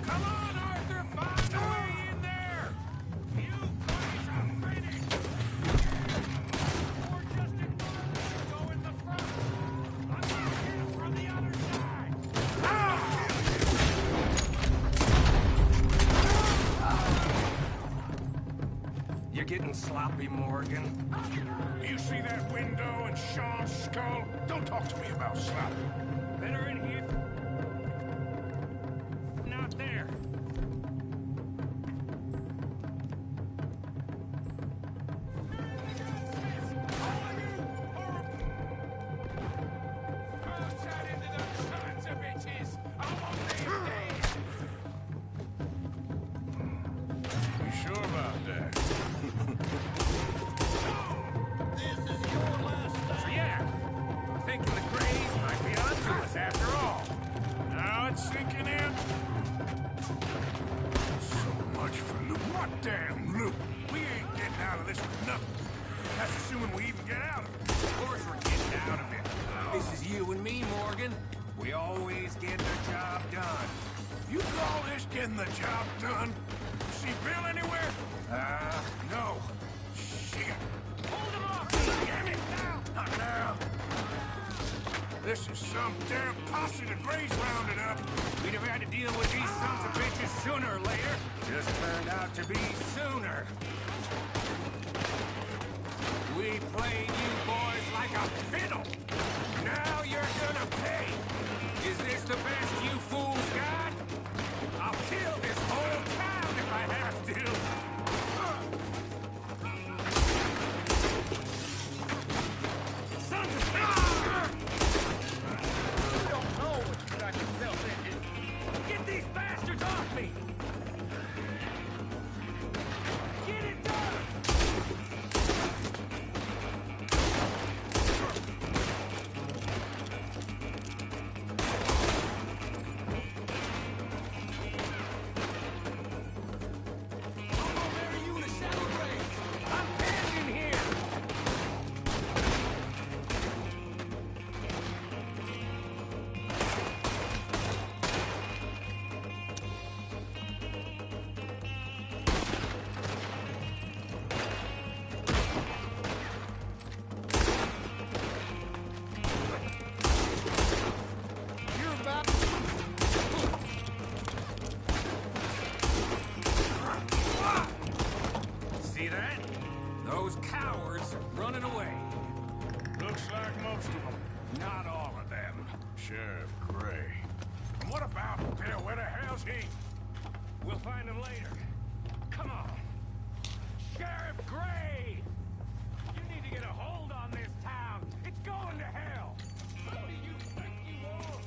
Come on, Arthur! Find a way in there! You guys are finished! Or just ignore me and go in the front! I'm gonna hit him from the other side! You're getting sloppy, Morgan. You see that window and Sean's skull? Don't talk to me about slap. Better in here. Not there. Outside into those sons of bitches! I want them dead! You sure about that? So yeah, thinking the Grays might be onto us after all. Now it's sinking in. So much for loot. What damn loot? We ain't getting out of this with nothing. That's assuming we even get out of it. Of course we're getting out of it. This is you and me, Morgan. We always get the job done. You call this getting the job done? See Bill anywhere? No. Shit. Hold him off! Damn it! Now! Not now! This is some damn posse the Grays rounded up. We'd have had to deal with these sons of bitches sooner or later. Just turned out to be sooner. We played you boys like a fiddle. Now you're gonna pay. Is this the best you fools got? I'll kill this whole town if I have to. Sons of bitches! You don't know what you got yourself into. Get these bastards off me! Get it done! Not all of them. Sheriff Gray. And what about Bill? Where the hell's he? We'll find him later. Come on. Sheriff Gray! You need to get a hold on this town. It's going to hell. Who do you think you are?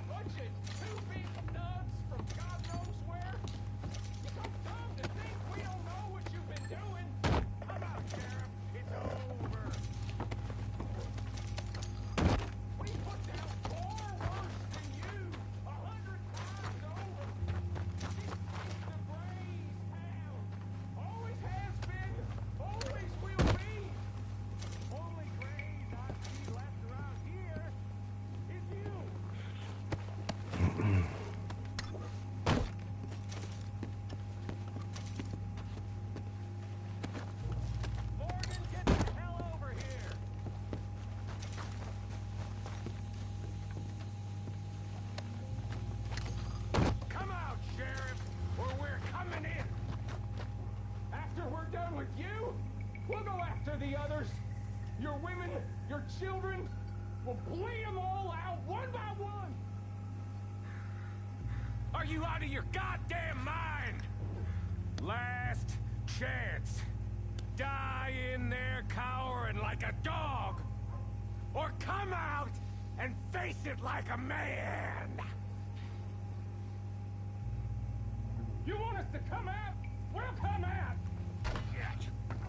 Bunch of two big nuts from God knows where? You so dumb to think we don't know what you've been doing. Come out, Sheriff. It's over. We put down far worse than you, 100 times over. This is the Gray's town. Always has been, always will be. Only Grays I see left around here is you. Morgan, get the hell over here. Come out, Sheriff, or we're coming in. After we're done with you, we'll go after the others. Your women, your children, we'll bleed them all out one by one. Are you out of your goddamn mind? Last chance. Die in there cowering like a dog. Or come out and face it like a man. You want us to come out? We'll come out.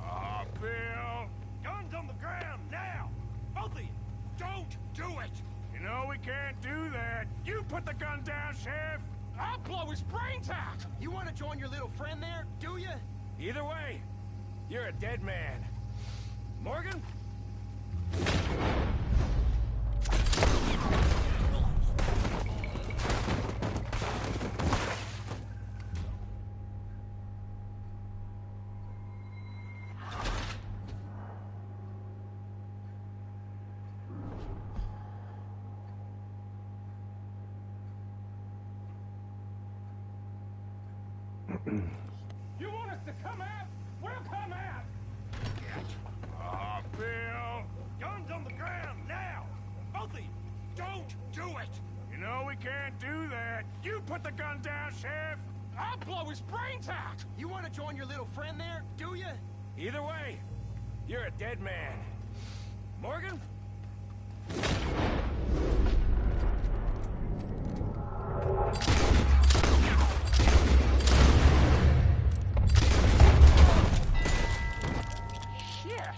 Oh, Bill. Guns on the ground now. Both of you. Don't do it. You know we can't do that. You put the gun down, Sheriff. I'll blow his brains out. You want to join your little friend there, do you? Either way, you're a dead man. Morgan? You want us to come out? We'll come out. Oh, Bill. Guns on the ground now. Both of you. Don't do it. You know we can't do that. You put the gun down, Sheriff. I'll blow his brains out. You want to join your little friend there, do you? Either way, you're a dead man. Morgan? Shit.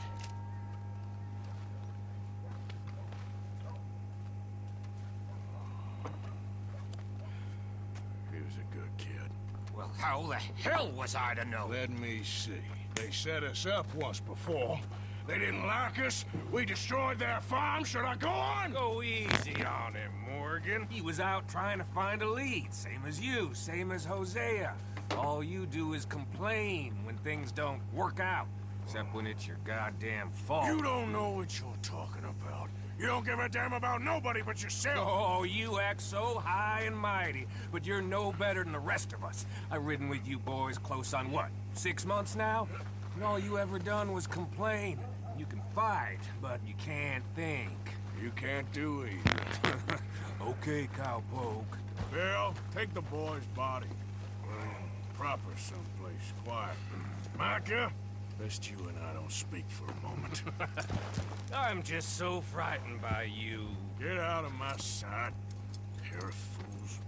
He was a good kid. Well, how the hell was I to know? Let me see. They set us up once before. They didn't like us. We destroyed their farm. Should I go on? Go easy on him, Morgan. He was out trying to find a lead. Same as you, same as Hosea. All you do is complain when things don't work out. Except when it's your goddamn fault. You don't know what you're talking about. You don't give a damn about nobody but yourself. Oh, you act so high and mighty, but you're no better than the rest of us. I've ridden with you boys close on what, 6 months now? And all you ever done was complain. You can fight, but you can't think. You can't do either. Okay, cowpoke. Bill, take the boy's body. Proper someplace, quiet. Micah, best you and I don't speak for a moment. I'm just so frightened by you. Get out of my sight, pair of fools.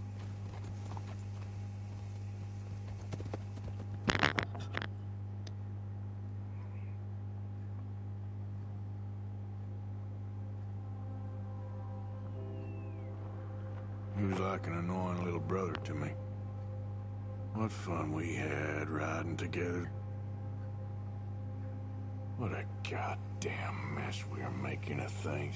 He was like an annoying little brother to me. What fun we had riding together. What a goddamn mess we are making of things.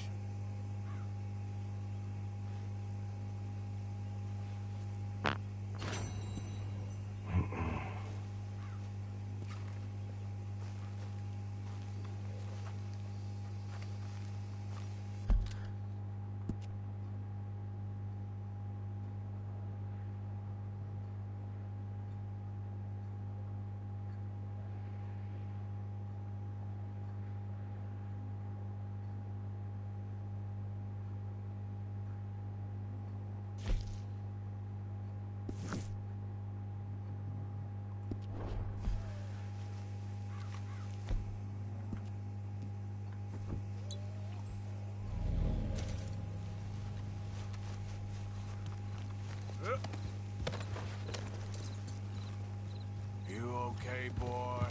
You okay, boy?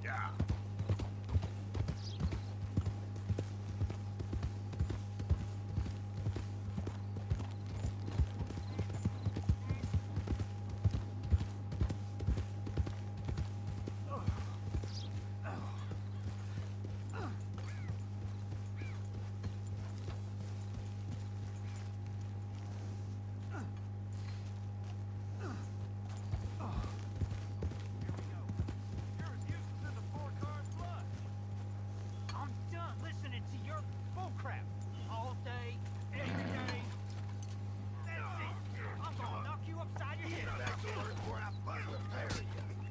Yeah. I'm done listening to your bullcrap all day, every day. That's it. I'm gonna knock you upside your head. Back to work before I bust the pair of you.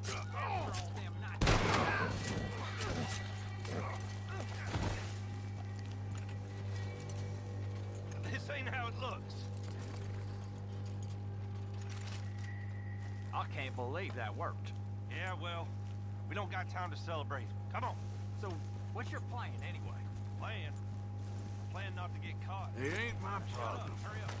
After all them nights. This ain't how it looks. I can't believe that worked. Yeah, well, we don't got time to celebrate. Come on. So, what's your plan anyway? Plan? Plan not to get caught. It ain't my Shut problem. up. Hurry up.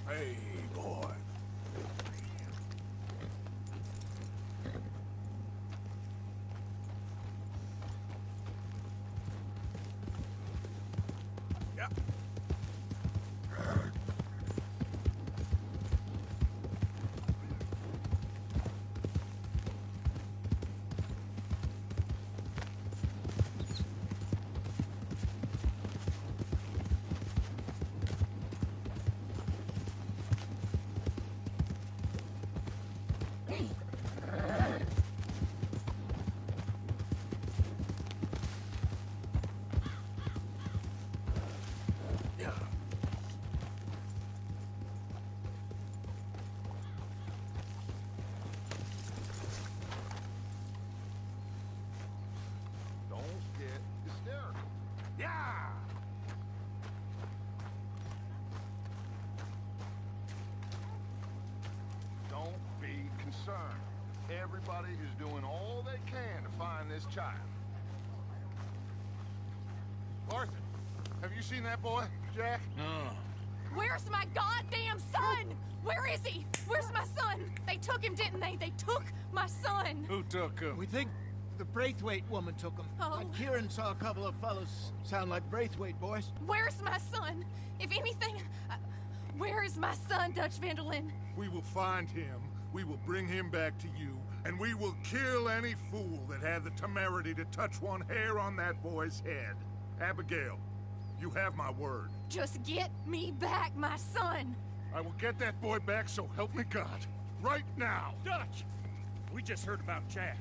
Hey, boy. Yeah. Don't get hysterical. Yeah! Don't be concerned. Everybody is doing all they can to find this child. Arthur, have you seen that boy, Jack? No. Where's my goddamn son? Where is he? Where's my son? They took him, didn't they? They took my son. Who took him? We think the Braithwaite woman took him. Oh. Kieran saw a couple of fellows sound like Braithwaite boys. Where's my son? If anything, where is my son, Dutch Vanderlyn? We will find him, we will bring him back to you, and we will kill any fool that had the temerity to touch one hair on that boy's head. Abigail, you have my word. Just get me back, my son. I will get that boy back, so help me God. Right now. Dutch! We just heard about Jack.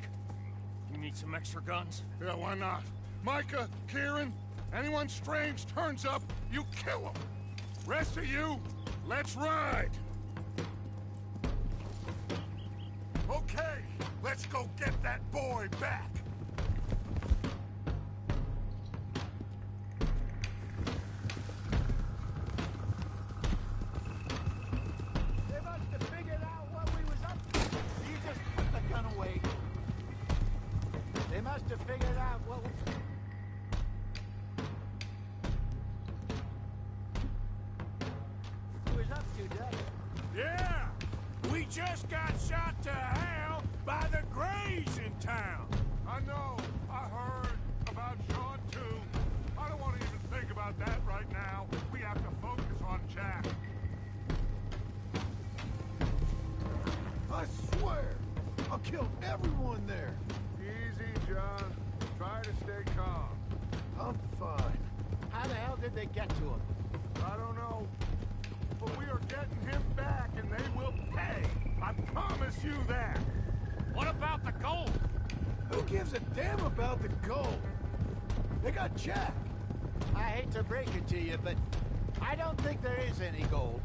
You need some extra guns? Yeah, why not? Micah, Kieran, anyone strange turns up, you kill him. Rest of you, let's ride. Okay, let's go get that boy back. They must have figured out what we was up to. You just put the gun away. They must have figured out what we was up to, Dutch. Yeah! We just got shot to hell by the Greys in town. I know. I heard about Sean, too. I don't want to even think about that right now. We have to focus on Jack. I swear, I killed everyone there. Easy, John. Try to stay calm. I'm fine. How the hell did they get to him? I don't know. But we are getting him back, and they will pay. I promise you that. What about the gold? Who gives a damn about the gold? They got Jack. I hate to break it to you, but I don't think there is any gold.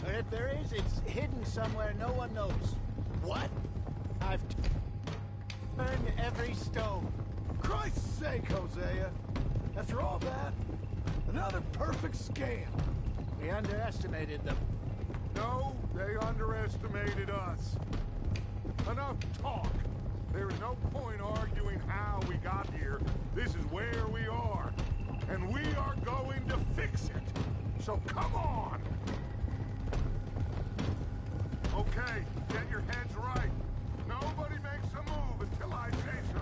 But if there is, it's hidden somewhere no one knows. What? I've turned every stone. Christ's sake, Hosea. After all that, another perfect scam. We underestimated them. No, they underestimated us. Enough talk. There is no point arguing how we got here. This is where we are. And we are going to fix it. So come on! Okay, get your heads right. Nobody makes a move until I say so.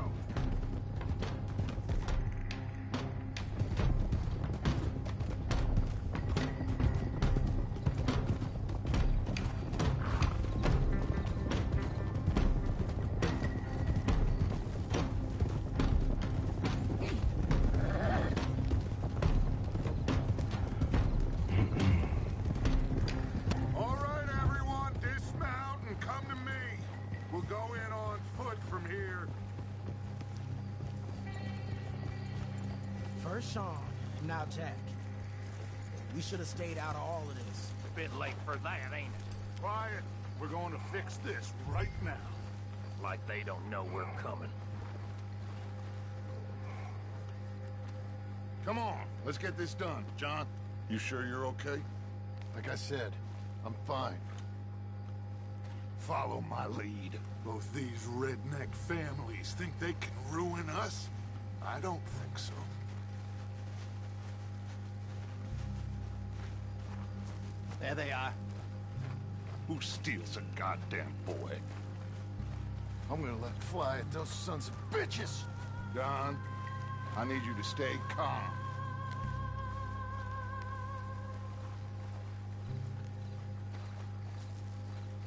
All right, everyone, dismount and come to me. We'll go in on foot from here. First Sean, now Jack. We should have stayed out of all of this. A bit late for that, ain't it? Quiet. We're going to fix this right now. Like they don't know we're coming. Come on, let's get this done. John, you sure you're okay? Like I said, I'm fine. Follow my lead. Both these redneck families think they can ruin us? I don't think so. There they are. Who steals a goddamn boy? I'm gonna let fly at those sons of bitches. Don, I need you to stay calm.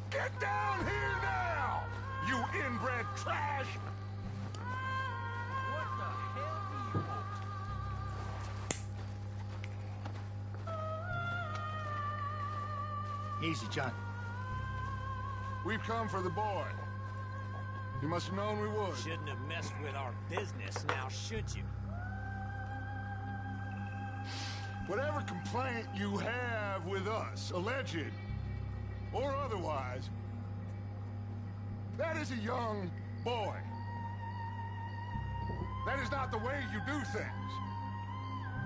Get down here now, you inbred trash! What the hell do you want? Easy, John. We've come for the boy. You must have known we would. Shouldn't have messed with our business, now should you? Whatever complaint you have with us, alleged or otherwise, that is a young boy. That is not the way you do things.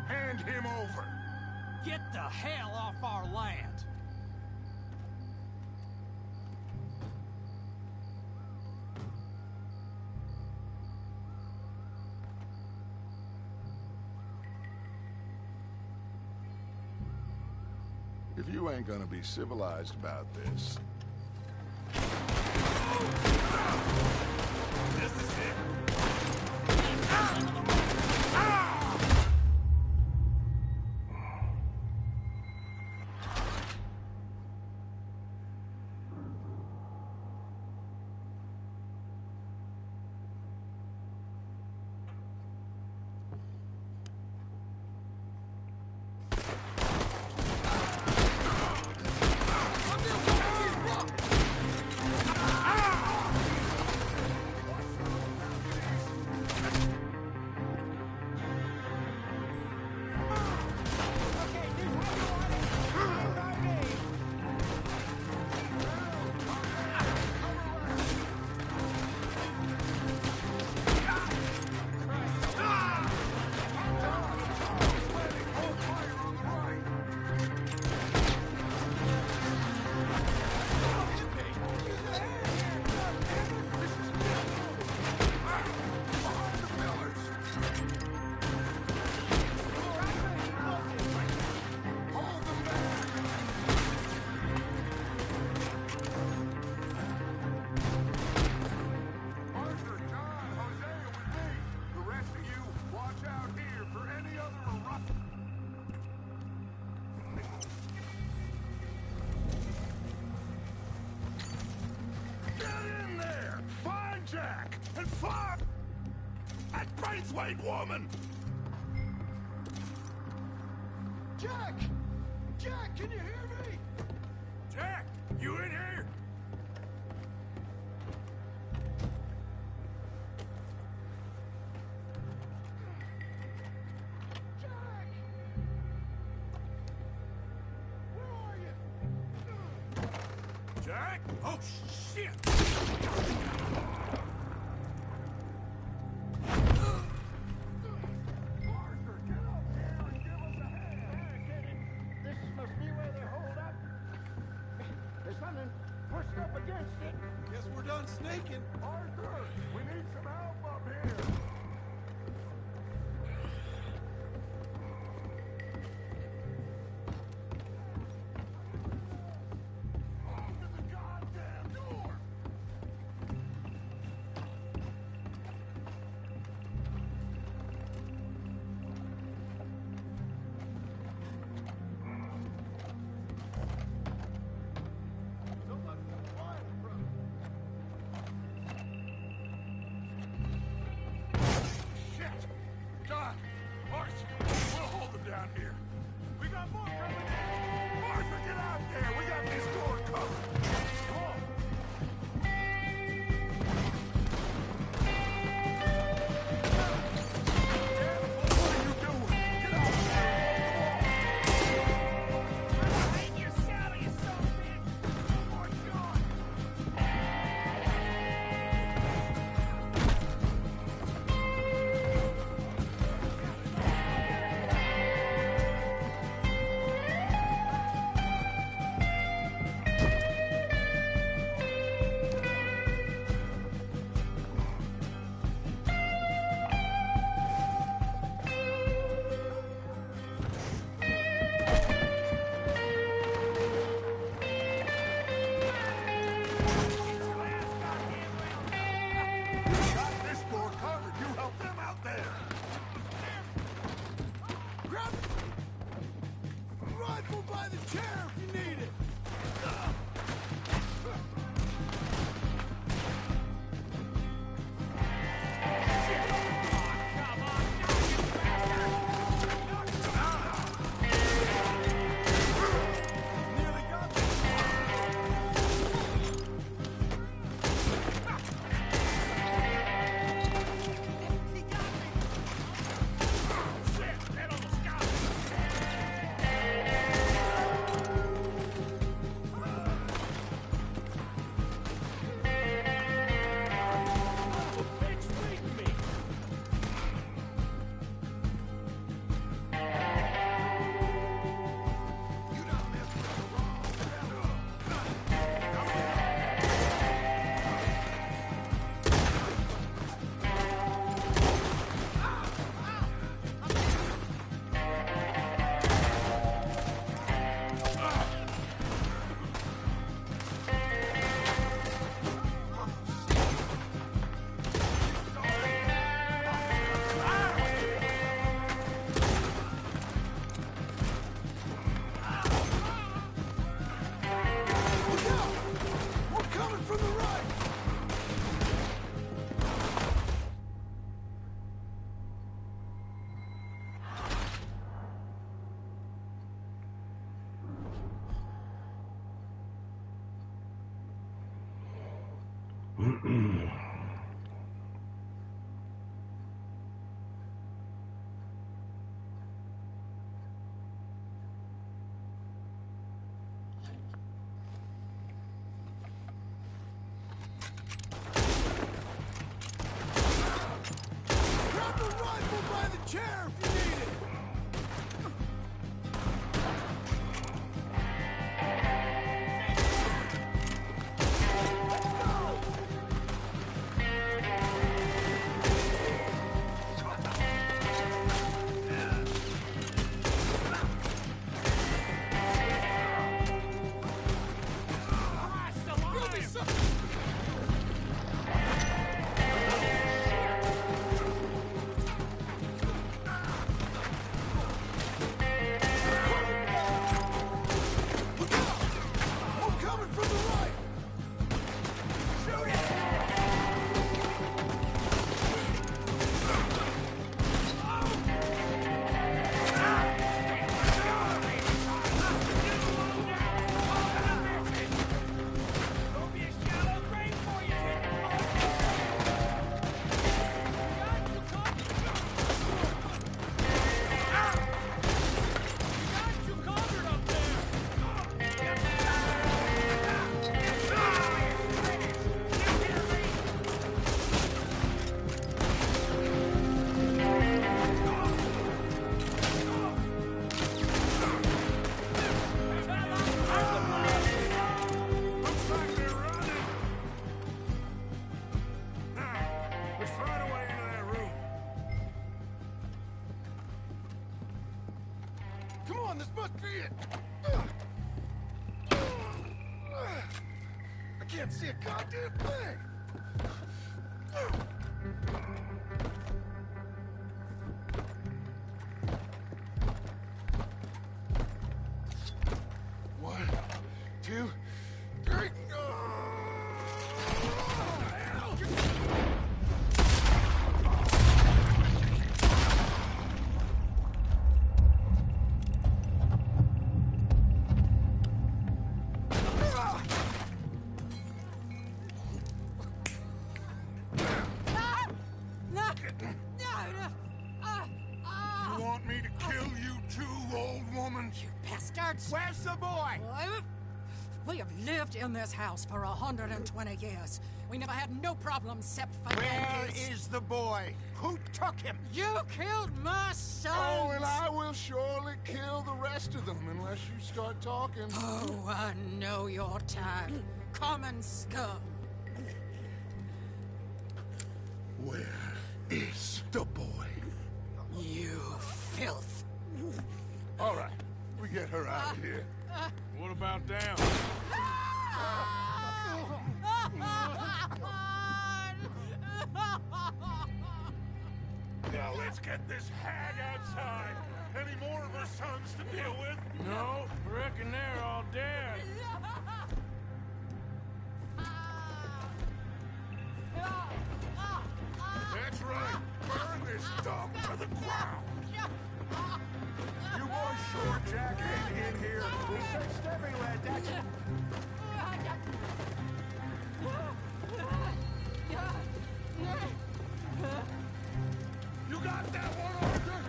Hand him over. Get the hell off our land! If you ain't gonna be civilized about this... This is it. Jack, and fire! That Braithwaite woman! Jack! Jack, can you hear me? Jack, you in here? Jack! Where are you? Jack? Oh, shit! Pushed up against it. Guess we're done snaking. Arthur, we need some help up here. Open the goddamn door. Doc, Arthur, we'll hold them down here. We got more coming in. Arthur, get out there. We got this door covered. Come on. What are you doing? Get out there. I hate your shadow, you son of a bitch. One more shot. This must be it. I can't see a goddamn thing. One, two, three. You want me to kill you too, old woman? You bastards! Where's the boy? We have lived in this house for 120 years. We never had no problems except for Where Yankees. is the boy? Who took him? You killed my son! Oh, and I will surely kill the rest of them unless you start talking. Oh, I know your type. Common scum. Where is the boy? You filth. All right, we get her out of here. What about down? Now let's get this hag outside. Any more of her sons to deal with? No, reckon they're all dead. That's right. Burn this dump to the ground. You boys sure Jack ain't in here. We searched everywhere, Dutch. You got that one, Arthur?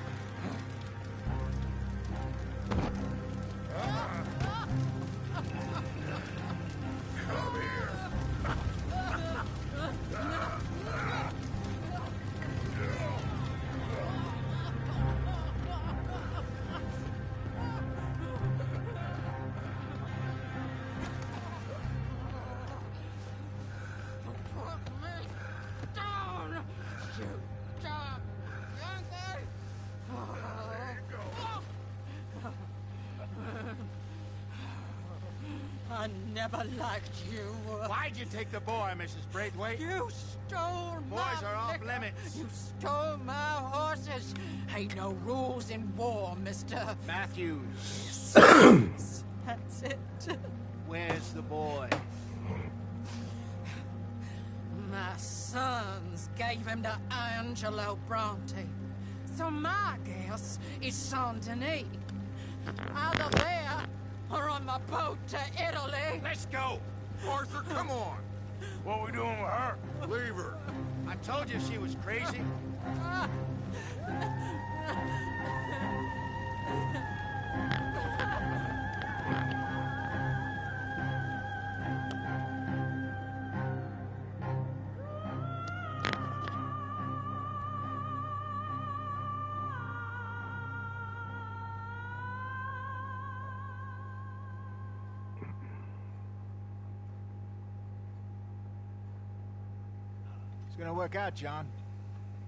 Come here. I never liked you. Why'd you take the boy, Mrs. Braithwaite? You stole my Boys are off liquor. limits. You stole my horses. Ain't no rules in war, Mr. Matthews. That's it. Where's the boy? My sons gave him to Angelo Bronte. So my guess is Saint Denis. Either there or on the boat to Italy. Let's go. Arthur, come on. What we doing with her? Leave her. I told you she was crazy. It's gonna work out, John.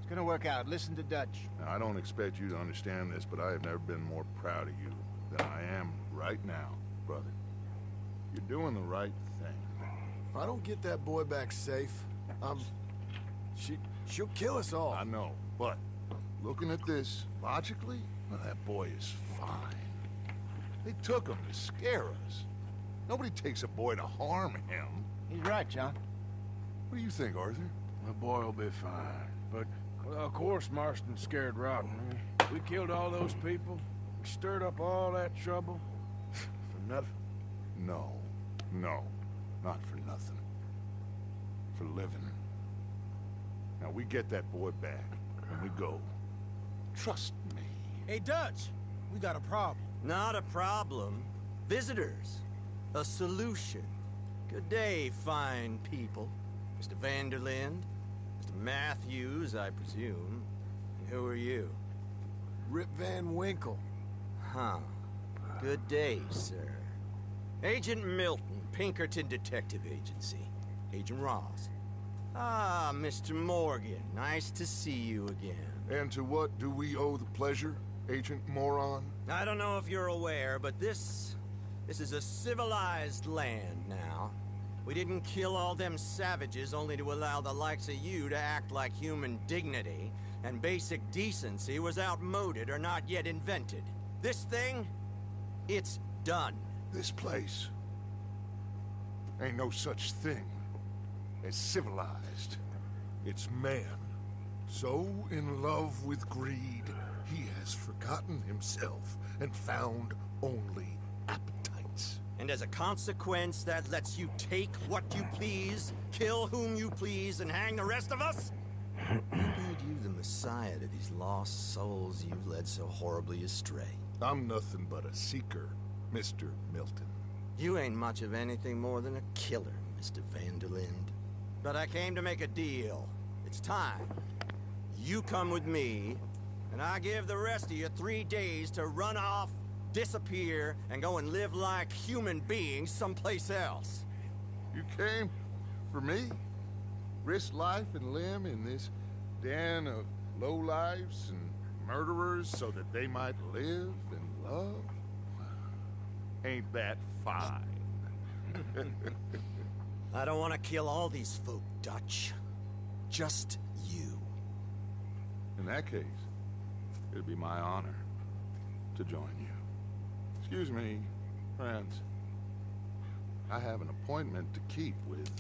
It's gonna work out. Listen to Dutch. Now, I don't expect you to understand this, but I have never been more proud of you than I am right now, brother. You're doing the right thing. If I don't get that boy back safe, she'll kill us all. I know, but looking at this, logically, well, that boy is fine. They took him to scare us. Nobody takes a boy to harm him. He's right, John. What do you think, Arthur? The boy will be fine. But, well, of course, Marston's scared rotten. We killed all those people. We stirred up all that trouble. For nothing? No. No. Not for nothing. For living. Now, we get that boy back, and we go. Trust me. Hey, Dutch, we got a problem. Not a problem. Visitors. A solution. Good day, fine people. Mr. Vanderlind, Mr. Matthews, I presume. And who are you? Rip Van Winkle. Huh. Good day, sir. Agent Milton, Pinkerton Detective Agency. Agent Ross. Ah, Mr. Morgan, nice to see you again. And to what do we owe the pleasure? Agent Moron? I don't know if you're aware, but this is a civilized land now. We didn't kill all them savages only to allow the likes of you to act like human dignity, and basic decency was outmoded or not yet invented. This thing, it's done. This place ain't no such thing as civilized. It's man, so in love with greed, he has forgotten himself and found only appetites. And as a consequence, that lets you take what you please, kill whom you please, and hang the rest of us? Who made you the messiah to these lost souls you've led so horribly astray? I'm nothing but a seeker, Mr. Milton. You ain't much of anything more than a killer, Mr. Van der Linde. But I came to make a deal. It's time. You come with me, and I give the rest of you 3 days to run off, disappear, and go and live like human beings someplace else. You came for me? Risk life and limb in this den of lowlifes and murderers so that they might live and love? Ain't that fine? I don't want to kill all these folk, Dutch. Just you. In that case, it'd be my honor to join you. Excuse me, friends. I have an appointment to keep with...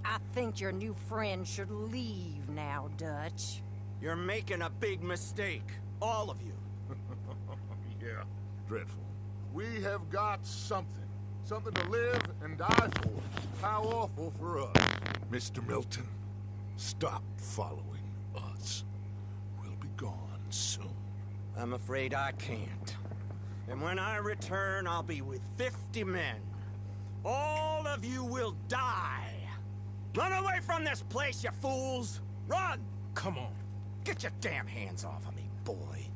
I think your new friend should leave now, Dutch. You're making a big mistake. All of you. Yeah, dreadful. We have got something. Something to live and die for. How awful for us. Mr. Milton, stop following us. We'll be gone soon. I'm afraid I can't. And when I return, I'll be with 50 men. All of you will die. Run away from this place, you fools! Run! Come on. Get your damn hands off of me, boy.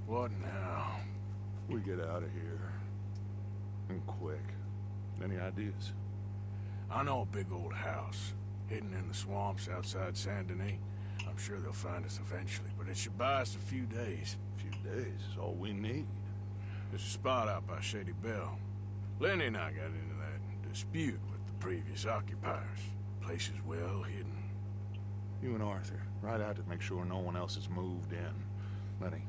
What now? We get out of here. And quick. Any ideas? I know a big old house, hidden in the swamps outside Saint Denis. I'm sure they'll find us eventually, but it should buy us a few days. A few days is all we need. There's a spot out by Shady Bell. Lenny and I got into that dispute with the previous occupiers. Place is well hidden. You and Arthur, ride out to make sure no one else has moved in. Lenny,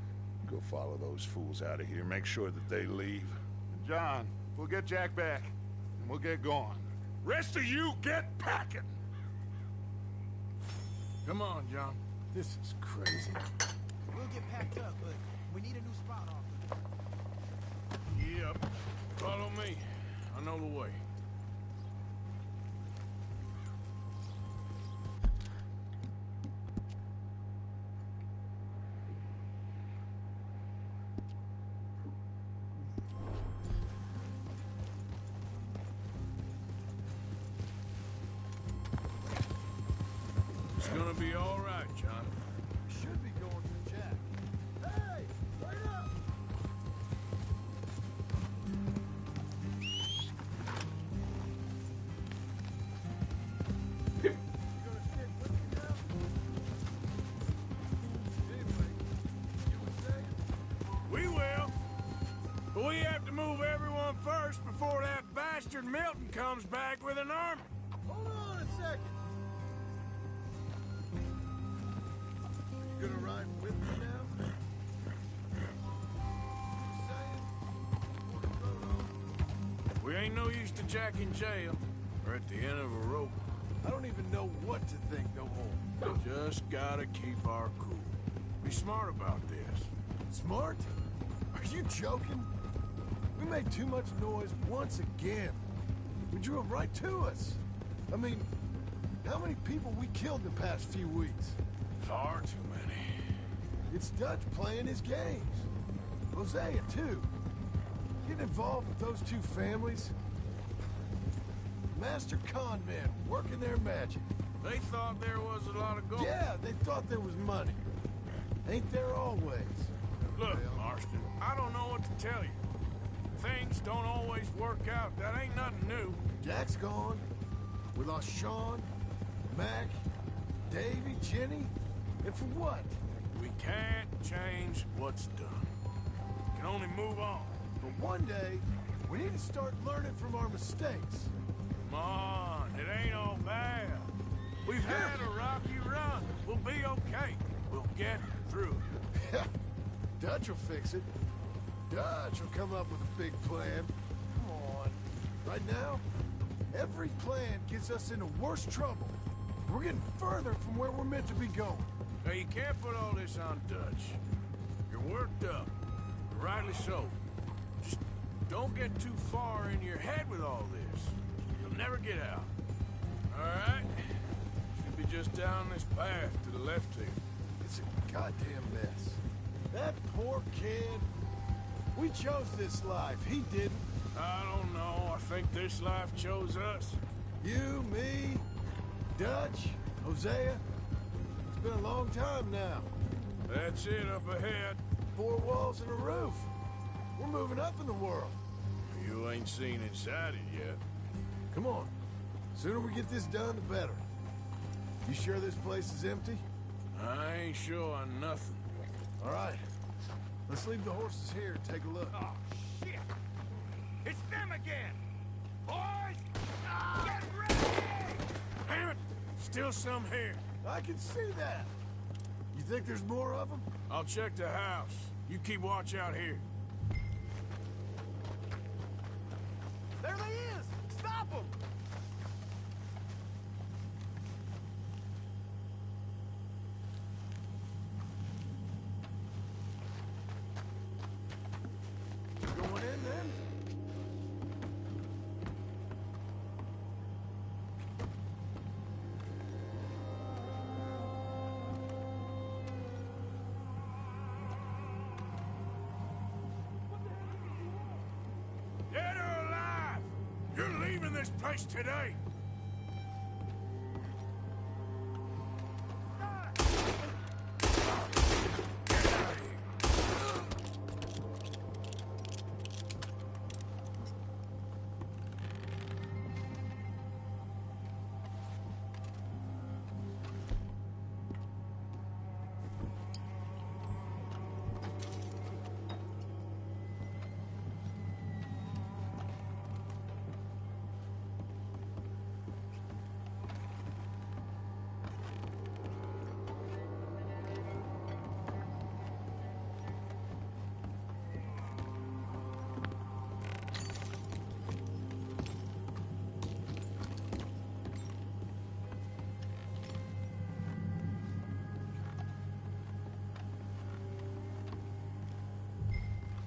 go follow those fools out of here. Make sure that they leave. And John, we'll get Jack back, and we'll get going. Rest of you, get packing! Come on, John. This is crazy. We'll get packed up, but we need a new spot off. Yep. Follow me. I know the way. It's gonna be all right, John. We should be going for Jack. Hey! Wait up! You gonna stick with me now? Anyway, you were saying? We will. But we have to move everyone first before that bastard Milton comes back with an army. Hold on a second. You gonna ride with me now? We ain't no use to Jack in jail or at the end of a rope. I don't even know what to think no more. Just gotta keep our cool. Be smart about this. Smart? Are you joking? We made too much noise once again. We drew them right to us. I mean, how many people we killed the past few weeks? Far too many. It's Dutch playing his games. Hosea, too. Getting involved with those two families. Master con men working their magic. They thought there was a lot of gold. Yeah, they thought there was money. Ain't there always? Look, Marston, I don't know what to tell you. Things don't always work out. That ain't nothing new. Jack's gone. We lost Sean. Mac, Davy, Jenny, and for what? We can't change what's done. We can only move on. But one day, we need to start learning from our mistakes. Come on, it ain't all bad. We've had a rocky run. We'll be okay. We'll get through it. Dutch will fix it. Dutch will come up with a big plan. Come on. Right now, every plan gets us into worse trouble. We're getting further from where we're meant to be going. Now, you can't put all this on Dutch. You're worked up. Rightly so. Just don't get too far in your head with all this. You'll never get out. All right? Should be just down this path to the left here. It's a goddamn mess. That poor kid. We chose this life. He didn't. I don't know. I think this life chose us. You, me, Dutch, Hosea. It's been a long time now. That's it up ahead. 4 walls and a roof. We're moving up in the world. You ain't seen inside it yet. Come on. Sooner we get this done, the better. You sure this place is empty? I ain't sure on nothing. All right. Let's leave the horses here and take a look. Oh, shit! It's them again! Boys! Get ready! Damn it! Still some here. I can see that. You think there's more of them? I'll check the house. You keep watch out here. There they is! Stop them! Going in then? Dead or alive! You're leaving this place today!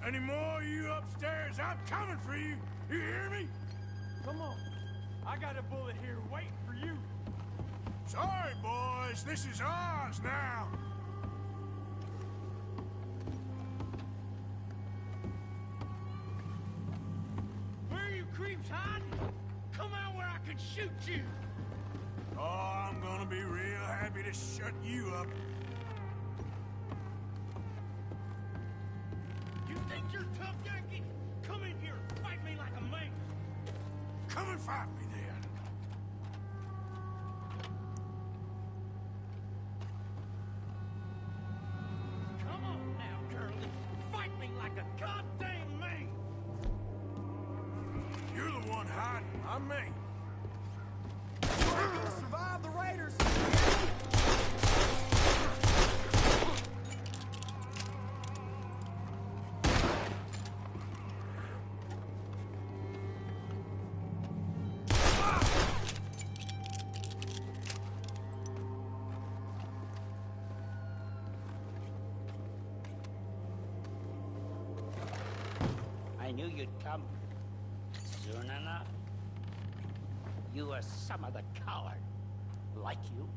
Any more of you upstairs? I'm coming for you. You hear me? Come on. I got a bullet here waiting for you. Sorry, boys. This is ours now. Where are you creeps hiding? Come out where I can shoot you. Oh, I'm gonna be real happy to shut you up. You think you're tough, Yankee? Come in here and fight me like a man. Come and fight me then. Come on now, Curly. Fight me like a goddamn man. You're the one hiding, not me. We're gonna survive the Raiders. I knew you'd come. Soon enough. You are some of the coward. Like you.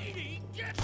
Lady, get...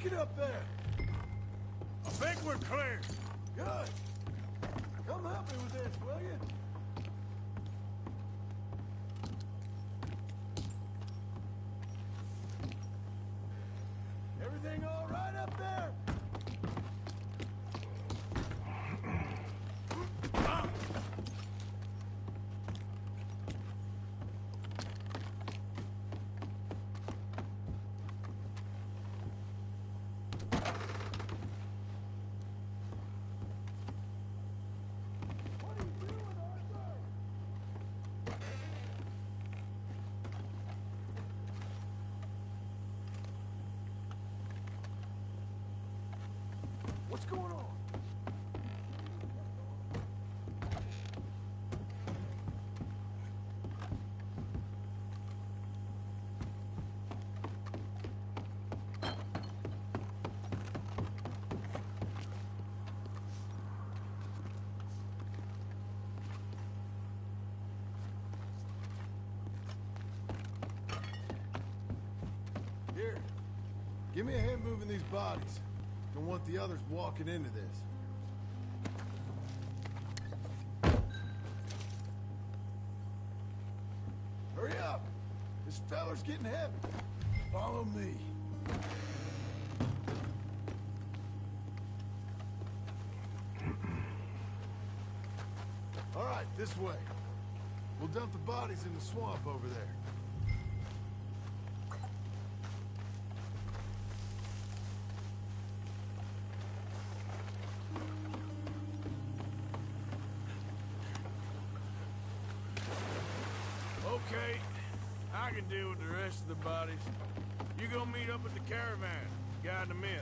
looking up there? I think we're clear. Good. Come help me with this, will you? Everything all right up there? What's going on? Here, give me a hand moving these bodies. Don't want the others walking into this. Hurry up! This feller's getting heavy. Follow me. All right, this way. We'll dump the bodies in the swamp over there. Okay, I can deal with the rest of the bodies. You go meet up with the caravan, guide them in.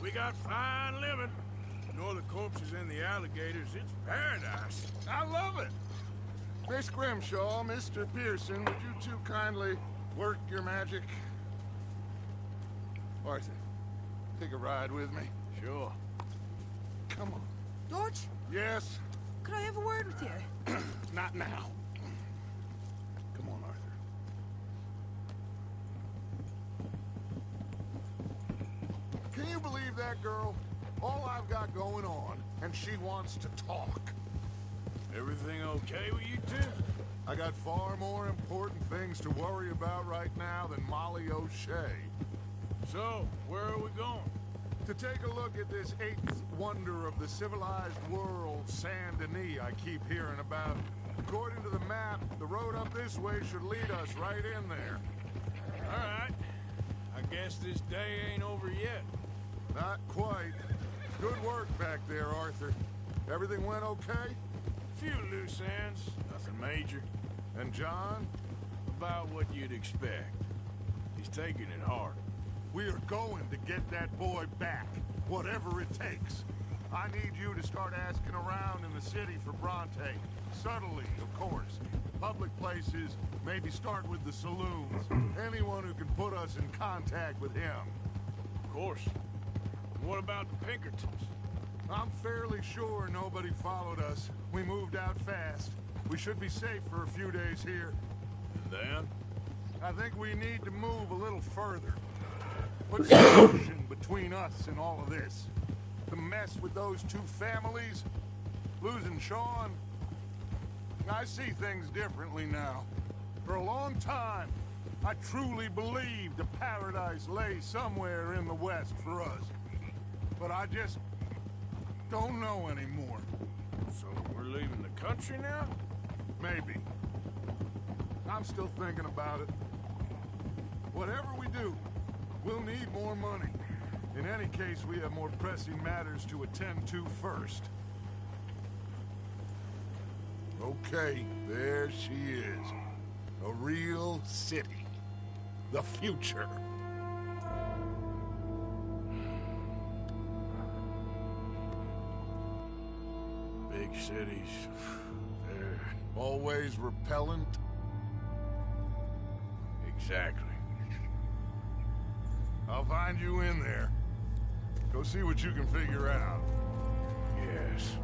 We got fine living. Ignore the corpses and the alligators. It's paradise. I love it. Miss Grimshaw, Mr. Pearson, would you two kindly work your magic? Arthur, take a ride with me. Sure. Come on. George? Yes? Could I have a word with you? Not now. Come on, Arthur. you believe that, girl? All I've got going on, and she wants to talk. Everything okay with you two? I got far more important things to worry about right now than Molly O'Shea. So, where are we going? To take a look at this eighth wonder of the civilized world, Saint Denis, I keep hearing about. According to the map, the road up this way should lead us right in there. All right. I guess this day ain't over yet. Not quite. Good work back there, Arthur. Everything went okay? Few loose ends, nothing major. And John? About what you'd expect. He's taking it hard. We are going to get that boy back, whatever it takes. I need you to start asking around in the city for Bronte. Subtly, of course. Public places, maybe start with the saloons. Anyone who can put us in contact with him. Of course. What about the Pinkertons? I'm fairly sure nobody followed us. We moved out fast. We should be safe for a few days here. And then? I think we need to move a little further. What's the connection between us and all of this? The mess with those two families? Losing Sean? I see things differently now. For a long time, I truly believed a paradise lay somewhere in the West for us. But I just don't know anymore. So we're leaving the country now? Maybe. I'm still thinking about it. Whatever we do, we'll need more money. In any case, we have more pressing matters to attend to first. Okay, there she is. A real city. The future. Big cities. They're always repellent. Exactly. I'll find you in there. Go see what you can figure out. Yes.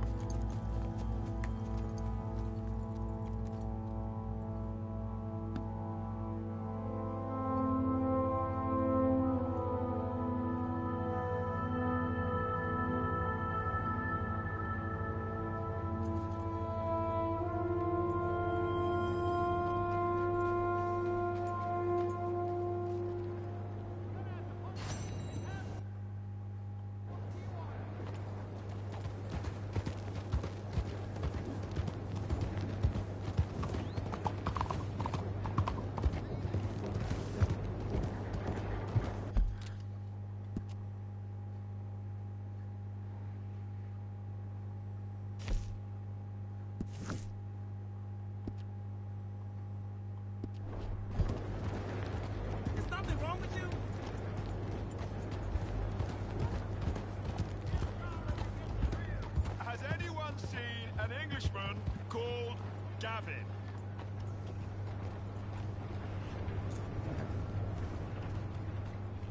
Called Gavin.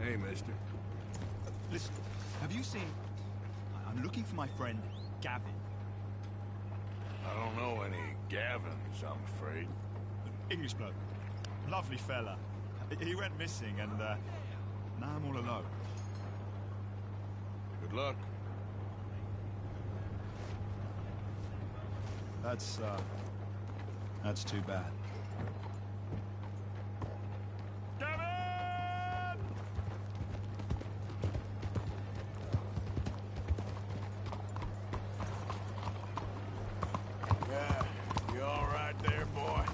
Hey, mister. Listen, have you seen... I'm looking for my friend, Gavin. I don't know any Gavins, I'm afraid. English bloke. Lovely fella. He went missing and, now I'm all alone. Good luck. That's too bad. Gavin! Yeah, you all right there, boy?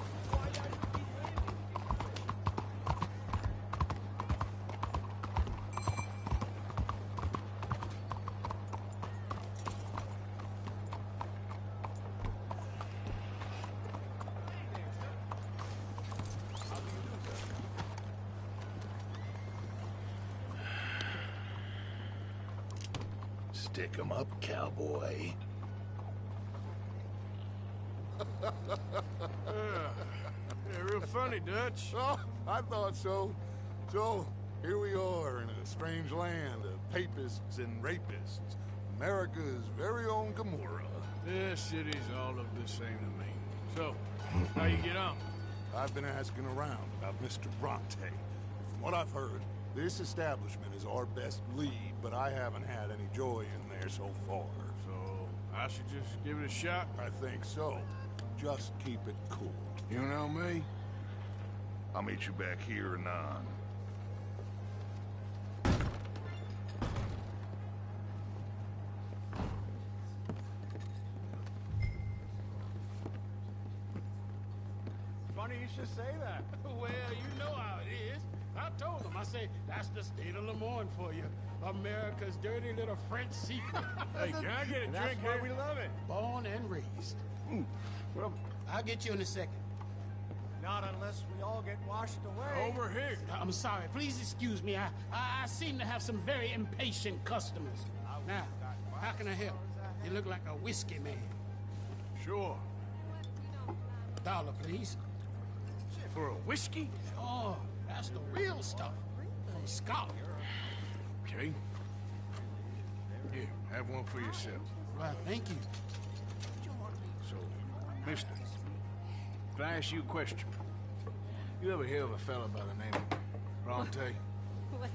Stick 'em up, cowboy. Yeah, real funny, Dutch. Oh, I thought so. So, here we are in a strange land of papists and rapists. America's very own Gomorrah. This city's all look the same to me. So, how you get on? I've been asking around about Mr. Bronte. From what I've heard, This establishment is our best lead, but I haven't had any joy in there so far. So, I should just give it a shot? I think so. Just keep it cool. You know me? I'll meet you back here anon. Funny you should say that. Well, you know how it is. I told him. I say, that's the state of Lemoyne for you. America's dirty little French secret. Hey, can I get a drink here? We love it. Born and raised. Well, I'll get you in a second. Not unless we all get washed away. Over here. I'm sorry. Please excuse me. I seem to have some very impatient customers. Now, how can I help? You look like a whiskey man. Sure. $1, please. For a whiskey? Sure. That's the real stuff. From Scotland. Okay. Here, have one for yourself. Right, thank you. So, mister, can I ask you a question? You ever hear of a fella by the name of Bronte?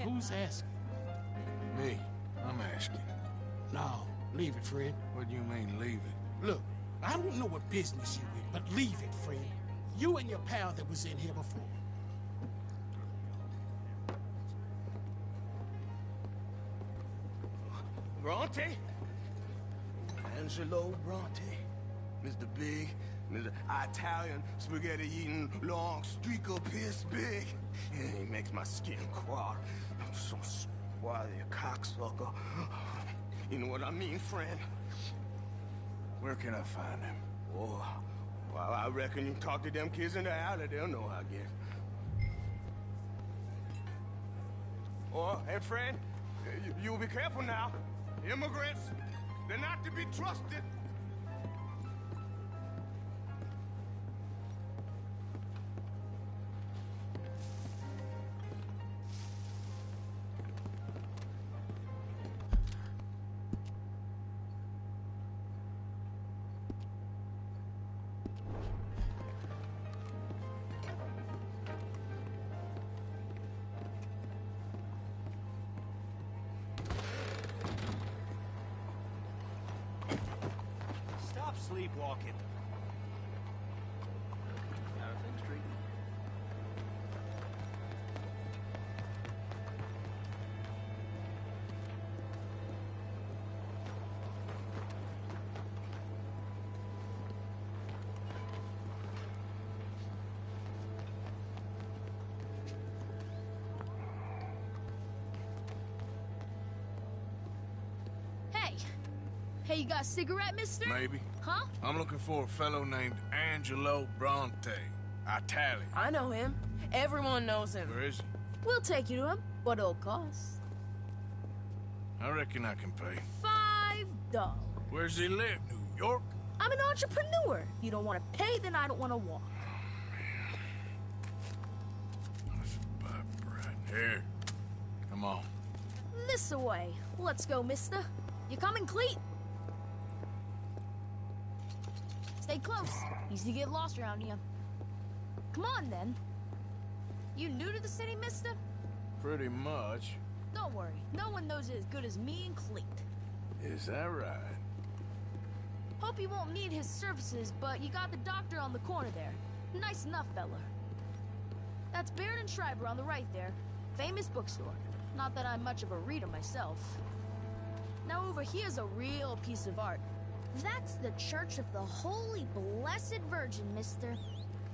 Who's asking? Me. I'm asking. No, leave it, friend. What do you mean, leave it? Look, I don't know what business you in, but leave it, friend. You and your pal that was in here before. Bronte? Angelo Bronte. Mr. Big, Mr. Italian, spaghetti-eating, long streaker piss big. He makes my skin crawl. I'm so swarthy, a cocksucker. You know what I mean, friend? Where can I find him? Oh, well, I reckon you can talk to them kids in the alley. They'll know, I guess. Oh, hey, friend, you'll be careful now. Immigrants, they're not to be trusted. Sleepwalking. Jonathan Street. Hey, you got a cigarette, mister? Maybe. Huh? I'm looking for a fellow named Angelo Bronte. Italian. I know him. Everyone knows him. Where is he? We'll take you to him, but it'll cost. I reckon I can pay. $5. Where's he live? New York? I'm an entrepreneur. If you don't want to pay, then I don't want to walk. Here. Come on. This away. Let's go, mister. You coming, Cleet? Stay close. Easy to get lost around here. Come on, then. You new to the city, mister? Pretty much. Don't worry. No one knows it as good as me and Cleet. Is that right? Hope you won't need his services, but you got the doctor on the corner there. Nice enough, fella. That's Baird and Schreiber on the right there. Famous bookstore. Not that I'm much of a reader myself. Now over here's a real piece of art. That's the Church of the Holy Blessed Virgin, mister.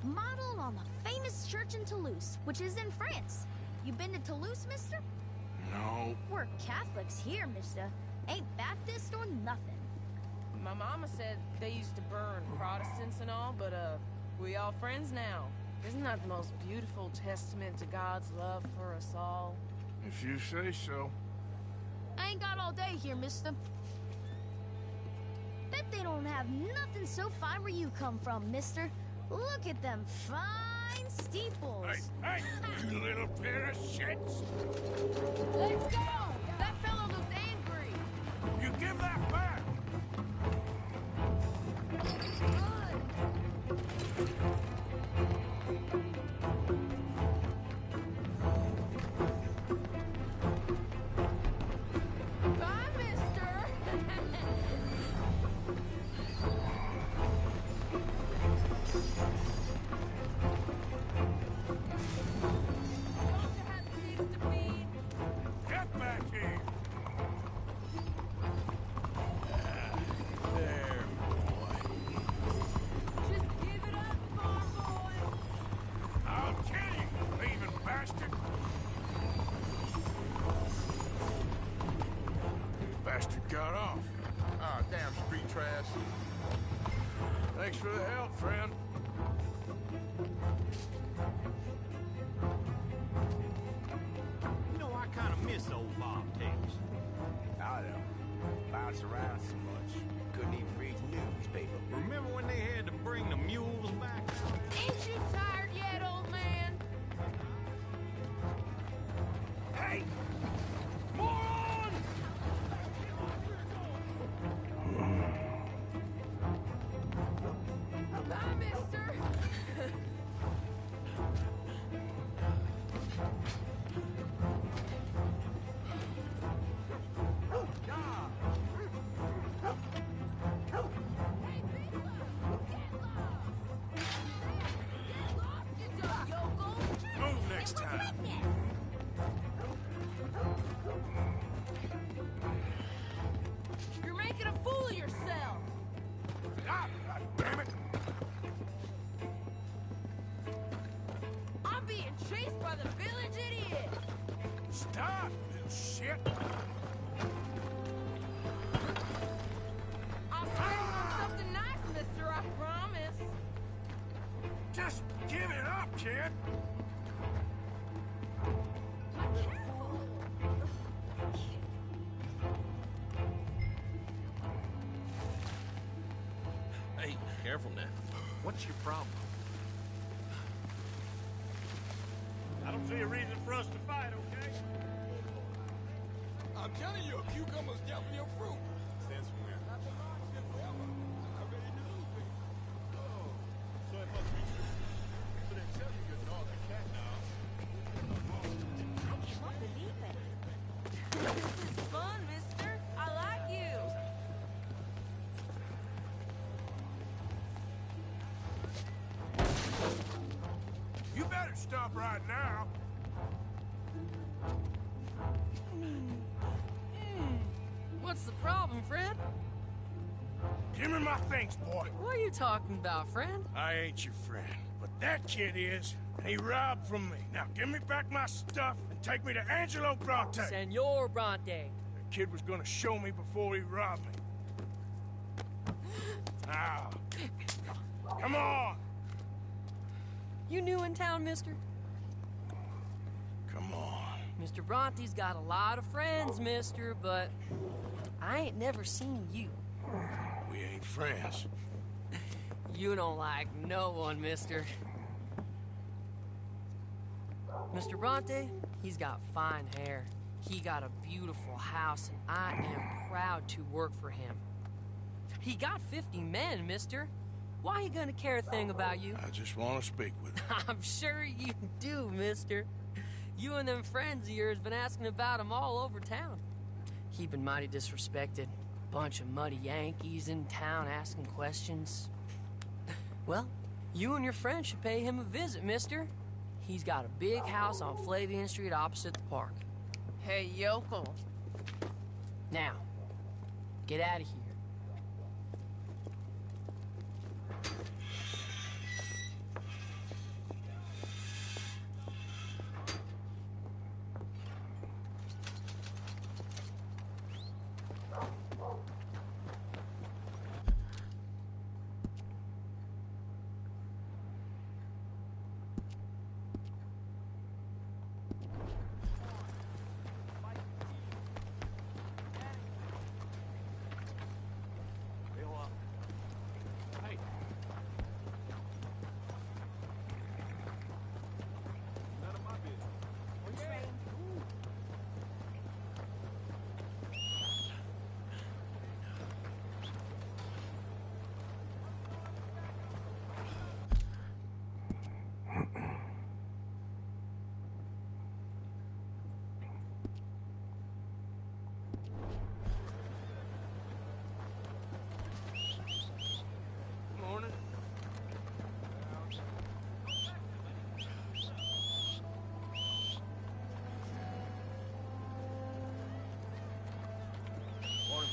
Modeled on the famous church in Toulouse, which is in France. You been to Toulouse, mister? No. We're Catholics here, mister. Ain't Baptist or nothing. My mama said they used to burn Protestants and all, but, we all friends now. Isn't that the most beautiful testament to God's love for us all? If you say so. I ain't got all day here, mister. Bet they don't have nothing so fine where you come from, mister. Look at them fine steeples. Hey, you little pair of shits. Let's go! That fellow looks angry. You give that back. Here. There, boy. Just give it up, farm boy. I'll kill you, thieving bastard. Bastard got off. Ah, damn street trash. Thanks for the help, friend. You know, I kind of miss old bobtails. I know. Bounce around so much. Couldn't even read the newspaper. Remember when they had to bring the mules back? Ain't you tired yet, old man? Hey! Moron! Bye, mister. Move next time. You're making a fool of yourself. Ah, God damn it! I'm being chased by the village idiot. Stop, little shit! I'll say something nice, mister, I promise. Just give it up, kid! Hey, careful now. What's your problem? I don't see a reason for us to fight, okay? I'm telling you, a cucumber's definitely a fruit. Since when? I've been watching forever. I really do. Oh, so it must be true. So they tell you you're northern cat now. I can't believe it. This is fun, mister. I like you. You better stop right now. What's the problem, friend? Give me my things, boy. What are you talking about, friend? I ain't your friend, but that kid is, and he robbed from me. Now give me back my stuff and take me to Angelo Bronte. Senor Bronte. The kid was gonna show me before he robbed me. Now, come on. You new in town, mister? Come on. Mr. Bronte's got a lot of friends, mister, but I ain't never seen you. We ain't friends. You don't like no one, mister. Mr. Bronte, he's got fine hair. He got a beautiful house, and I am proud to work for him. He got 50 men, mister. Why you gonna care a thing about you? I just want to speak with him. I'm sure you do, mister. You and them friends of yours been asking about him all over town. He been mighty disrespected. Bunch of muddy Yankees in town asking questions. Well, you and your friend should pay him a visit, mister. He's got a big house on Flavian Street opposite the park. Hey, yokel. Now, get out of here.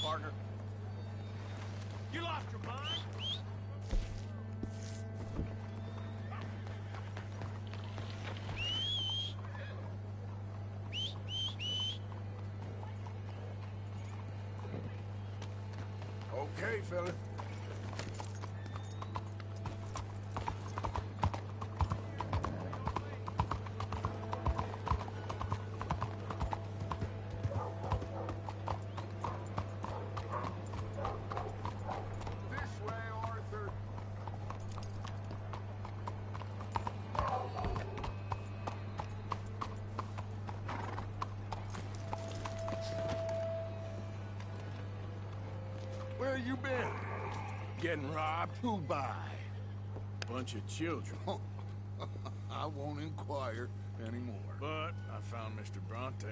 partner. You lost your mind? Okay, fella. This way, Arthur. Where you been? Getting robbed? Who by? Bunch of children. I won't inquire anymore. But I found Mr. Bronte.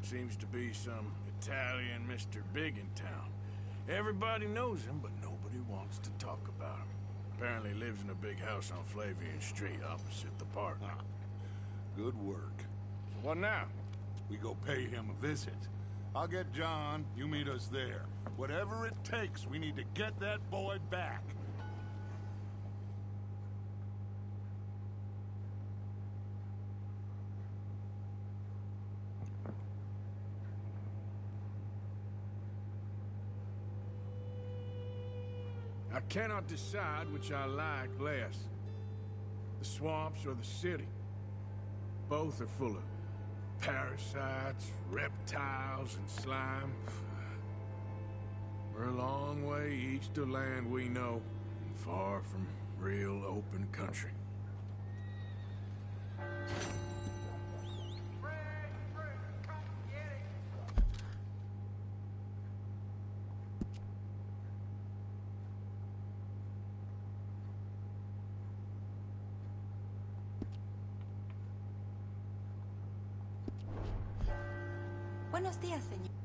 Seems to be some Italian Mr. Big in town. Everybody knows him, but nobody wants to talk about him. Apparently lives in a big house on Flavian Street opposite the park. Good work. So what now? We go pay him a visit. I'll get John, you meet us there. Whatever it takes, we need to get that boy back. I cannot decide which I like less. The swamps or the city. Both are full of parasites, reptiles, and slime. We're a long way east of land we know, and far from real open country. Buenos días, señor.